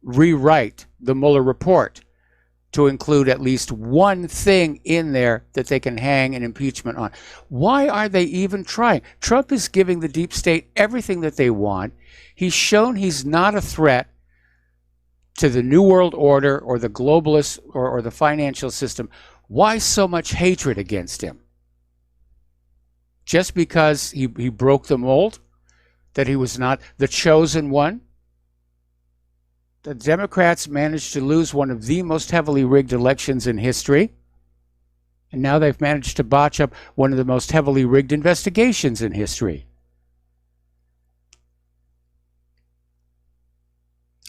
rewrite the Mueller report to include at least one thing in there that they can hang an impeachment on. Why are they even trying? Trump is giving the deep state everything that they want. He's shown he's not a threat to the New World Order or the globalists or the financial system. Why so much hatred against him? Just because he broke the mold? That he was not the chosen one? the Democrats managed to lose one of the most heavily rigged elections in history. And now they've managed to botch up one of the most heavily rigged investigations in history.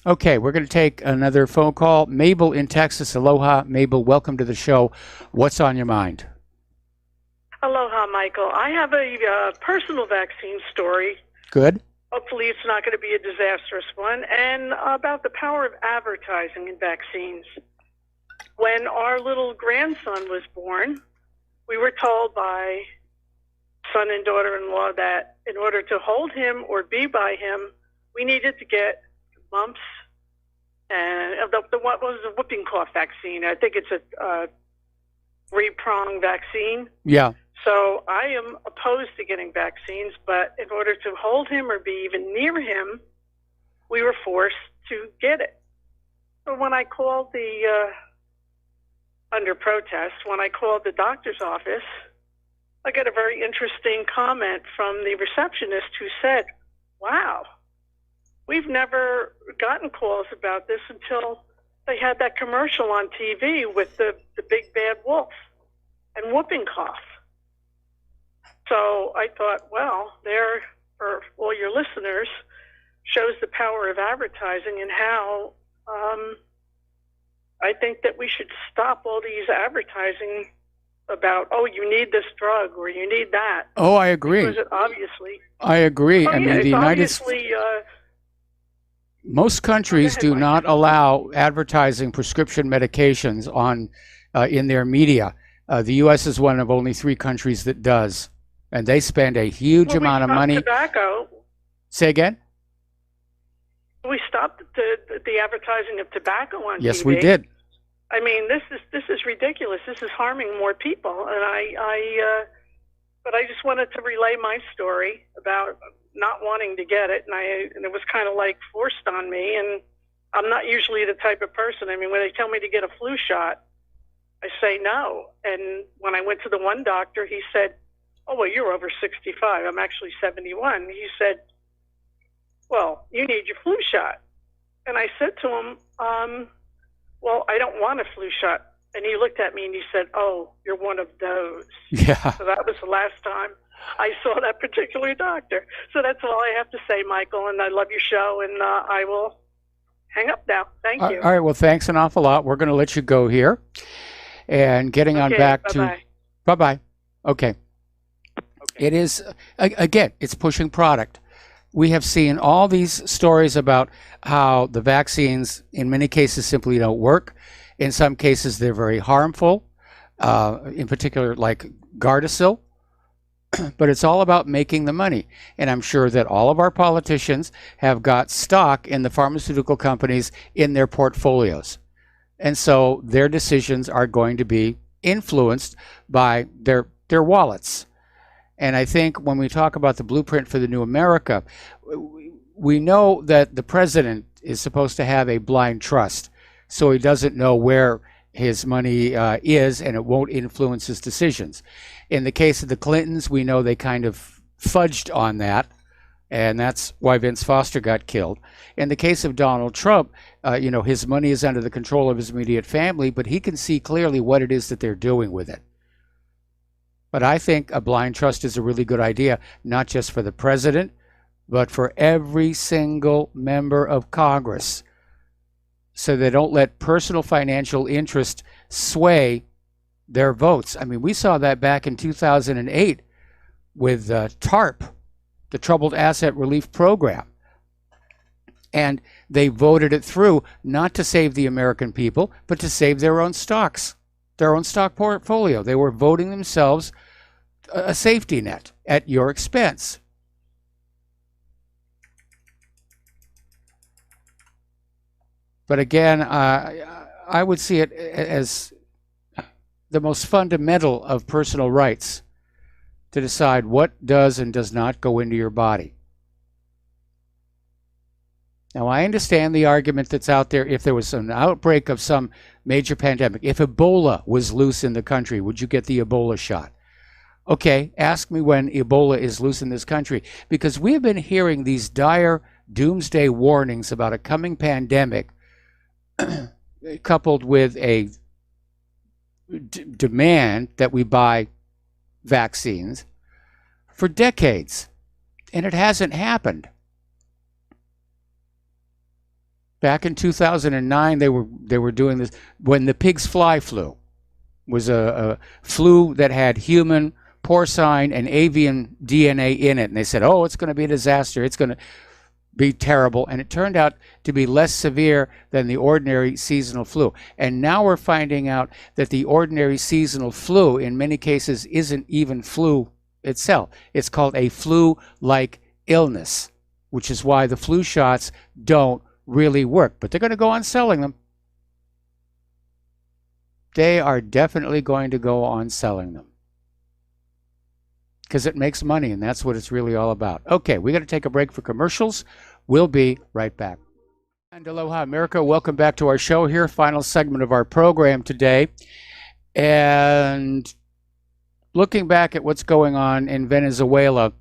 Okay, we're going to take another phone call. Mabel in Texas. Aloha. Mabel, welcome to the show. What's on your mind? Aloha, Michael. I have a personal vaccine story. Good. Hopefully it's not going to be a disastrous one. And about the power of advertising in vaccines. When our little grandson was born, we were told by son and daughter-in-law that in order to hold him or be by him, we needed to get mumps and what was the whooping cough vaccine. I think it's a three-prong vaccine. Yeah. So I am opposed to getting vaccines, but in order to hold him or be even near him, we were forced to get it. So when I called under protest, when I called the doctor's office, I got a very interesting comment from the receptionist who said, wow, we've never gotten calls about this until they had that commercial on TV with the big bad wolf and whooping cough. So I thought, well, there, for all your listeners, shows the power of advertising and how I think that we should stop all these advertising about, oh, you need this drug or you need that. Oh, I agree. Because it obviously... I agree. Oh, I mean, yeah, the United obviously... most countries do not allow advertising prescription medications on in their media. The U.S. is one of only 3 countries that does, and they spend a huge amount of money. Tobacco. Say again? We stopped the advertising of tobacco on TV. Yes, we did. I mean, this is ridiculous. This is harming more people, and but I just wanted to relay my story about not wanting to get it, and it was kind of like forced on me. And I'm not usually the type of person. I mean, when they tell me to get a flu shot, I say no. And when I went to the one doctor, he said, "Oh, well, you're over 65. I'm actually 71." He said, "Well, you need your flu shot." And I said to him, well, I don't want a flu shot. And he looked at me and he said, "Oh, you're one of those." Yeah. So that was the last time I saw that particular doctor. So that's all I have to say, Michael. And I love your show, and I will hang up now. Thank you. All right. Well, thanks an awful lot. We're going to let you go here. And getting on back to... Bye-bye. Okay. It is, again, it's pushing product. We have seen all these stories about how the vaccines, in many cases, simply don't work. In some cases, they're very harmful, in particular, like Gardasil. But it's all about making the money. And I'm sure that all of our politicians have got stock in the pharmaceutical companies in their portfolios. And so their decisions are going to be influenced by their wallets. And I think when we talk about the blueprint for the new America, we know that the president is supposed to have a blind trust. So he doesn't know where his money is, and it won't influence his decisions. In the case of the Clintons, we know they kind of fudged on that, and that's why Vince Foster got killed. In the case of Donald Trump, his money is under the control of his immediate family, but he can see clearly what it is that they're doing with it. But I think a blind trust is a really good idea, not just for the president, but for every single member of Congress, so they don't let personal financial interest sway their votes. I mean, we saw that back in 2008 with TARP, the Troubled Asset Relief Program. And they voted it through not to save the American people, but to save their own stocks, their own stock portfolio. They were voting themselves a safety net at your expense. But again, I would see it as the most fundamental of personal rights to decide what does and does not go into your body. Now, I understand the argument that's out there. If there was an outbreak of some major pandemic, if Ebola was loose in the country, would you get the Ebola shot? Okay, ask me when Ebola is loose in this country, because we have been hearing these dire doomsday warnings about a coming pandemic coupled with a demand that we buy vaccines for decades, and it hasn't happened. Back in 2009, they were doing this when the pig's fly flu was a flu that had human, porcine, and avian DNA in it, and they said, "Oh, it's going to be a disaster. It's going to be terrible," and it turned out to be less severe than the ordinary seasonal flu. And now we're finding out that the ordinary seasonal flu, in many cases, isn't even flu itself. It's called a flu-like illness, which is why the flu shots don't really work. But they're going to go on selling them. They are definitely going to go on selling them, because it makes money, and that's what it's really all about. Okay, we got to take a break for commercials. We'll be right back. And aloha, America. Welcome back to our show here, final segment of our program today. And looking back at what's going on in Venezuela,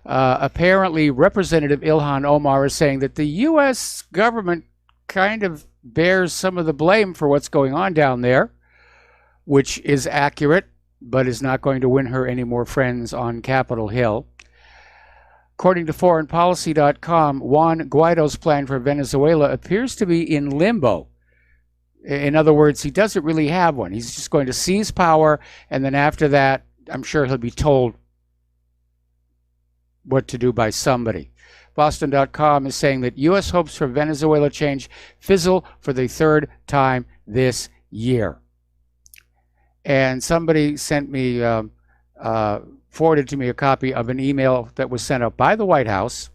apparently Representative Ilhan Omar is saying that the U.S. government kind of bears some of the blame for what's going on down there, which is accurate, but is not going to win her any more friends on Capitol Hill. According to foreignpolicy.com, Juan Guaido's plan for Venezuela appears to be in limbo. In other words, he doesn't really have one. He's just going to seize power, and then after that, I'm sure he'll be told what to do by somebody. Boston.com is saying that U.S. hopes for Venezuela change fizzle for the third time this year. And somebody sent me, forwarded to me a copy of an email that was sent out by the White House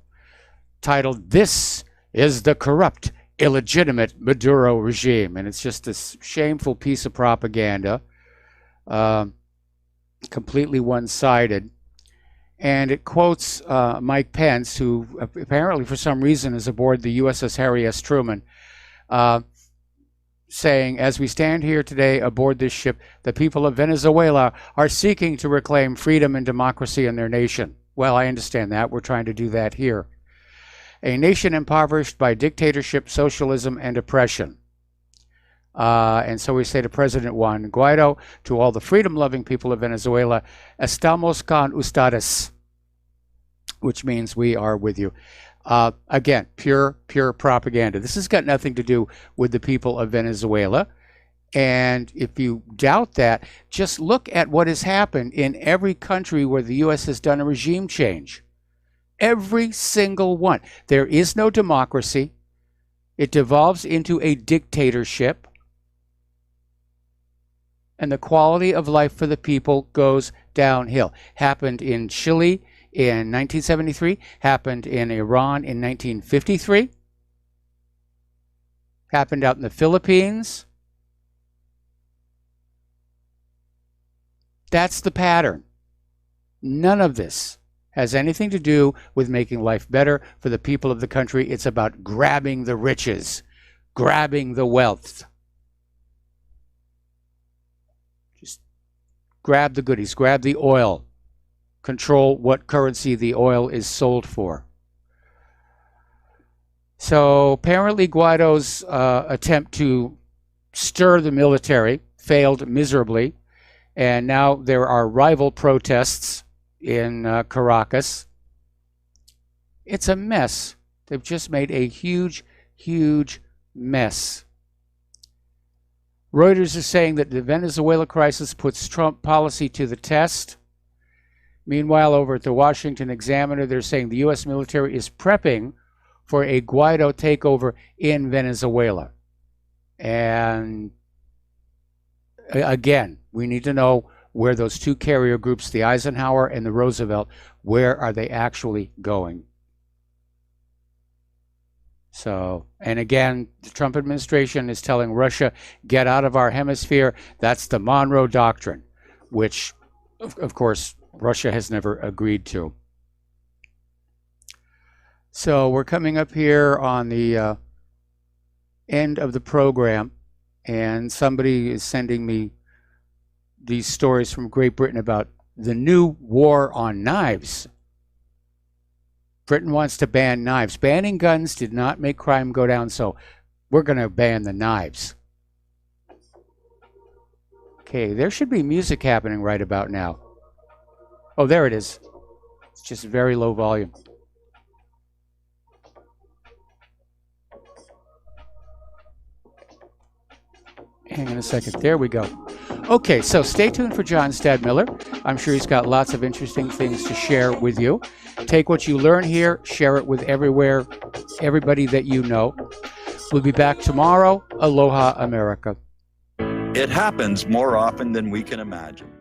titled, "This is the corrupt, illegitimate Maduro regime." And it's just this shameful piece of propaganda, completely one-sided. And it quotes Mike Pence, who apparently for some reason is aboard the USS Harry S. Truman, saying, "As we stand here today aboard this ship, the people of Venezuela are seeking to reclaim freedom and democracy in their nation." Well, I understand that. We're trying to do that here. "A nation impoverished by dictatorship, socialism, and oppression." And so we say to President Juan Guaido, to all the freedom-loving people of Venezuela, "Estamos con ustedes," which means we are with you. Again, pure propaganda. This has got nothing to do with the people of Venezuela. And if you doubt that, just look at what has happened in every country where the U.S. has done a regime change. Every single one. There is no democracy. It devolves into a dictatorship. And the quality of life for the people goes downhill. Happened in Chile in 1973, happened in Iran in 1953, happened out in the Philippines. That's the pattern. None of this has anything to do with making life better for the people of the country. It's about grabbing the riches, grabbing the wealth. Just grab the goodies, grab the oil. Control what currency the oil is sold for. So apparently Guaido's attempt to stir the military failed miserably, and now there are rival protests in Caracas. It's a mess. They've just made a huge, huge mess. Reuters is saying that the Venezuela crisis puts Trump policy to the test. Meanwhile, over at the Washington Examiner, they're saying the U.S. military is prepping for a Guaido takeover in Venezuela. And again, we need to know where those two carrier groups, the Eisenhower and the Roosevelt, where are they actually going? So, and again, the Trump administration is telling Russia, get out of our hemisphere. That's the Monroe Doctrine, which, of course, Russia has never agreed to. So we're coming up here on the end of the program, and somebody is sending me these stories from Great Britain about the new war on knives. Britain wants to ban knives. Banning guns did not make crime go down, so we're going to ban the knives. Okay, there should be music happening right about now. Oh, there it is. It's just very low volume. Hang on a second. There we go. Okay, so stay tuned for John Stadmiller. I'm sure he's got lots of interesting things to share with you. Take what you learn here, share it with everybody that you know. We'll be back tomorrow. Aloha, America. It happens more often than we can imagine.